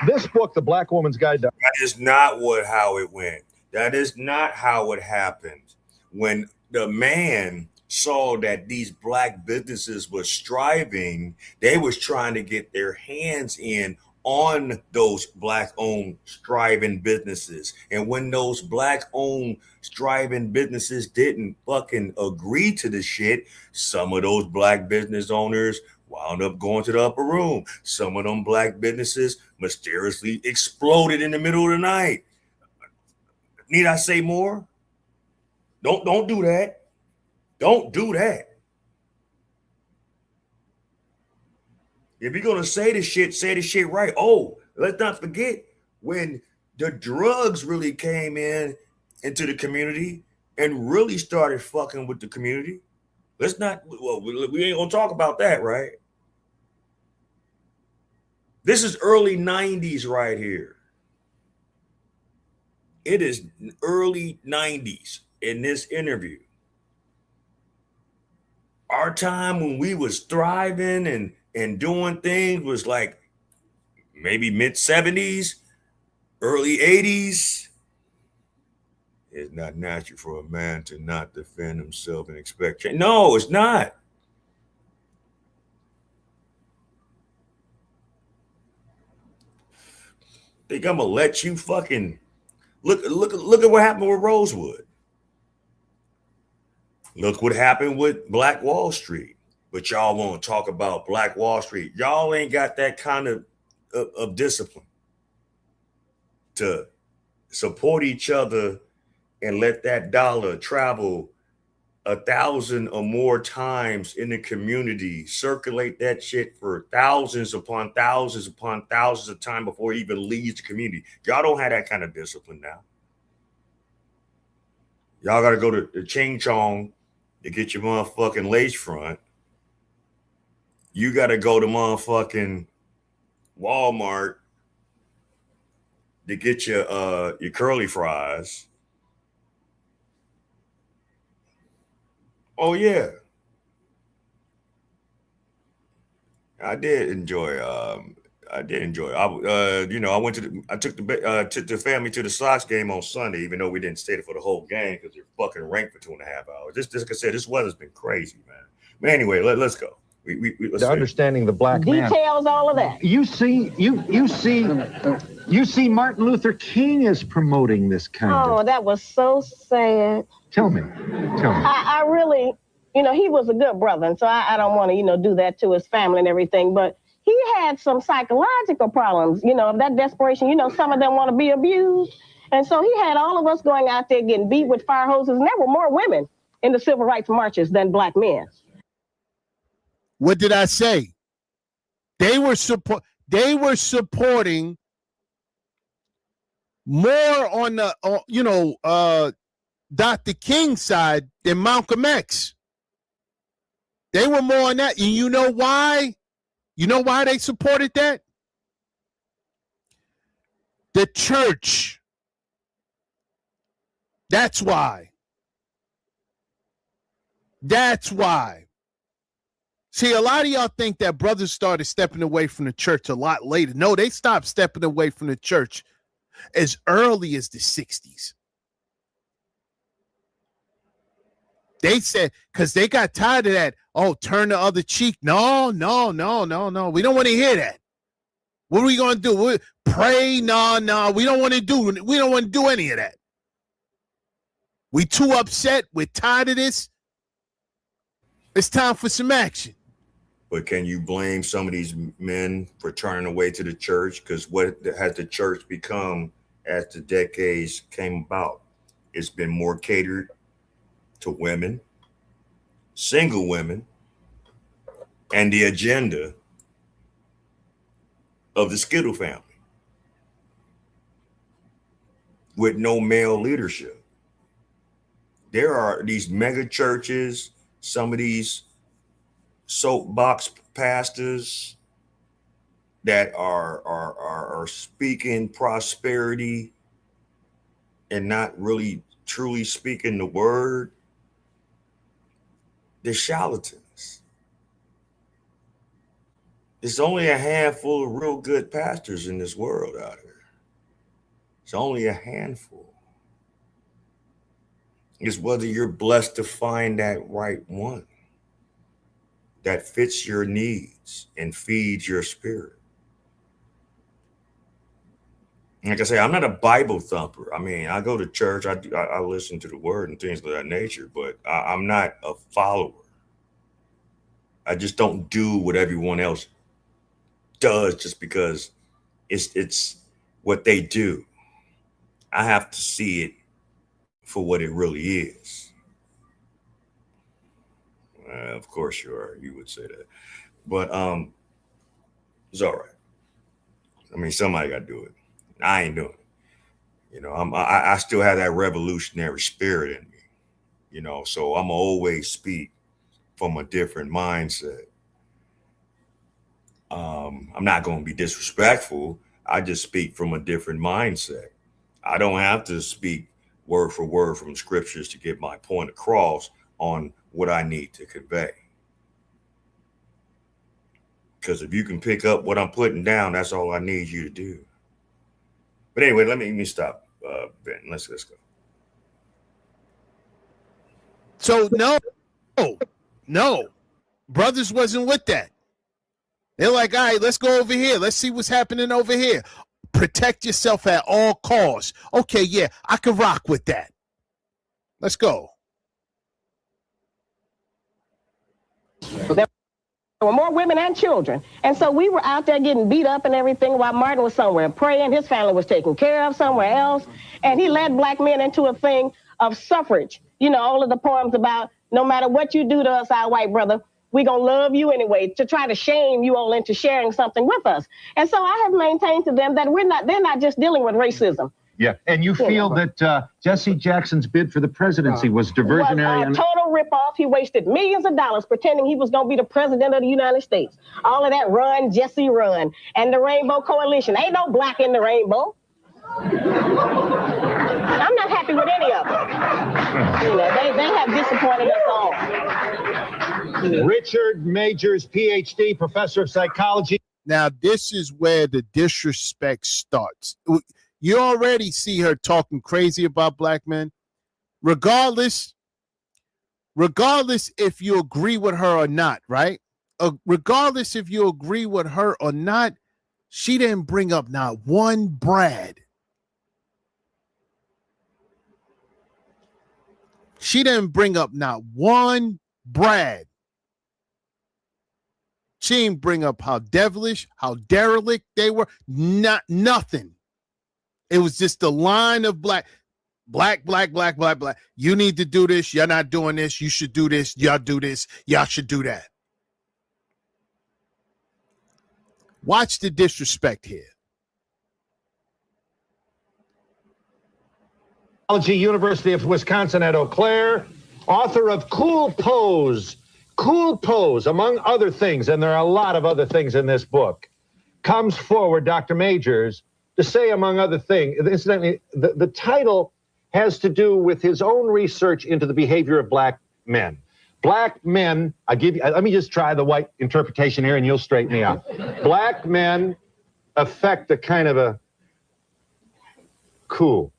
This book, The Black Woman's Guide to... That is not how it went. That is not how it happened. When the man saw that these black businesses were striving, they was trying to get their hands in on those black-owned striving businesses. And when those black-owned striving businesses didn't fucking agree to the shit, some of those black business owners wound up going to the upper room. Some of them black businesses mysteriously exploded in the middle of the night. Need I say more? Don't do that. Don't do that. If you're gonna say the shit right. Oh, let's not forget when the drugs really came into the community and really started fucking with the community. We ain't gonna talk about that, right? This is early 90s right here. It is early 90s in this interview. Our time when we was thriving and doing things was like maybe mid 70s, early 80s. It's not natural for a man to not defend himself and expect change. No, it's not. Think I'm gonna let you fucking look at what happened with Rosewood. Look what happened with Black Wall Street. But y'all won't talk about Black Wall Street. Y'all ain't got that kind of discipline to support each other and let that dollar travel 1,000 or more times in the community, circulate that shit for thousands upon thousands upon thousands of times before it even leaves the community. Y'all don't have that kind of discipline now. Y'all got to go to the Ching Chong to get your motherfucking lace front. You got to go to motherfucking Walmart to get your curly fries. Oh yeah, I did enjoy. I went I took the family to the Sox game on Sunday, even though we didn't stay there for the whole game because they're fucking ranked for 2.5 hours. This, like I said, this weather's been crazy, man. But anyway, let's go. Let's Understanding the black man. Details, all of that. You see Martin Luther King is promoting this kind of. Oh, that was so sad. Tell me. I really, he was a good brother, and so I don't want to, do that to his family and everything, but he had some psychological problems, of that desperation. Some of them want to be abused. And so he had all of us going out there getting beat with fire hoses, and there were more women in the civil rights marches than black men. What did I say? They were supporting more on the Dr. King's side than Malcolm X. They were more on that. And you know why? You know why they supported that? The church. That's why. That's why. See, a lot of y'all think that brothers started stepping away from the church a lot later. No, they stopped stepping away from the church as early as the 60s. They said, because they got tired of that, oh, turn the other cheek. No. We don't want to hear that. What are we going to do? Pray? No. We don't want to do any of that. We too upset. We're tired of this. It's time for some action. But can you blame some of these men for turning away to the church? Because what has the church become as the decades came about? It's been more catered to women, single women, and the agenda of the Skittle family with no male leadership. There are these mega churches, some of these soapbox pastors that are speaking prosperity and not really truly speaking the word. They're charlatans. There's only a handful of real good pastors in this world out here. It's only a handful. It's whether you're blessed to find that right one that fits your needs and feeds your spirit. Like I say, I'm not a Bible thumper. I mean, I go to church, I listen to the word and things of that nature, but I'm not a follower. I just don't do what everyone else does just because it's what they do. I have to see it for what it really is. Of course you would say that. But it's all right. I mean, somebody got to do it. I ain't doing it. I still have that revolutionary spirit in me, so I'm always speak from a different mindset. I'm not going to be disrespectful. I just speak from a different mindset. I don't have to speak word for word from scriptures to get my point across on what I need to convey. Because if you can pick up what I'm putting down, that's all I need you to do. But anyway, let me stop, Ben. Let's go. So no, brothers wasn't with that. They're like, all right, let's go over here. Let's see what's happening over here. Protect yourself at all costs. Okay, yeah, I can rock with that. Let's go. There were more women and children. And so we were out there getting beat up and everything while Martin was somewhere praying. His family was taken care of somewhere else. And he led black men into a thing of suffrage. All of the poems about No matter what you do to us, our white brother, we're going to love you anyway, to try to shame you all into sharing something with us. And so I have maintained to them that they're not just dealing with racism. Yeah, and you feel that Jesse Jackson's bid for the presidency was diversionary? Was a total ripoff. He wasted millions of dollars pretending he was going to be the president of the United States. All of that run, Jesse, run. And the Rainbow Coalition. Ain't no black in the rainbow. I'm not happy with any of them. You know, they have disappointed us all. Richard Majors, PhD, professor of psychology. Now, this is where the disrespect starts. You already see her talking crazy about black men. Regardless if you agree with her or not, right? Regardless if you agree with her or not, she didn't bring up not one Brad. She didn't bring up not one Brad. She didn't bring up how devilish, how derelict they were. Nothing. It was just the line of black. You need to do this. You're not doing this. You should do this. Y'all do this. Y'all should do that. Watch the disrespect here. University of Wisconsin at Eau Claire, author of Cool Pose, among other things, and there are a lot of other things in this book, comes forward, Dr. Majors, to say, among other things, incidentally, the title has to do with his own research into the behavior of black men. Black men, let me just try the white interpretation here and you'll straighten me out. Black men affect a kind of a cool.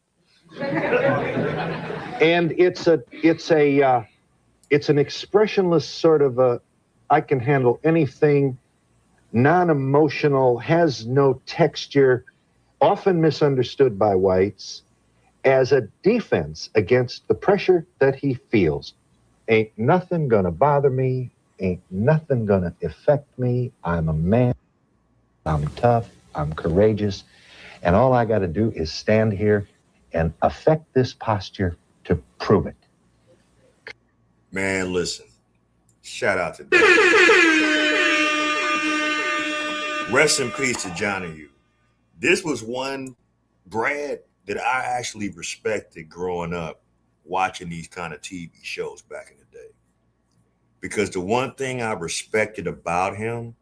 And it's an expressionless sort of I can handle anything, non-emotional, has no texture, often misunderstood by whites as a defense against the pressure that he feels. Ain't nothing gonna bother me, ain't nothing gonna affect me. I'm a man, I'm tough, I'm courageous, and all I gotta do is stand here and affect this posture to prove it. Man, listen. Shout out to Rest in peace to Johnny U. This was one Brad that I actually respected growing up watching these kind of TV shows back in the day. Because the one thing I respected about him,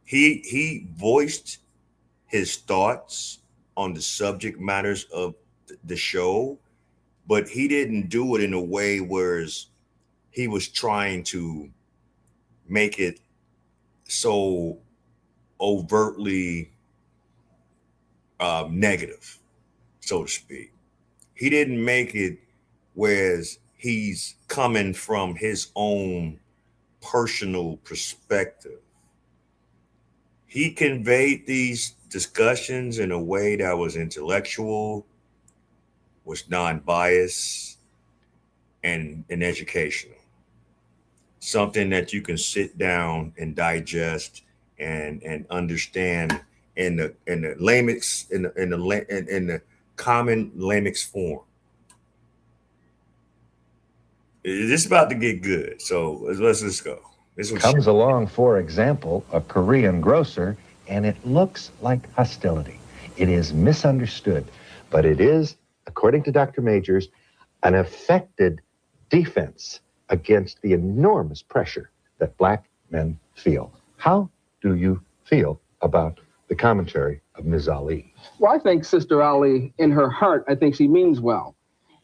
he voiced his thoughts on the subject matters of the show, but he didn't do it in a way where he was trying to make it so overtly negative, so to speak. He didn't make it whereas he's coming from his own personal perspective. He conveyed these discussions in a way that was intellectual, was non-biased, and educational. Something that you can sit down and digest and understand in the lamix in the common lamix form. It's about to get good, so let's go. This one Comes along, for example, a Korean grocer, and it looks like hostility. It is misunderstood, but it is, according to Dr. Majors, an affected defense against the enormous pressure that black men feel. How do you feel about the commentary of Ms. Ali? Well, I think Sister Ali, in her heart, I think she means well.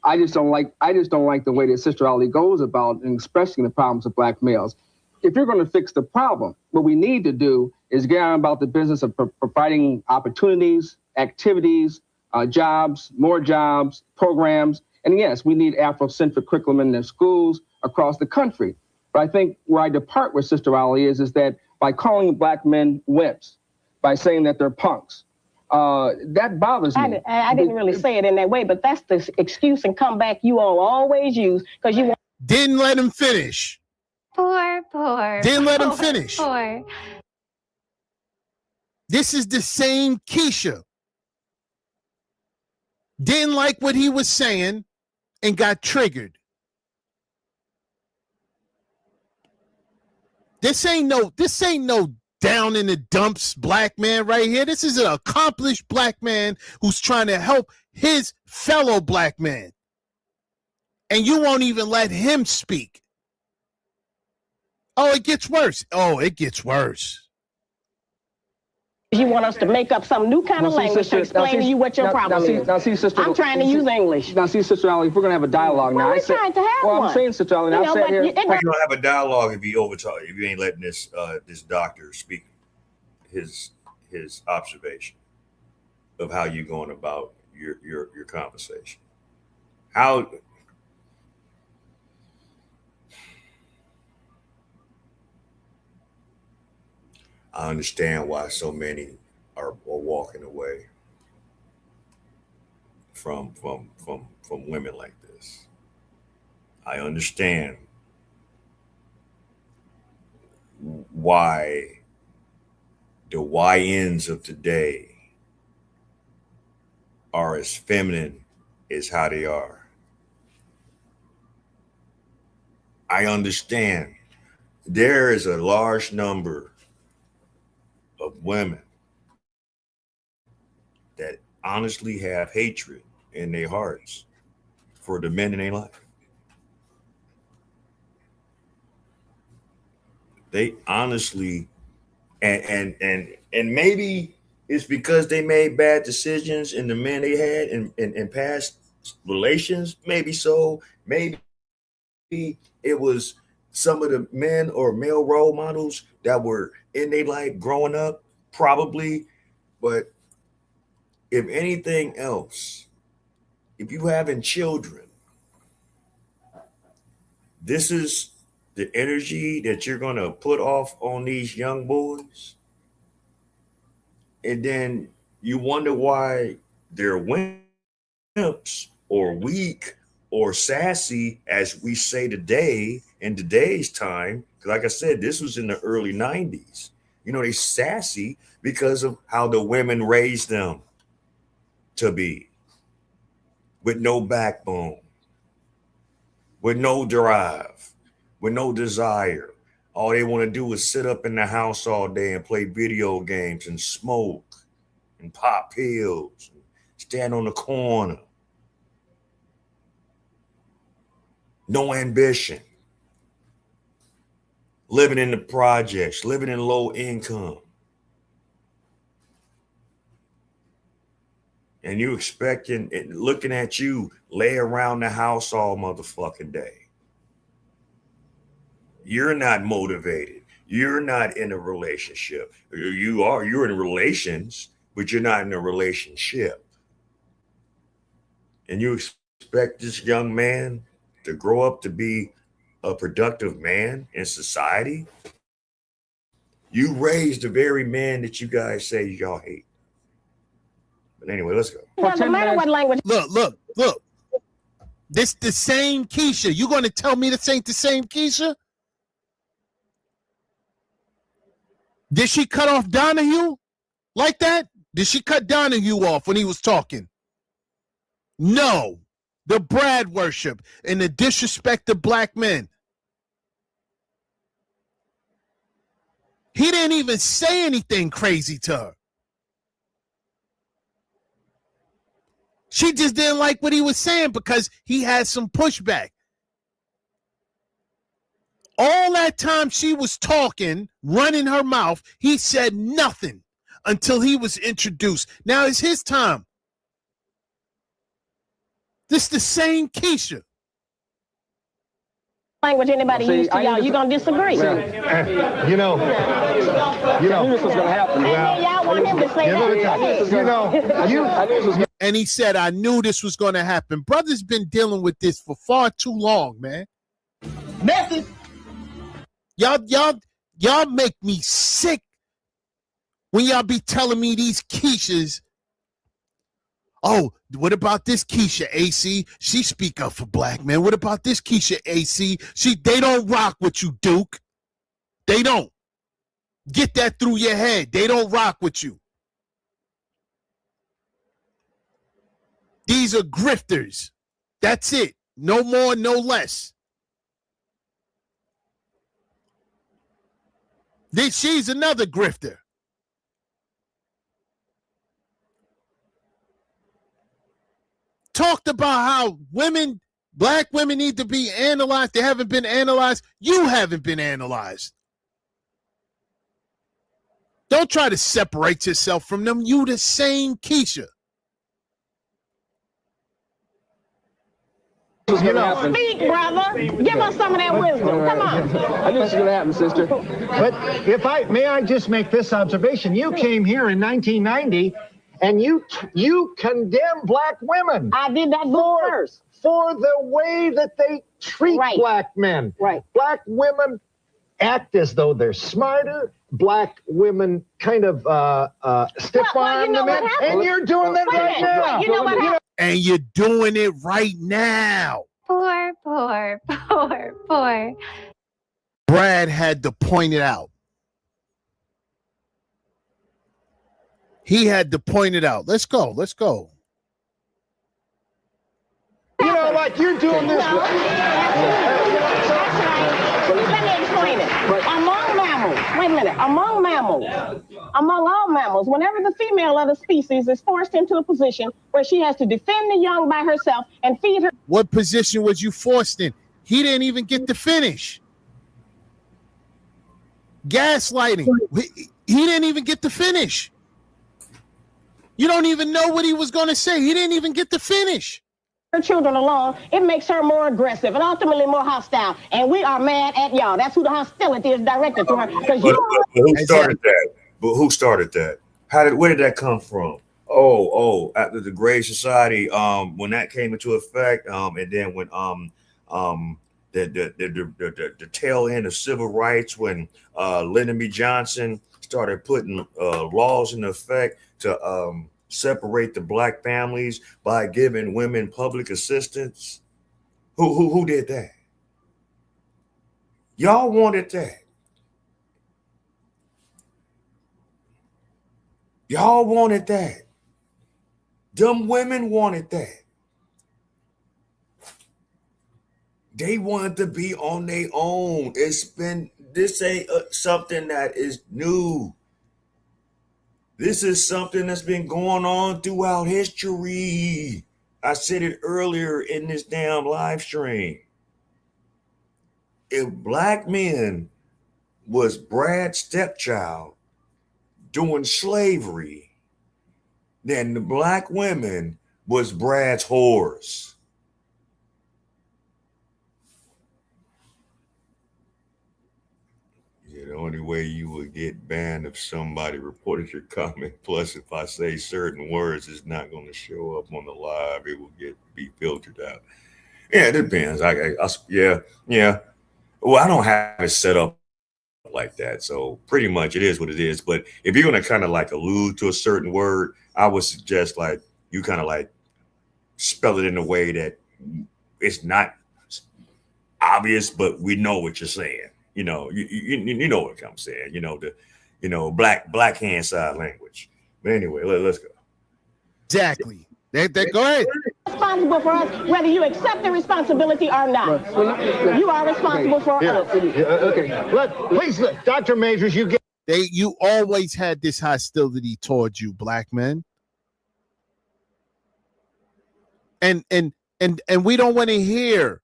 I just don't like the way that Sister Ali goes about expressing the problems of black males. If you're going to fix the problem, what we need to do is get on about the business of providing opportunities, activities, jobs, more jobs, programs. And yes, we need Afrocentric curriculum in their schools across the country. But I think where I depart with Sister Ali is that by calling black men wimps, by saying that they're punks, that bothers me. I didn't really say it in that way, but that's the excuse and comeback you all always use because you didn't let him finish. Poor. Didn't let him finish. Poor. This is the same Keisha. Didn't like what he was saying and got triggered. This ain't no down in the dumps black man right here. This is an accomplished black man who's trying to help his fellow black man. And you won't even let him speak. Oh, it gets worse. Oh, it gets worse. You want us to make up some new kind of language to explain to you what your problem is. Now, see, sister. I'm trying to use English. Now, see, Sister Allie, if we're going to have a dialogue now. We're trying to have one. I'm saying, Sister Allie, now I sat here. You don't have a dialogue if you ain't letting this doctor speak his observation of how you're going about your conversation. How I understand why so many are walking away from women like this. I understand why the YNs of today are as feminine as how they are. I understand there is a large number of women that honestly have hatred in their hearts for the men in their life. They honestly, and maybe it's because they made bad decisions in the men they had in past relations. Maybe so. Maybe it was some of the men or male role models that were in their life growing up, probably. But if anything else, if you having children, this is the energy that you're going to put off on these young boys. And then you wonder why they're wimps or weak or sassy, as we say today, in today's time. Like I said, this was in the early 90s. You know, they sassy because of how the women raised them to be, with no backbone, with no drive, with no desire. All they want to do is sit up in the house all day and play video games and smoke and pop pills and stand on the corner. No ambition. Living in the projects, living in low income. And you expecting, looking at you lay around the house all motherfucking day. You're not motivated. You're not in a relationship. You're in relations, but you're not in a relationship. And you expect this young man to grow up to be a productive man in society? You raised the very man that you guys say y'all hate. But anyway, let's go. Doesn't matter what language. Look. This the same Keisha. You going to tell me this ain't the same Keisha? Did she cut off Donahue like that? Did she cut Donahue off when he was talking? No. The Brad worship and the disrespect of black men. He didn't even say anything crazy to her. She just didn't like what he was saying because he had some pushback. All that time she was talking, running her mouth, he said nothing until he was introduced. Now it's his time. This the same Keisha. Language anybody used to y'all, you gonna disagree. You know. This was gonna happen. Y'all want him to say that. And he said, I knew this was gonna happen. Brother's been dealing with this for far too long, man. Message. Y'all make me sick when y'all be telling me these Keishas. Oh, what about this Keisha AC? She speak up for black men. What about this Keisha AC? They don't rock with you, Duke. They don't. Get that through your head. They don't rock with you. These are grifters. That's it. No more, no less. She's another grifter. Talked about how black women need to be analyzed. They haven't been analyzed. You haven't been analyzed. Don't try to separate yourself from them. You the same Keisha. Speak, brother. Give us some of that wisdom. Come on. I knew this was going to happen, sister. But may I just make this observation? You came here in 1990 and you condemn black women. I did that first. For the way that they treat black men. Right. Black women act as though they're smarter. Black women kind of stiff-arm them, and you're doing that right now. You know what happened? And you're doing it right now. Poor. Brad had to point it out. He had to point it out. Let's go. You know, like you're doing this. Let me explain it. Among mammals, wait a minute. Among all mammals, whenever the female of the species is forced into a position where she has to defend the young by herself and feed her. What position was you forced in? He didn't even get to finish. Gaslighting. He didn't even get to finish. You don't even know what he was going to say. He didn't even get to finish. Her children alone, it makes her more aggressive and ultimately more hostile. And we are mad at y'all. That's who the hostility is directed to her. But who started that? But who started that? Where did that come from? After the Grey Society, when that came into effect, and then when the tail end of civil rights, when Lyndon B. Johnson started putting laws in effect to separate the black families by giving women public assistance. Who did that? Y'all wanted that. Y'all wanted that. Them women wanted that. They wanted to be on their own. This ain't something that is new. This is something that's been going on throughout history. I said it earlier in this damn live stream. If black men was Brad's stepchild doing slavery, then the black women was Brad's whores. The only way you would get banned if somebody reported your comment. Plus, if I say certain words, it's not going to show up on the live. It will be filtered out. Yeah, it depends. Yeah. Well, I don't have it set up like that, so pretty much it is what it is. But if you're going to kind of like allude to a certain word, I would suggest like you kind of like spell it in a way that it's not obvious, but we know what you're saying. You know, you know what I'm saying. Black hand side language. But anyway, let's go. Exactly. Go ahead. Responsible for us, whether you accept the responsibility or not. You are responsible for us. Okay. Please, Dr. Majors, you always had this hostility towards you, black men. And we don't want to hear.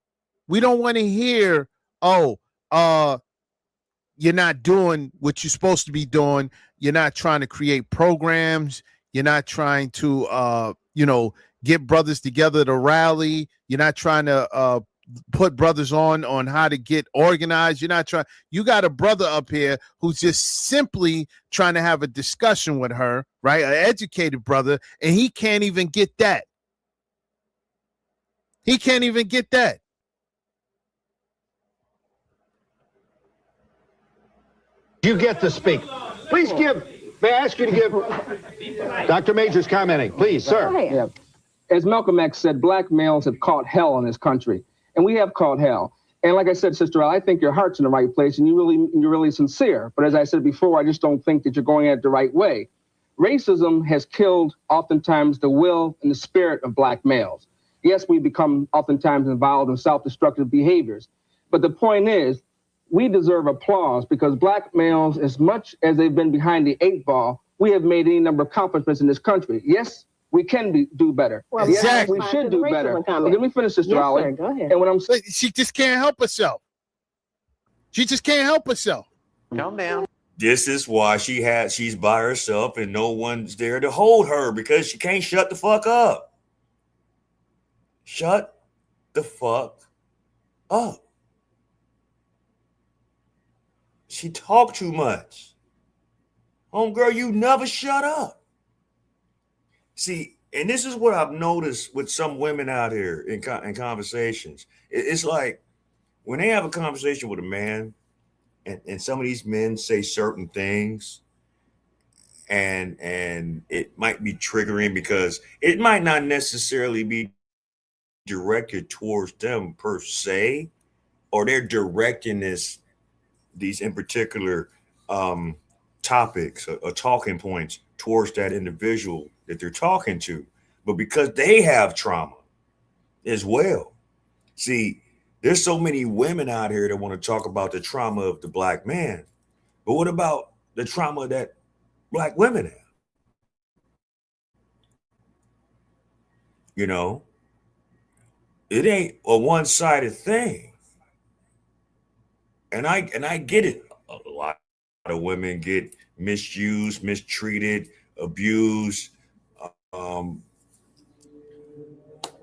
You're not doing what you're supposed to be doing. You're not trying to create programs. You're not trying to, get brothers together to rally. You're not trying to put brothers on how to get organized. You're not trying. You got a brother up here who's just simply trying to have a discussion with her, right? An educated brother, and he can't even get that. He can't even get that. You get to speak. Please may I ask you to give Dr. Majors commenting, please, sir. Yeah. As Malcolm X said, black males have caught hell in this country, and we have caught hell. And like I said, Sister Al, I think your heart's in the right place, and you're really sincere. But as I said before, I just don't think that you're going at it the right way. Racism has killed oftentimes the will and the spirit of black males. Yes, we become oftentimes involved in self-destructive behaviors. But the point is, we deserve applause because black males, as much as they've been behind the 8 ball, we have made any number of accomplishments in this country. Yes, we can do better. Well, yes, we should do better. Let me finish, Sister Ali. Sir, go ahead. And what I'm saying, she just can't help herself. She just can't help herself. Calm down. This is why she's by herself and no one's there to hold her because she can't shut the fuck up. Shut the fuck up. She talk too much. Homegirl, you never shut up. See, and this is what I've noticed with some women out here in conversations. It's like when they have a conversation with a man and some of these men say certain things and it might be triggering because it might not necessarily be directed towards them per se, or they're directing these in particular topics or talking points towards that individual that they're talking to, but because they have trauma as well. See, there's so many women out here that want to talk about the trauma of the black man, but what about the trauma that black women have? You know, it ain't a one-sided thing. And I get it. A lot of women get misused, mistreated, abused, a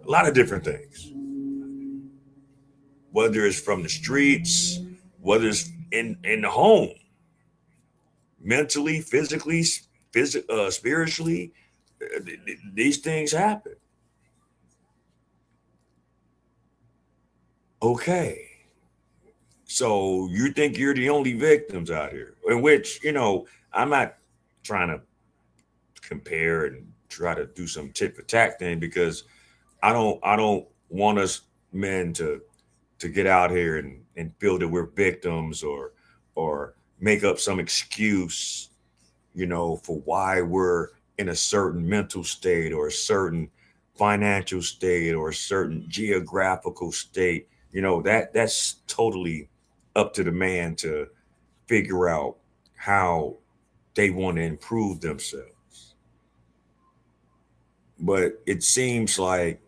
lot of different things. Whether it's from the streets, whether it's in the home, mentally, physically, spiritually, these things happen. Okay. So you think you're the only victims out here, in which, you know, I'm not trying to compare and try to do some tit for tat thing because I don't want us men to get out here and feel that we're victims or make up some excuse, you know, for why we're in a certain mental state or a certain financial state or a certain geographical state. You know, that's totally up to the man to figure out how they want to improve themselves. But it seems like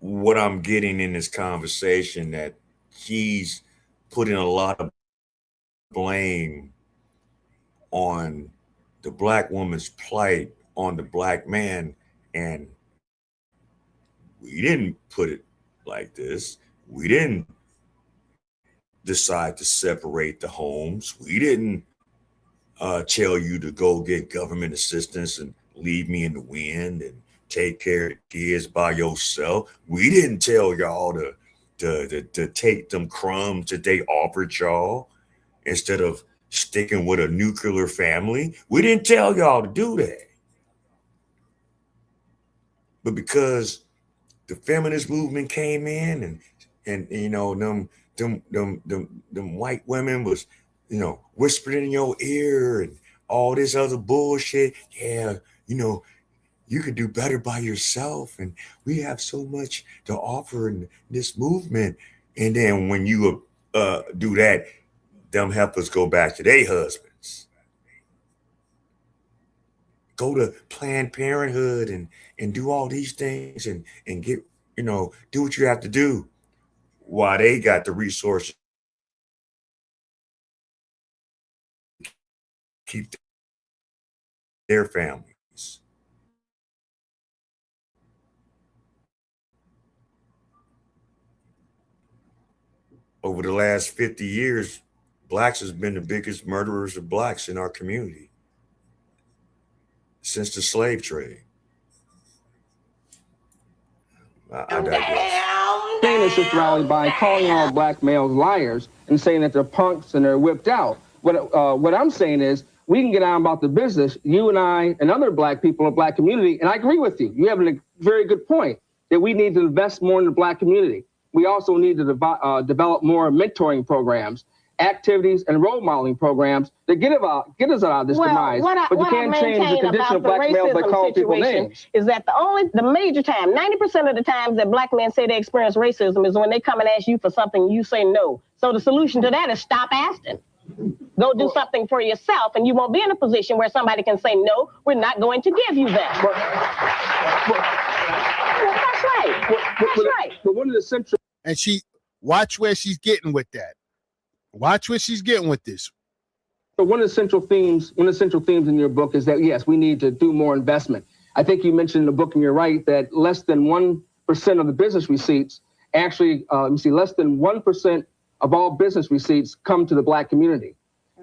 what I'm getting in this conversation that he's putting a lot of blame on the black woman's plight on the black man. And we didn't put it like this. We didn't decide to separate the homes. We didn't tell you to go get government assistance and leave me in the wind and take care of the kids by yourself. We didn't tell y'all to take them crumbs that they offered y'all instead of sticking with a nuclear family. We didn't tell y'all to do that. But because the feminist movement came in and you know, them white women was, you know, whispering in your ear and all this other bullshit. Yeah, you know, you could do better by yourself. And we have so much to offer in this movement. And then when you do that, them heifers go back to their husbands. Go to Planned Parenthood and do all these things and get, you know, do what you have to do while they got the resources to keep their families. Over the last 50 years, blacks has been the biggest murderers of blacks in our community since the slave trade. I digress. Saying this, Sister Ali, by calling all black males liars and saying that they're punks and they're whipped out. What I'm saying is we can get on about the business, you and I and other black people in the black community, and I agree with you. You have a very good point that we need to invest more in the black community. We also need to develop more mentoring programs, activities, and role modeling programs that get us out of this demise. But you can't change the condition of black males by calling people names. Is that the major time, 90% of the times that black men say they experience racism is when they come and ask you for something, you say no. So the solution to that is stop asking. Go do something for yourself, and you won't be in a position where somebody can say, no, we're not going to give you that. That's right. That's right. But one of the central... And watch where she's getting with that. Watch where she's getting with this. So one of the central themes in your book is that, yes, we need to do more investment. I think you mentioned in the book, and you're right, that less than 1% of the business receipts actually, less than 1% of all business receipts come to the Black community.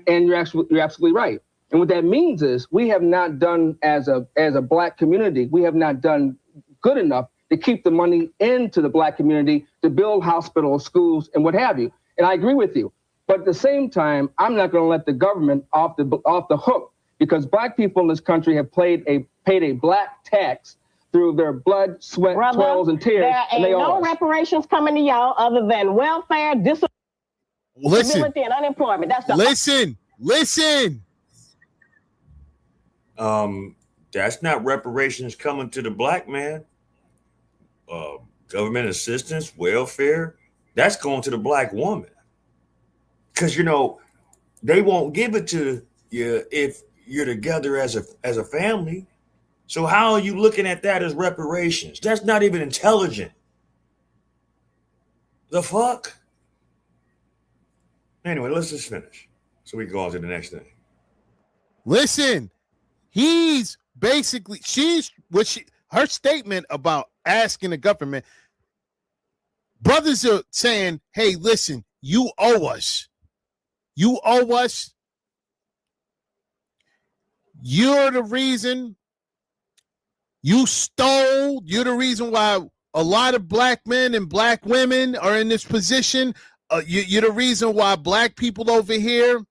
And you're absolutely right. And what that means is we have not done, as a Black community, we have not done good enough to keep the money into the Black community to build hospitals, schools, and what have you. And I agree with you. But at the same time, I'm not going to let the government off the hook, because Black people in this country have paid a Black tax through their blood, sweat, toils, and tears. There ain't no reparations coming to y'all other than welfare, disability, and unemployment. That's the listen. That's not reparations coming to the Black man. Government assistance, welfare, that's going to the Black woman. Because, they won't give it to you if you're together as a family. So how are you looking at that as reparations? That's not even intelligent. The fuck? Anyway, let's just finish so we can go on to the next thing. Listen, he's basically, her statement about asking the government, brothers are saying, hey, listen, you owe us. You owe us. You're the reason you stole. You're the reason why a lot of Black men and Black women are in this position. You're the reason why Black people over here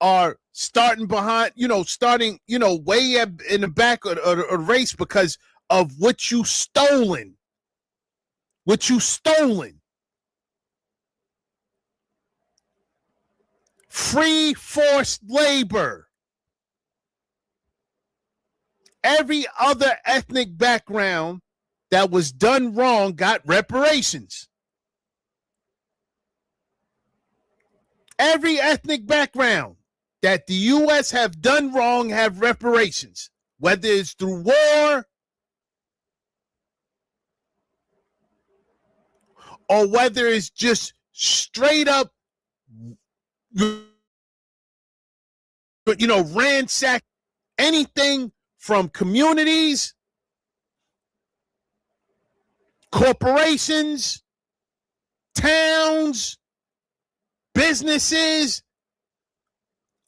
are starting behind, way up in the back of the race because of what you stolen. Free forced labor. Every other ethnic background that was done wrong got reparations. Every ethnic background that the U.S. have done wrong have reparations, whether it's through war or whether it's just straight up, ransack anything from communities, corporations, towns, businesses,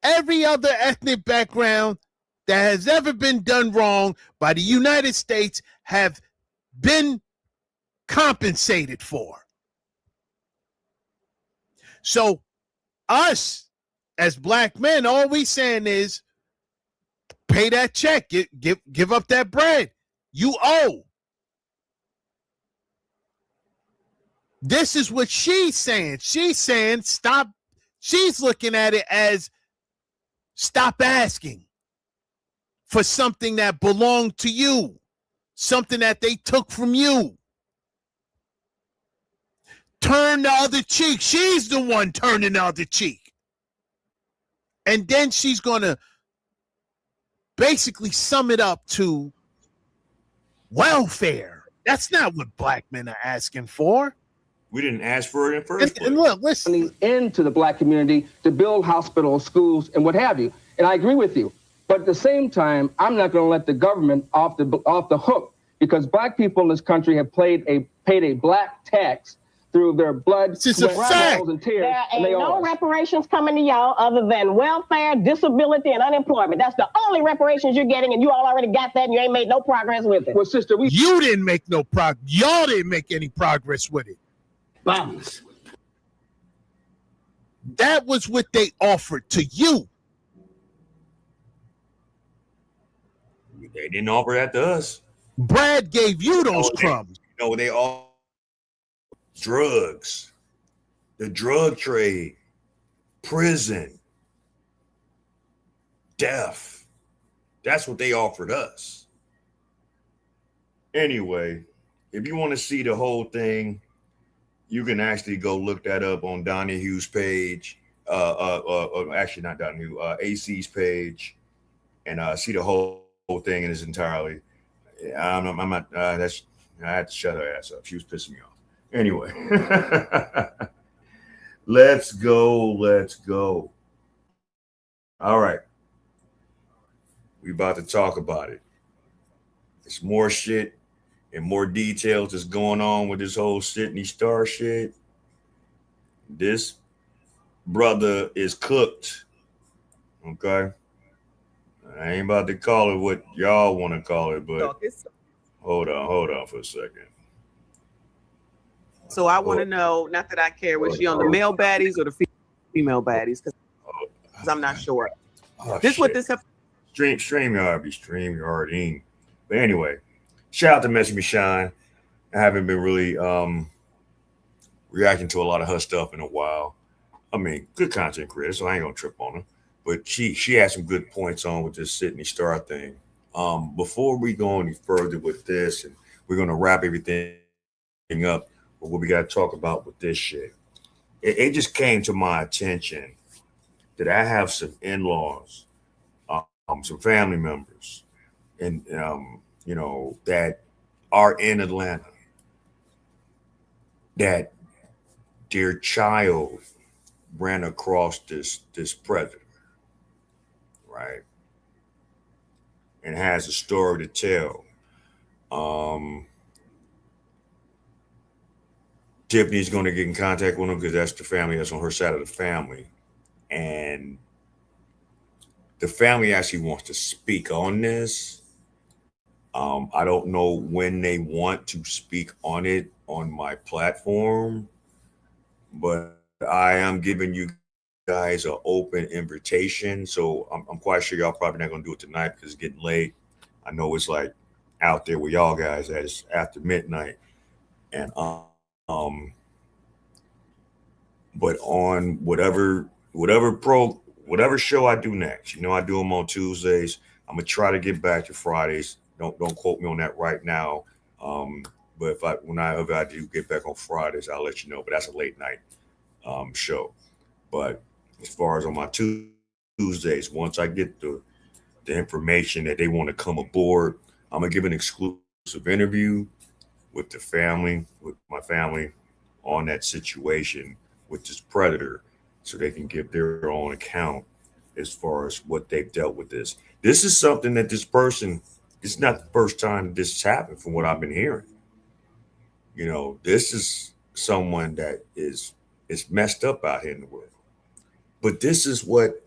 every other ethnic background that has ever been done wrong by the United States have been compensated for. So us as Black men, all we saying is pay that check, give up that bread. You owe. This is what she's saying. She's saying stop. She's looking at it as stop asking for something that belonged to you, something that they took from you. Turn the other cheek. She's the one turning the other cheek. And then she's going to basically sum it up to welfare. That's not what Black men are asking for. We didn't ask for it in first place. And look, listen, into the Black community to build hospitals, schools, and what have you. And I agree with you. But at the same time, I'm not going to let the government off the hook, because Black people in this country have paid a Black tax through their blood, sweat, toils, and tears. There ain't no reparations coming to y'all other than welfare, disability, and unemployment. That's the only reparations you're getting, and you all already got that, and you ain't made no progress with it. Well, sister, you didn't make no progress. Y'all didn't make any progress with it. Bombs. That was what they offered to you. They didn't offer that to us. Brad gave you those crumbs. They all drugs, the drug trade, prison, death. That's what they offered us. Anyway, if you want to see the whole thing, You can actually go look that up on Donahue's page. Actually not Donahue, AC's page, and see the whole thing in its entirety. I'm not. That's. I had to shut her ass up. She was pissing me off. Anyway, let's go. Let's go. All right, we about to talk about it. There's more shit and more details that's going on with this whole Sydney Star shit. This brother is cooked. Okay. I ain't about to call it what y'all want to call it, but hold on for a second. So I want to know, not that I care, was she on the male baddies or the female baddies? Because I'm not sure. This what this StreamYarding. But anyway, shout out to Messy Me Shine. I haven't been really reacting to a lot of her stuff in a while. I mean, good content creator, so I ain't gonna trip on her. But she had some good points on with this Sydney Star thing. Before we go any further with this, and we're gonna wrap everything up, but what we gotta talk about with this shit. It just came to my attention that I have some in-laws, some family members, and that are in Atlanta, that their child ran across this predator, right? And has a story to tell. Tiffany's going to get in contact with him because that's the family that's on her side of the family. And the family actually wants to speak on this. I don't know when they want to speak on it on my platform, but I am giving you guys an open invitation. So I'm quite sure y'all probably not going to do it tonight because it's getting late. I know it's like out there with y'all guys that it's after midnight. And but on whatever show I do next, I do them on Tuesdays. I'm gonna try to get back to Fridays. Don't quote me on that right now. But if I do get back on Fridays, I'll let you know. But that's a late night show. But as far as on my Tuesdays, once I get the information that they want to come aboard, I'm gonna give an exclusive interview with my family on that situation with this predator, so they can give their own account as far as what they've dealt with this. This is something that this person, it's not the first time this has happened from what I've been hearing. This is someone that is messed up out here in the world. But this is what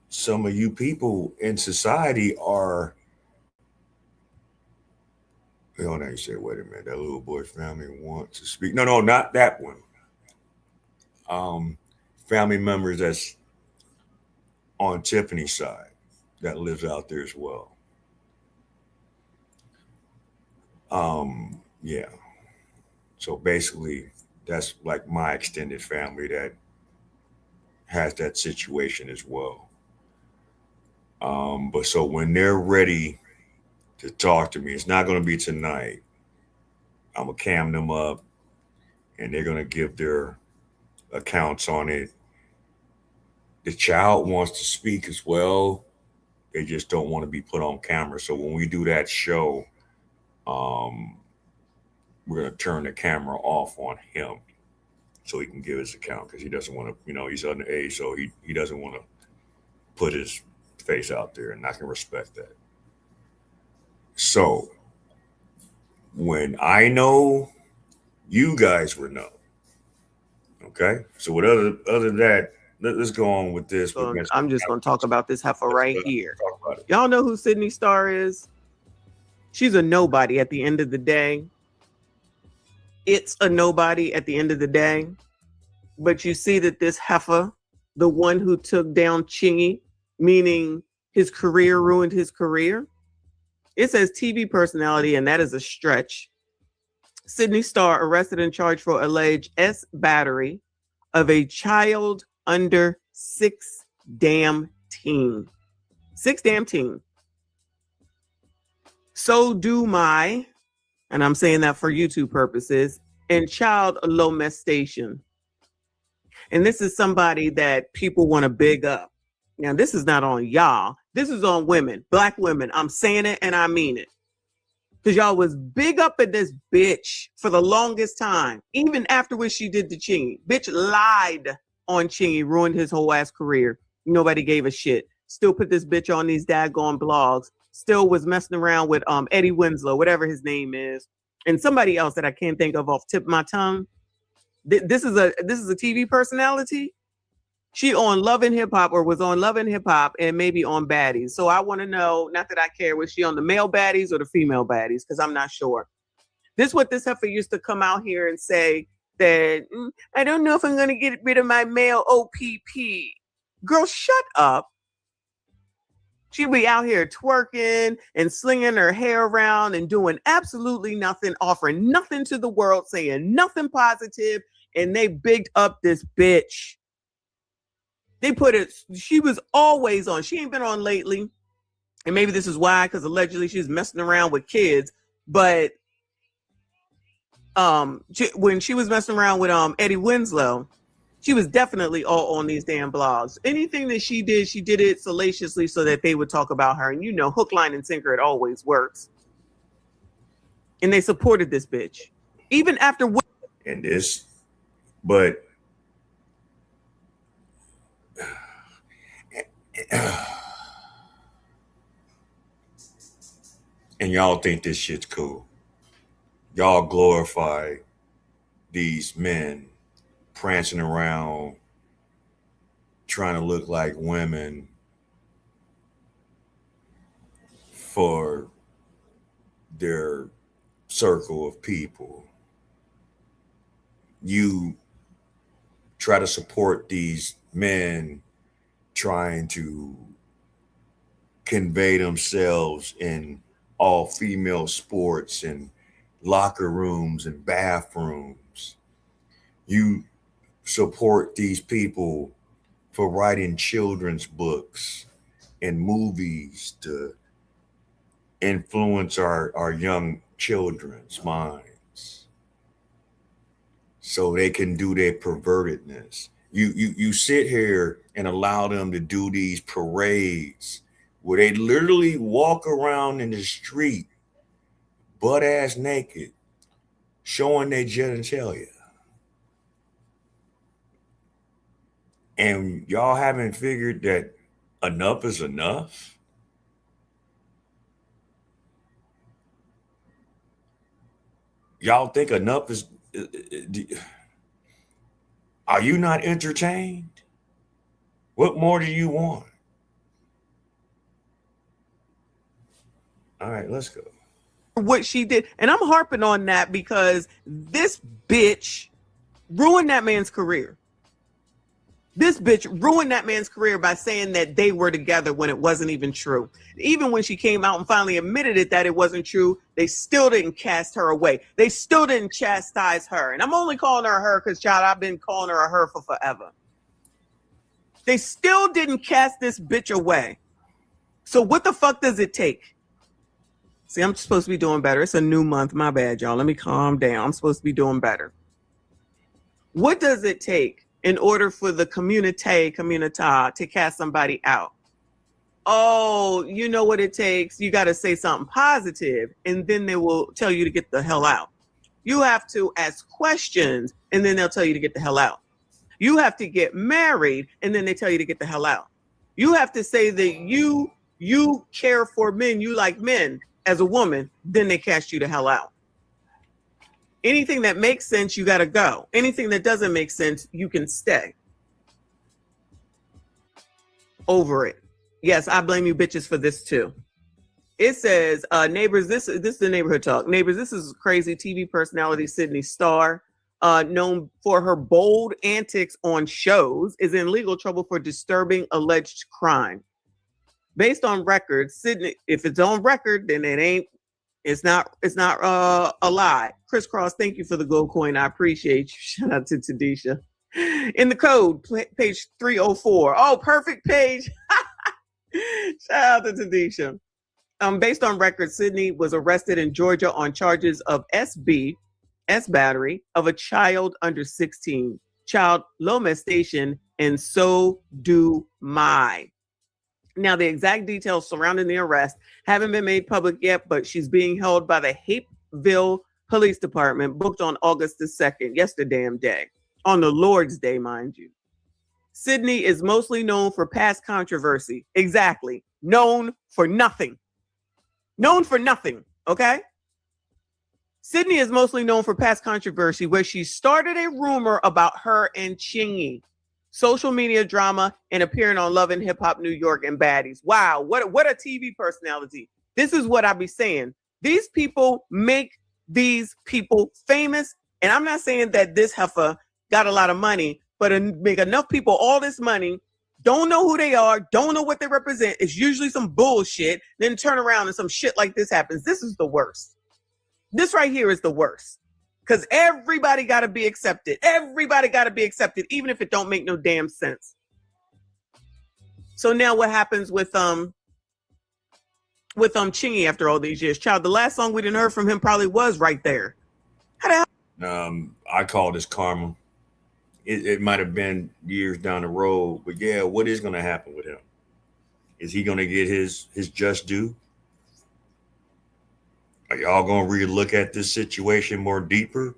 some of you people in society are. Now you say, wait a minute, that little boy's family wants to speak. No, not that one. Family members that's on Tiffany's side that lives out there as well. Yeah. So basically, that's like my extended family that has that situation as well. But so when they're ready to talk to me, it's not going to be tonight. I'm going to cam them up and they're going to give their accounts on it. The child wants to speak as well. They just don't want to be put on camera. So when we do that show, we're going to turn the camera off on him so he can give his account, because he doesn't want to, he's underage, so he doesn't want to put his face out there, and I can respect that. So when I know, you guys will know. Okay? So with other than that, let's go on with this. So I'm just going to talk about this heifer right here. Y'all know who Sydney Star is? She's a nobody at the end of the day. It's a nobody at the end of the day. But you see that this heifer, the one who took down Chingy, meaning his career, ruined his career. It says TV personality, and that is a stretch. Sydney Star arrested and charged for alleged battery of a child under 6 damn teen. 6 damn teen. So do my, and I'm saying that for YouTube purposes, and child molestation. And this is somebody that people want to big up. Now, this is not on y'all. This is on women, Black women. I'm saying it and I mean it. Because y'all was big up at this bitch for the longest time, even after what she did to Chingy. Bitch lied on Chingy, ruined his whole ass career. Nobody gave a shit. Still put this bitch on these daggone blogs. Still was messing around with Eddie Winslow, whatever his name is, and somebody else that I can't think of off the tip of my tongue. This is a TV personality. She on Love and Hip Hop, or was on Love and Hip Hop, and maybe on Baddies. So I want to know, not that I care, was she on the male baddies or the female baddies? Because I'm not sure. This is what this heifer used to come out here and say that, I don't know if I'm going to get rid of my male OPP. Girl, shut up. She'd be out here twerking and slinging her hair around and doing absolutely nothing, offering nothing to the world, saying nothing positive, and they bigged up this bitch. They put it, she was always on. She ain't been on lately. And maybe this is why, because allegedly she's messing around with kids. But when she was messing around with Eddie Winslow, she was definitely all on these damn blogs. Anything that she did it salaciously so that they would talk about her. And you know, hook, line, and sinker, it always works. And they supported this bitch. Even after what? And this, but and y'all think this shit's cool. Y'all glorify these men prancing around trying to look like women for their circle of people. You try to support these men trying to convey themselves in all female sports and locker rooms and bathrooms. You support these people for writing children's books and movies to influence our young children's minds so they can do their pervertedness. You sit here and allow them to do these parades where they literally walk around in the street butt ass naked, showing their genitalia. And y'all haven't figured that enough is enough? Y'all think enough is... Are you not entertained? What more do you want? All right, let's go. What she did. And I'm harping on that because this bitch ruined that man's career. This bitch ruined that man's career by saying that they were together when it wasn't even true. Even when she came out and finally admitted it that it wasn't true, they still didn't cast her away. They still didn't chastise her. And I'm only calling her her because, child, I've been calling her a her for forever. They still didn't cast this bitch away. So what the fuck does it take? See, I'm supposed to be doing better. It's a new month. My bad, y'all. Let me calm down. I'm supposed to be doing better. What does it take in order for the community to cast somebody out? Oh, you know what it takes? You got to say something positive, and then they will tell you to get the hell out. You have to ask questions, and then they'll tell you to get the hell out. You have to get married, and then they tell you to get the hell out. You have to say that you care for men, you like men as a woman, then they cast you the hell out. Anything that makes sense, you got to go. Anything that doesn't make sense, you can stay. Over it. Yes, I blame you bitches for this too. It says, neighbors, this is the neighborhood talk. Neighbors, this is crazy TV personality Sydney Starr, known for her bold antics on shows, is in legal trouble for disturbing alleged crime. Based on records, Sydney, if it's on record, then it's not a lie. Crisscross, thank you for the gold coin. I appreciate you. Shout out to Tadisha. In the code, page 304. Oh, perfect page. Shout out to Tadisha. Based on records, Sydney was arrested in Georgia on charges of SB S battery of a child under 16, child molestation, and so do my. Now, the exact details surrounding the arrest haven't been made public yet, but she's being held by the Hapeville Police Department, booked on August the 2nd, yesterday, on the Lord's Day, mind you. Sydney is mostly known for past controversy. Exactly. Known for nothing. Known for nothing, okay? Sydney is mostly known for past controversy where she started a rumor about her and Chingy, social media drama, and appearing on Love and Hip Hop New York and Baddies. Wow, what a TV personality. This is what I be saying. These people make these people famous, and I'm not saying that this heifer got a lot of money, but make enough people all this money, don't know who they are, don't know what they represent. It's usually some bullshit, then turn around and some shit like this happens. This is the worst. This right here is the worst. Because everybody got to be accepted. Everybody got to be accepted, even if it don't make no damn sense. So now what happens with Chingy after all these years? Child, the last song we didn't heard from him probably was Right There. How the hell? I call this karma. It might have been years down the road, but yeah, what is going to happen with him? Is he going to get his just due? Are y'all going to really look at this situation more deeper?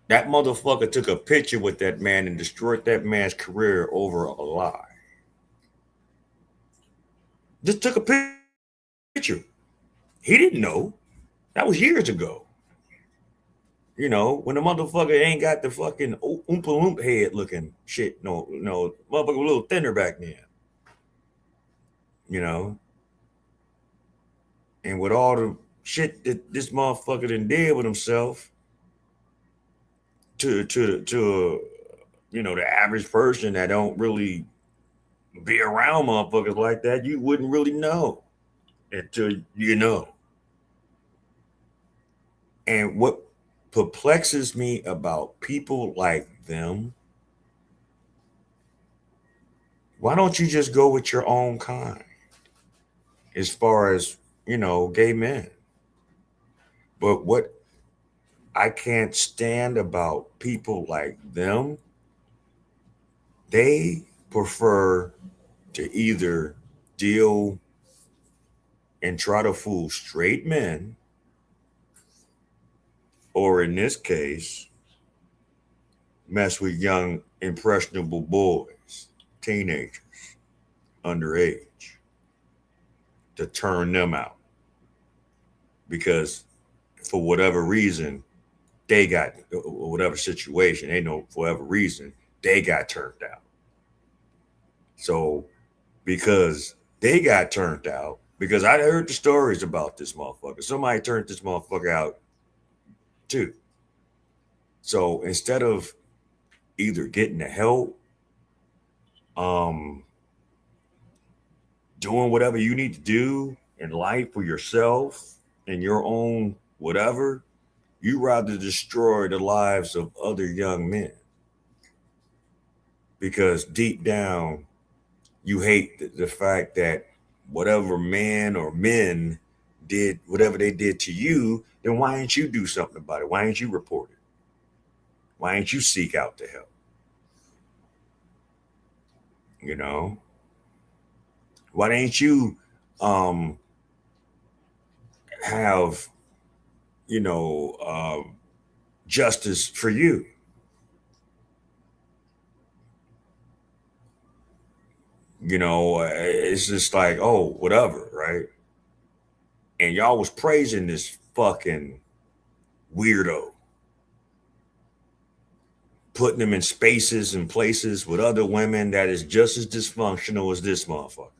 That motherfucker took a picture with that man and destroyed that man's career over a lie. Just took a picture. He didn't know. That was years ago. You know, when the motherfucker ain't got the fucking Oompa Loompa head looking shit. No, motherfucker was a little thinner back then. You know? And with all the shit that this motherfucker done did with himself, to the average person that don't really be around motherfuckers like that, you wouldn't really know until you know. And what perplexes me about people like them, why don't you just go with your own kind as far as, gay men? But what I can't stand about people like them, they prefer to either deal and try to fool straight men, or in this case, mess with young, impressionable boys, teenagers, underage, to turn them out. Because for whatever reason, they got, whatever situation, they know for whatever reason, they got turned out. So because they got turned out, because I heard the stories about this motherfucker. Somebody turned this motherfucker out too. So instead of either getting the help, doing whatever you need to do in life for yourself and your own whatever, you rather destroy the lives of other young men. Because deep down, you hate the fact that whatever man or men did, whatever they did to you, then why didn't you do something about it? Why didn't you report it? Why didn't you seek out the help? Why didn't you have justice for you? It's just like, oh, whatever, right? And y'all was praising this fucking weirdo, putting him in spaces and places with other women that is just as dysfunctional as this motherfucker.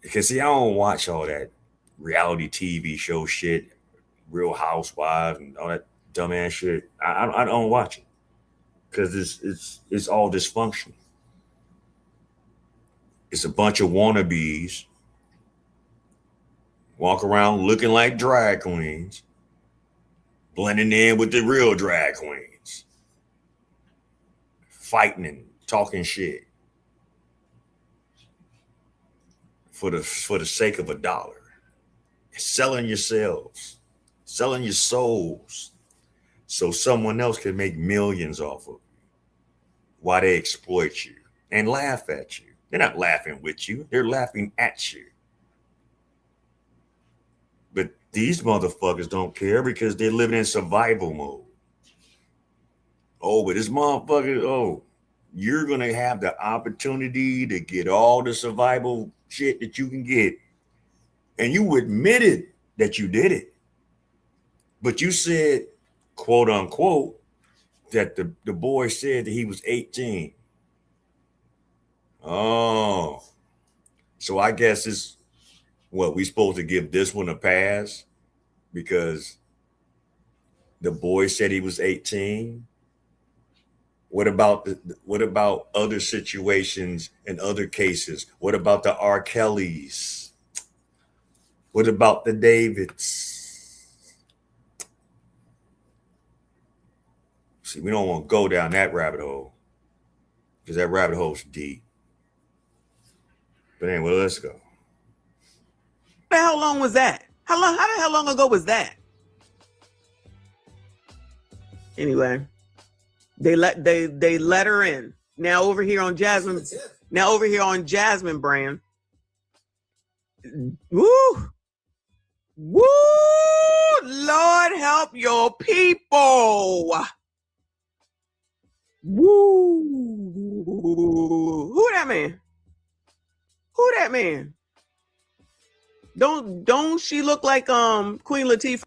Because see, I don't watch all that reality TV show shit, Real Housewives and all that dumbass shit. I don't watch it because it's all dysfunctional. It's a bunch of wannabes walk around looking like drag queens, blending in with the real drag queens, fighting and talking shit for the sake of $1. selling yourselves, selling your souls, so someone else can make millions off of you while they exploit you and laugh at you. They're not laughing with you, they're laughing at you. But these motherfuckers don't care because they're living in survival mode. Oh, but this motherfucker, oh, you're going to have the opportunity to get all the survival shit that you can get. And you admitted that you did it. But you said, quote unquote, that the boy said that he was 18. Oh, so I guess it's what we supposed to give this one a pass because the boy said he was 18. What about other situations and other cases? What about the R. Kellys? What about the Davids? See, we don't want to go down that rabbit hole because that rabbit hole's deep. But anyway, let's go. How long was that? How long ago was that? Anyway, they let her in. Now over here on Jasmine brand. Woo! Woo! Lord help your people. Woo! Who that man? Who that man? Don't she look like Queen Latifah?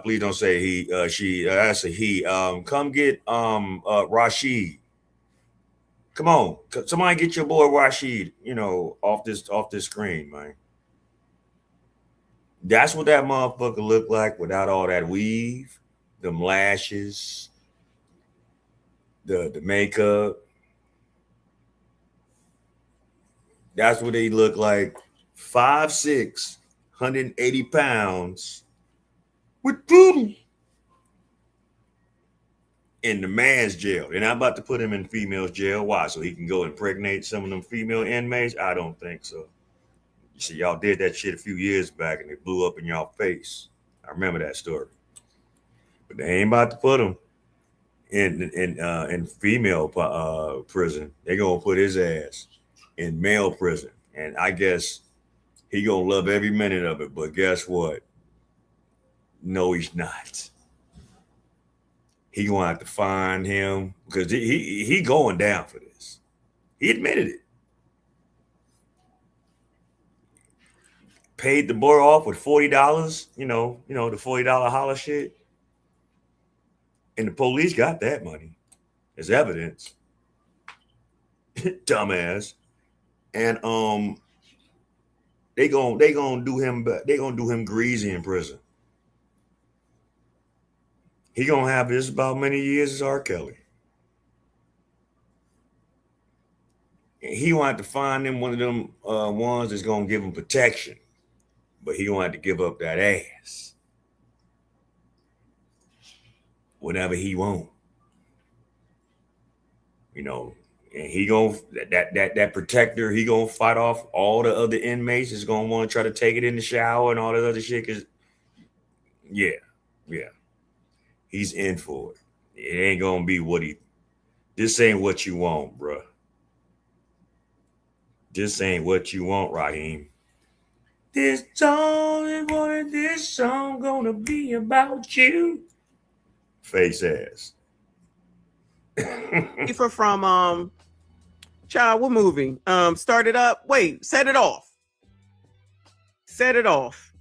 Please don't say he, she. That's a he. Come get Rashid. Come on, somebody get your boy Rashid. You know, off this screen, man. That's what that motherfucker looked like without all that weave, them lashes, the makeup. That's what they look like. 5'6", 180 pounds. With booty in the man's jail. They're not about to put him in female's jail. Why? So he can go impregnate some of them female inmates? I don't think so. You see, y'all did that shit a few years back and it blew up in y'all face. I remember that story. But they ain't about to put him in female prison. They're gonna put his ass in male prison. And I guess he gonna love every minute of it. But guess what? No, he's not. He gonna have to find him because he going down for this. He admitted it. Paid the boy off with $40. You know the $40 holler shit. And the police got that money as evidence. Dumbass. And they gonna do him greasy in prison. He gonna have just about many years as R. Kelly. And he gonna have to find him one of them ones that's gonna give him protection, but he gonna have to give up that ass whenever he want. You know, and he gonna that protector. He gonna fight off all the other inmates. Is gonna want to try to take it in the shower and all that other shit. Cause yeah. He's in for it. It ain't gonna be what he. This ain't what you want, bruh. This ain't what you want, Raheem. This song gonna be about you. Face ass. From child, what movie? Start It Up. Wait, Set It Off. Set It Off.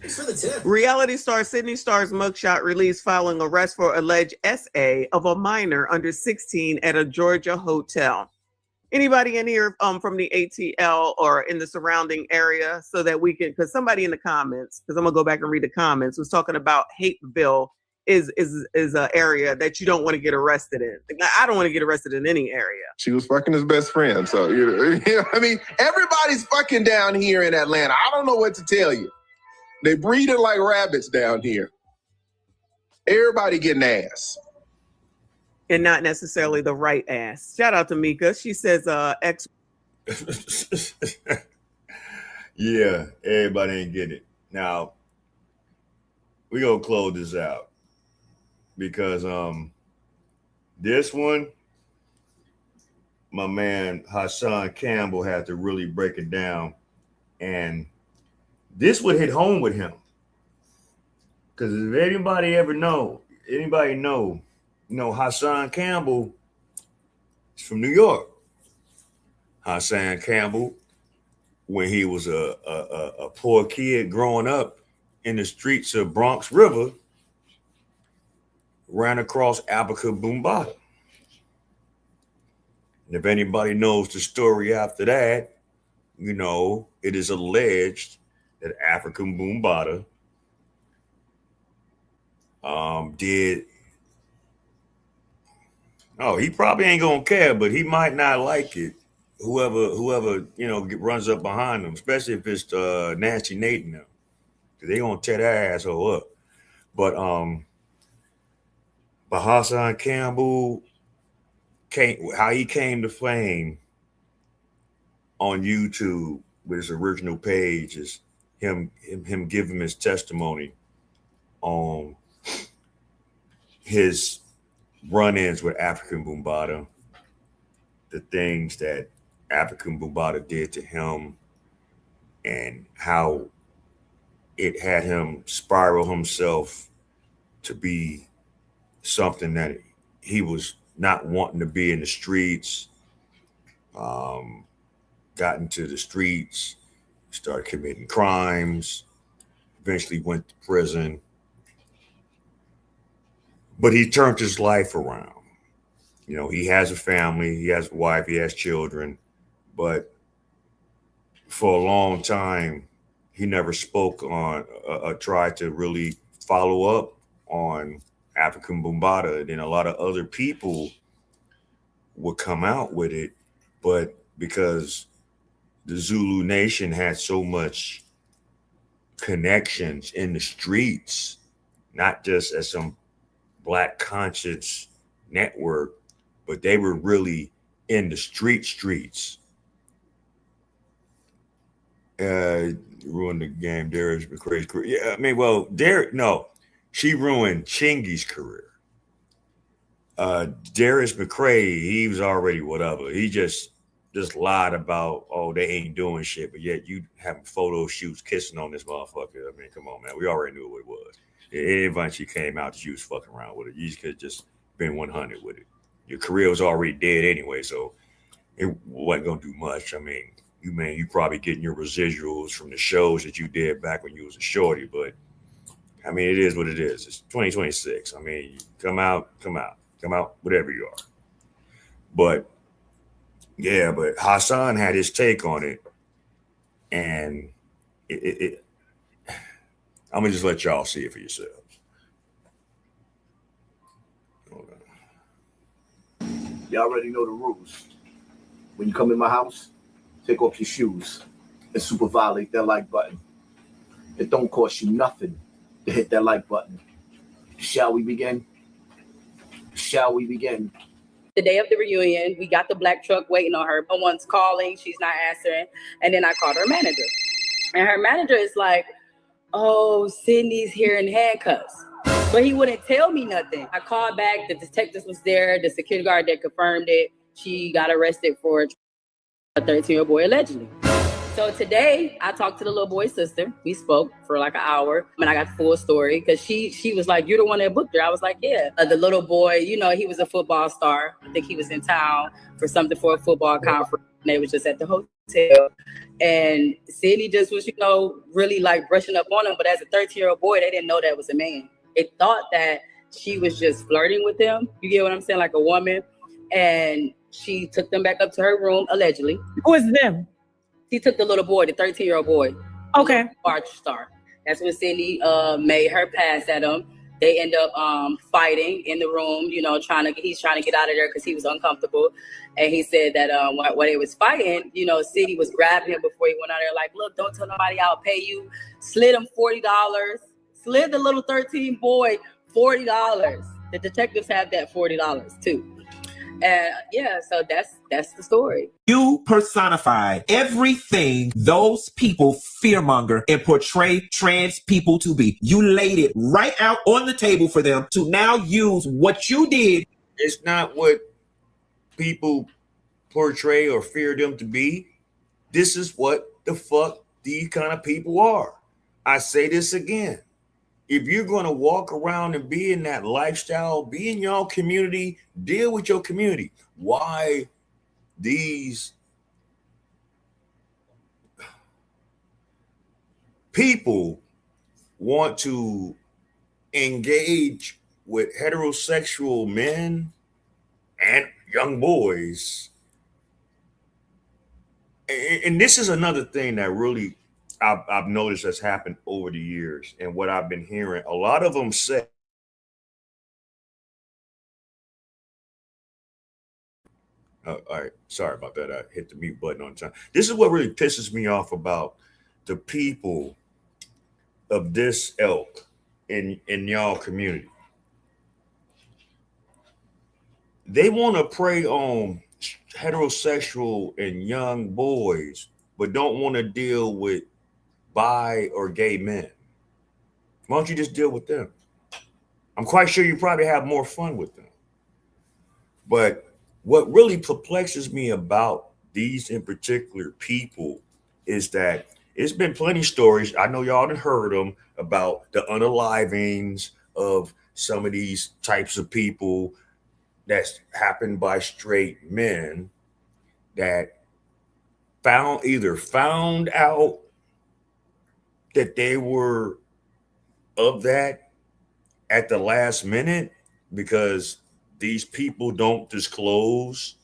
For the tip. Reality star Sydney Starr's mugshot released following arrest for alleged SA of a minor under 16 at a Georgia hotel. Anybody in here from the ATL or in the surrounding area so that we can, because somebody in the comments, because I'm gonna go back and read the comments, was talking about Hateville is an area that you don't want to get arrested in. I don't want to get arrested in any area. She was fucking his best friend. So, I mean, everybody's fucking down here in Atlanta. I don't know what to tell you. They breeding like rabbits down here. Everybody getting ass. And not necessarily the right ass. Shout out to Mika. She says, Yeah, everybody ain't getting it. Now, we gonna close this out because this one, my man Hassan Campbell had to really break it down, and this would hit home with him. Because if anybody know, Hassan Campbell is from New York. Hassan Campbell, when he was a poor kid growing up in the streets of Bronx River, ran across Africa Boombata. And if anybody knows the story after that, it is alleged that African Boombata did. Oh, he probably ain't gonna care, but he might not like it. Whoever runs up behind him, especially if it's Nancy Nate and them, they gonna tear that asshole up. But Hassan Campbell how he came to fame on YouTube with his original page is him giving his testimony on his run-ins with African Boombata, the things that African Boombata did to him, and how it had him spiral himself to be something that he was not wanting to be in the streets. Got into the streets, started committing crimes, eventually went to prison. But he turned his life around. He has a family, he has a wife, he has children, but for a long time, he never spoke on or tried to really follow up on African Boombata. And then a lot of other people would come out with it, but because the Zulu Nation had so much connections in the streets, not just as some Black conscience network, but they were really in the streets. Ruined the game. Darius McCray's career. Yeah, I mean, well, she ruined Chingy's career. Darius McCray, he was already whatever. He just lied about, they ain't doing shit, but yet you having photo shoots kissing on this motherfucker. I mean, come on, man. We already knew what it was. Everybody she came out that you was fucking around with it. You could have just been 100 with it. Your career was already dead anyway, so it wasn't gonna do much. I mean, you probably getting your residuals from the shows that you did back when you was a shorty, but I mean, it is what it is. It's 2026. I mean, come out, whatever you are. But yeah, but Hassan had his take on it, and I'm gonna just let y'all see it for yourselves. Y'all already know the rules. When you come in my house, take off your shoes and super violate that like button. It don't cost you nothing to hit that like button. Shall we begin? Shall we begin? The day of the reunion, we got the black truck waiting on her. No one's calling. She's not answering. And then I called her manager. And her manager is like, oh, Sydney's here in handcuffs. But he wouldn't tell me nothing. I called back. The detectives was there. The security guard that confirmed it. She got arrested for a 13-year-old boy allegedly. So today, I talked to the little boy's sister. We spoke for like an hour. I mean, I got the full story because she was like, you're the one that booked her. I was like, yeah. The little boy, he was a football star. I think he was in town for a football conference. And they was just at the hotel. And Sydney just was, really like brushing up on him. But as a 13-year-old boy, they didn't know that was a man. They thought that she was just flirting with him. You get what I'm saying? Like a woman. And she took them back up to her room, allegedly. Who is them? He took the little boy, the 13-year-old boy. Okay. Arch star. That's when Sydney made her pass at him. They end up fighting in the room, he's trying to get out of there because he was uncomfortable. And he said that while they was fighting, Sydney was grabbing him before he went out there like, look, don't tell nobody, I'll pay you. Slid him $40. Slid the little 13 boy $40. The detectives have that $40 too. And yeah, so that's the story. You personify everything those people fearmonger and portray trans people to be. You laid it right out on the table for them to now use what you did. It's not what people portray or fear them to be. This is what the fuck these kind of people are. I say this again. If you're going to walk around and be in that lifestyle, be in your community, deal with your community. Why these people want to engage with heterosexual men and young boys? And this is another thing that really I've noticed has happened over the years, and what I've been hearing, a lot of them say, all right, sorry about that. I hit the mute button on time. This is what really pisses me off about the people of this ilk in y'all community. They want to prey on heterosexual and young boys, but don't want to deal with bi or gay men. Why don't you just deal with them? I'm quite sure you probably have more fun with them. But what really perplexes me about these in particular people is that it's been plenty of stories. I know y'all have heard them about the unalivings of some of these types of people that's happened by straight men that either found out that they were of that at the last minute because these people don't disclose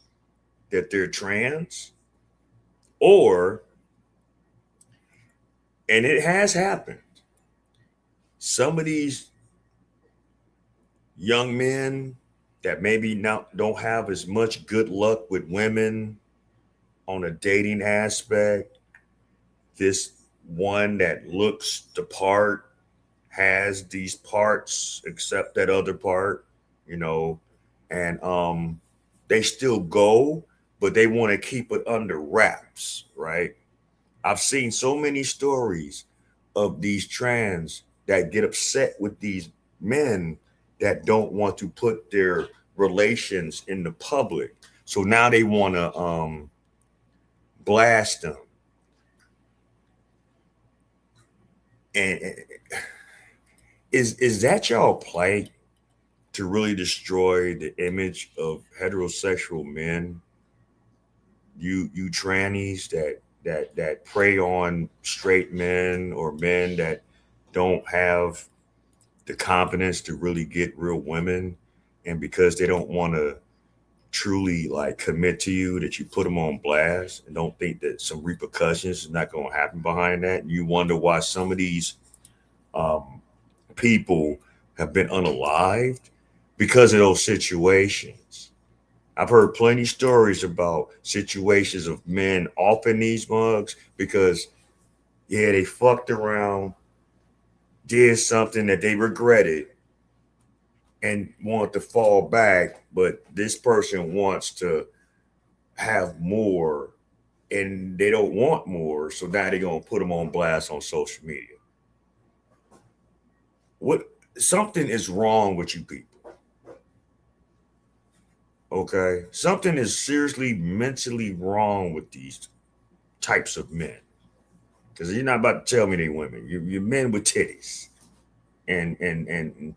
that they're trans, or, and it has happened, some of these young men that maybe now don't have as much good luck with women on a dating aspect, this one that looks the part, has these parts except that other part, you know, and they still go, but they want to keep it under wraps, right? I've seen so many stories of these trans that get upset with these men that don't want to put their relations in the public. So now they want to blast them. And is that y'all play to really destroy the image of heterosexual men? You trannies that prey on straight men or men that don't have the confidence to really get real women, and because they don't want to truly like commit to you, that you put them on blast and don't think that some repercussions is not going to happen behind that. And you wonder why some of these people have been unalived because of those situations. I've heard plenty of stories about situations of men offing these mugs because, yeah, they fucked around, did something that they regretted and want to fall back, but this person wants to have more and they don't want more, so now they're going to put them on blast on social media. Something is wrong with you people. Okay, something is seriously mentally wrong with these types of men, because you're not about to tell me they women. You're men with titties and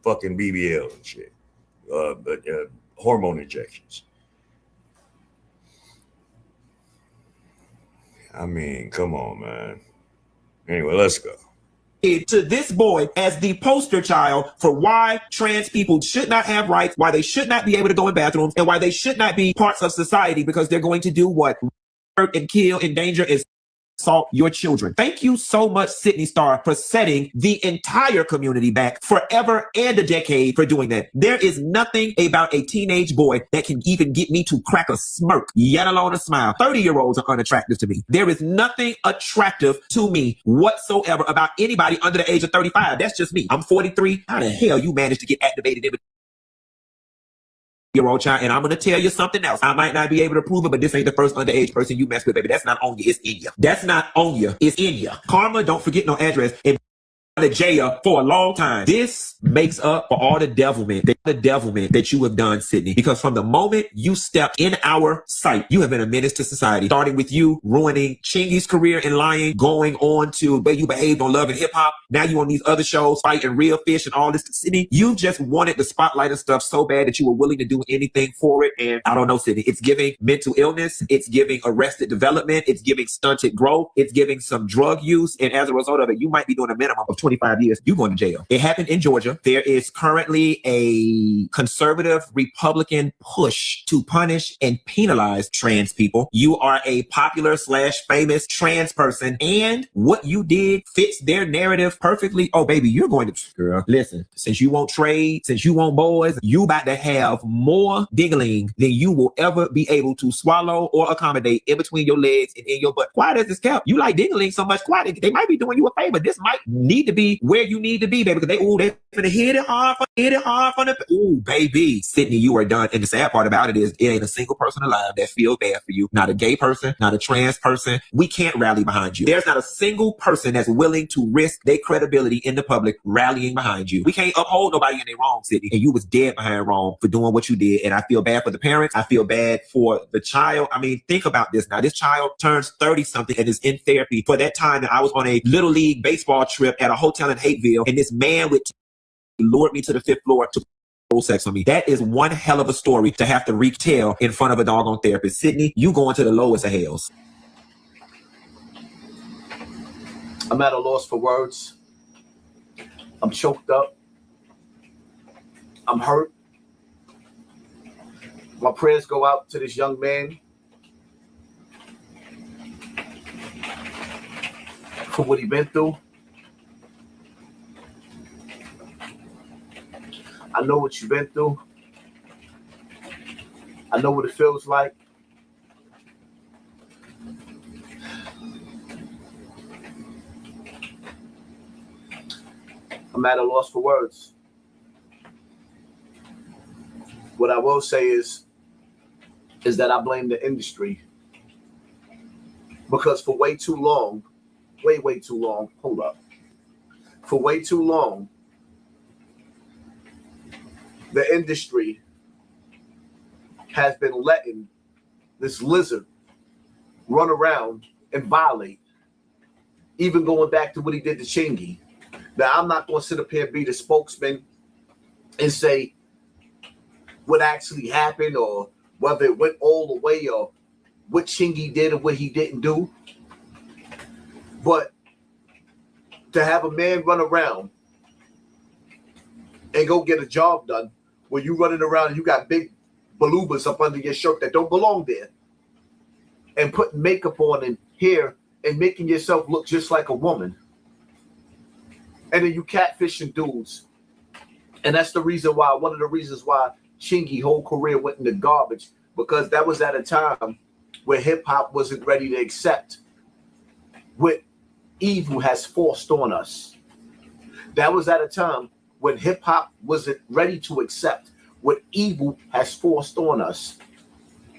fucking BBL and shit, hormone injections. I mean, come on, man. Anyway, let's go. To this boy as the poster child for why trans people should not have rights, why they should not be able to go in bathrooms, and why they should not be parts of society, because they're going to do what? Hurt and kill, endanger, and assault your children. Thank you so much, Sydney Star, for setting the entire community back forever and a decade for doing that. There is nothing about a teenage boy that can even get me to crack a smirk, yet alone a smile. 30-year-olds are unattractive to me. There is nothing attractive to me whatsoever about anybody under the age of 35. That's just me. I'm 43. How the hell you managed to get activated in year-old child, and I'm gonna tell you something else. I might not be able to prove it, but this ain't the first underage person you mess with, baby. That's not on you, it's in you. That's not on you, it's in you. Karma, don't forget no address. And to jail for a long time. This makes up for all the devilment that you have done, Sydney. Because from the moment you stepped in our sight, you have been a menace to society. Starting with you ruining Chingy's career in lying, going on to where you behaved on Love and Hip Hop. Now you on these other shows, fighting Real Fish and all this. Sydney, you just wanted the spotlight and stuff so bad that you were willing to do anything for it. And I don't know, Sydney, it's giving mental illness. It's giving arrested development. It's giving stunted growth. It's giving some drug use. And as a result of it, you might be doing a minimum of 25 years, you going to jail. It happened in Georgia. There is currently a conservative Republican push to punish and penalize trans people. You are a popular / famous trans person, and what you did fits their narrative perfectly. Oh, baby, you're going to, girl, listen, since you won't trade, since you want boys, you about to have more diggling than you will ever be able to swallow or accommodate in between your legs and in your butt. Quiet as this count. You like diggling so much, quiet. They might be doing you a favor. This might need to be where you need to be, baby, because they finna hit it hard from the, ooh, baby. Sydney, you are done. And the sad part about it is it ain't a single person alive that feels bad for you. Not a gay person, not a trans person. We can't rally behind you. There's not a single person that's willing to risk their credibility in the public rallying behind you. We can't uphold nobody in their wrong, Sydney. And you was dead behind wrong for doing what you did. And I feel bad for the parents. I feel bad for the child. I mean, think about this now. This child turns 30 something and is in therapy. For that time that I was on a little league baseball trip at a hotel in Hateville, and this man with lured me to the 5th floor to oral sex on me. That is one hell of a story to have to retell in front of a doggone therapist. Sydney, you going to the lowest of hells. I'm at a loss for words. I'm choked up. I'm hurt. My prayers go out to this young man for what he been through. I know what you've been through. I know what it feels like. I'm at a loss for words. What I will say is that I blame the industry. Because for way too long, way too long, hold up. For way too long, the industry has been letting this lizard run around and violate, even going back to what he did to Chingy. Now, I'm not going to sit up here and be the spokesman and say what actually happened or whether it went all the way or what Chingy did or what he didn't do. But to have a man run around and go get a job done where you running around and you got big balubas up under your shirt that don't belong there and putting makeup on and hair and making yourself look just like a woman. And then you catfishing dudes. And that's the reason why, one of the reasons why Chingy's whole career went in the garbage, because that was at a time where hip hop wasn't ready to accept what evil has forced on us. That was at a time when hip hop wasn't ready to accept what evil has forced on us.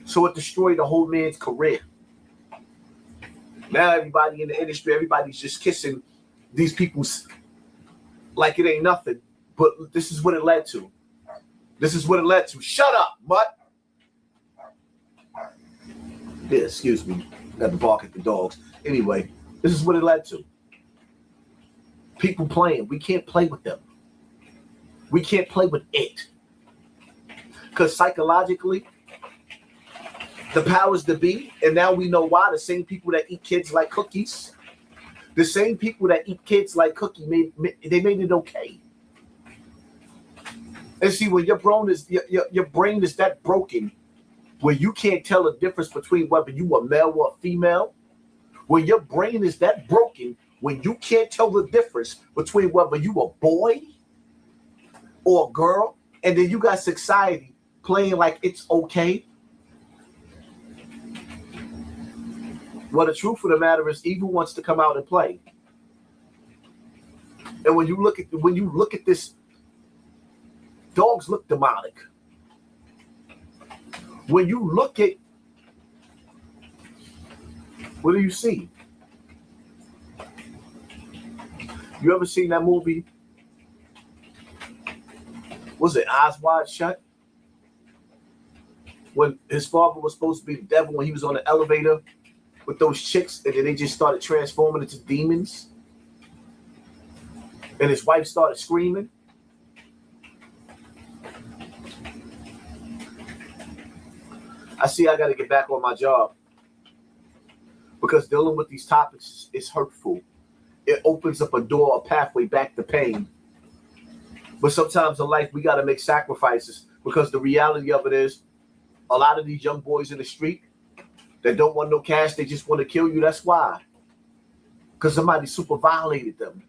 So it destroyed the whole man's career. Now everybody in the industry, everybody's just kissing these people's like it ain't nothing. But this is what it led to. This is what it led to. Shut up, mutt. Yeah, excuse me. Got to bark at the dogs. Anyway, this is what it led to. People playing. We can't play with them. We can't play with it. Because psychologically, the powers that be, and now we know why, the same people that eat kids like cookies, the same people that eat kids like cookies, they made it okay. And see, when your brain is that broken, where you can't tell the difference between whether you are male or female, when your brain is that broken, when you can't tell the difference between whether you a boy or a girl, and then you got society playing like it's okay. Well, the truth of the matter is, evil wants to come out and play. And when you look at this, dogs look demonic. when you look at, what do you see? You ever seen that movie? Was it Eyes Wide Shut? When his father was supposed to be the devil when he was on the elevator with those chicks, and then they just started transforming into demons. And his wife started screaming. I see I got to get back on my job because dealing with these topics is hurtful. It opens up a door, a pathway back to pain. But sometimes in life, we got to make sacrifices because the reality of it is a lot of these young boys in the street that don't want no cash, they just want to kill you. That's why. Because somebody super violated them.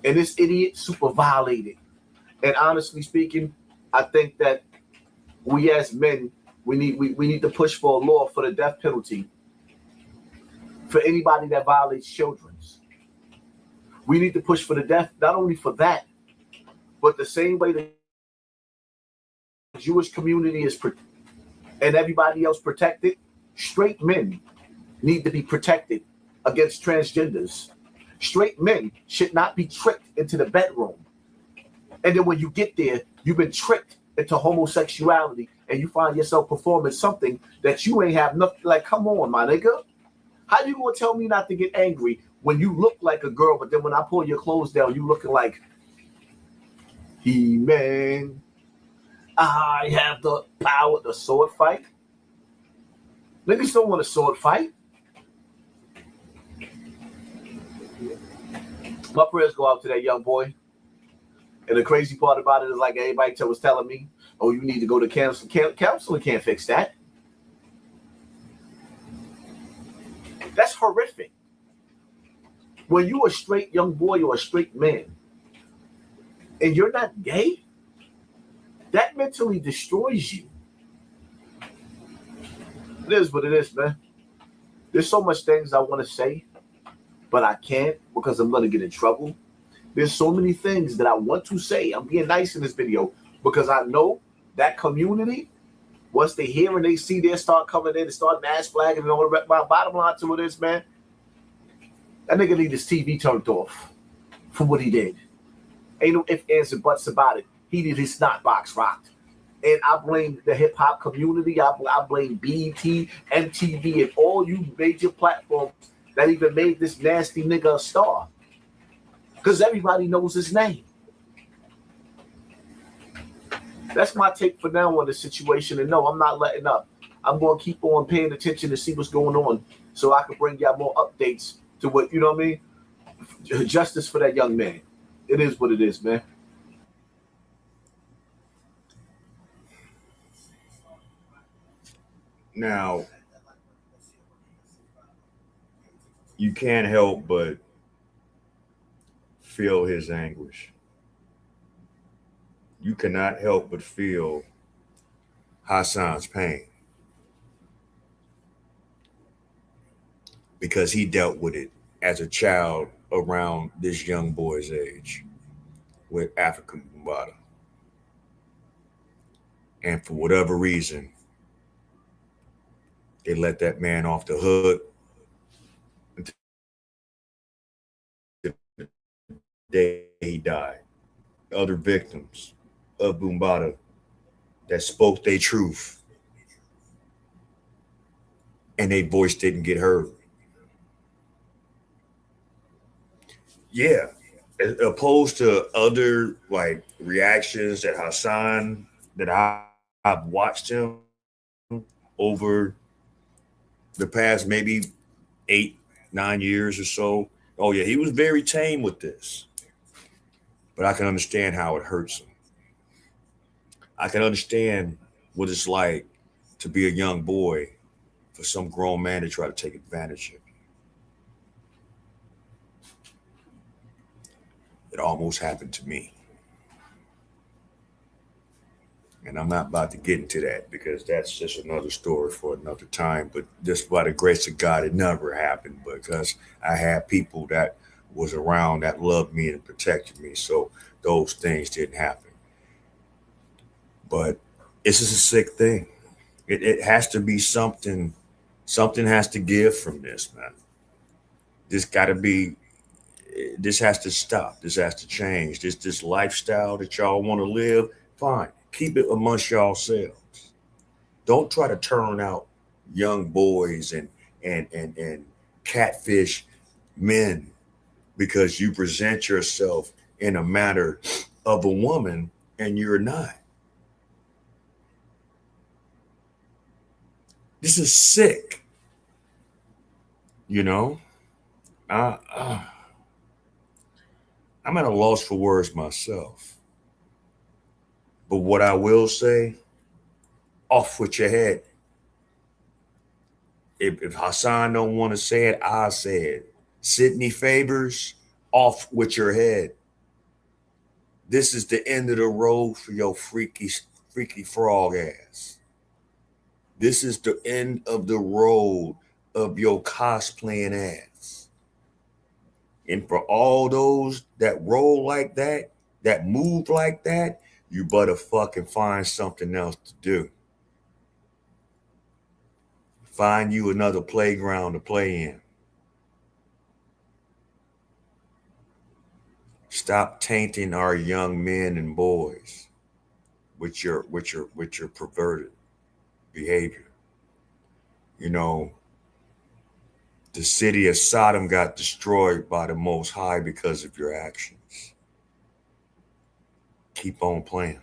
And this idiot super violated. And honestly speaking, I think that we as men, we need to push for a law for the death penalty for anybody that violates children's. We need to push for the death, not only for that, but the same way the Jewish community is and everybody else protected, straight men need to be protected against transgenders. Straight men should not be tricked into the bedroom. And then when you get there, you've been tricked into homosexuality and you find yourself performing something that you ain't have nothing. Like, come on, my nigga. How you gonna tell me not to get angry when you look like a girl, but then when I pull your clothes down, you looking like He-Man? I have the power to sword fight. Niggas don't want a sword fight. My prayers go out to that young boy. And the crazy part about it is like everybody was telling me, oh, you need to go to counseling. Counseling can't fix that. That's horrific. When you're a straight young boy or a straight man and you're not gay, that mentally destroys you. It is what it is, man. There's so much things I want to say, but I can't because I'm going to get in trouble. There's so many things that I want to say. I'm being nice in this video because I know that community, once they hear and they see, they start coming in and start mass flagging and all the rest. My bottom line to it is, man, that nigga need his TV turned off for what he did. Ain't no ifs, ands, and buts about it. He need his snot box rocked. And I blame the hip hop community. I blame BET, MTV, and all you major platforms that even made this nasty nigga a star. Because everybody knows his name. That's my take for now on the situation. And no, I'm not letting up. I'm going to keep on paying attention to see what's going on so I can bring y'all more updates to what, you know what I mean? Justice for that young man. It is what it is, man. Now, you can't help but feel his anguish. You cannot help but feel Hassan's pain because he dealt with it as a child around this young boy's age with African Bambaataa. And for whatever reason, they let that man off the hook until the day he died. Other victims of Bambaataa that spoke their truth and their voice didn't get heard. Yeah, as opposed to other like reactions that Hassan, that I've watched him over the past maybe 8-9 years or so. Oh yeah, he was very tame with this. But I can understand how it hurts him. I can understand what it's like to be a young boy for some grown man to try to take advantage of you. It almost happened to me. And I'm not about to get into that because that's just another story for another time. But just by the grace of God, it never happened because I had people that was around that loved me and protected me. So those things didn't happen. But This is a sick thing. It has to be something. Something has to give from this, man. This got to be. This has to stop. This has to change. This lifestyle that y'all want to live, fine. Keep it amongst yourselves. Don't try to turn out young boys and catfish men because you present yourself in a manner of a woman and you're not. This is sick. You know, I'm at a loss for words myself. But what I will say, off with your head. If Hassan don't want to say it, I'll say it. Sydney Favors, off with your head. This is the end of the road for your freaky frog ass. This is the end of the road of your cosplaying ass. And for all those that roll like that move like that, you better fucking find something else to do. Find you another playground to play in. Stop tainting our young men and boys with your perverted behavior. You know, the city of Sodom got destroyed by the Most High because of your actions. Keep on playing.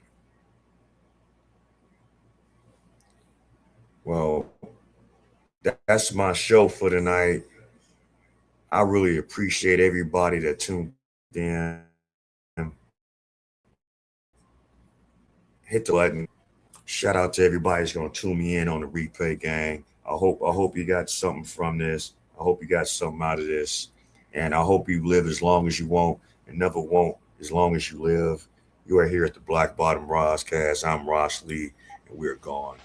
Well, that's my show for tonight. I really appreciate everybody that tuned in. Hit the button. Shout out to everybody that's gonna tune me in on the replay, gang. I hope you got something from this. I hope you got something out of this. And I hope you live as long as you want and never won't as long as you live. You are here at the Black Bottom Roscast. I'm Ross Lee, and we're gone.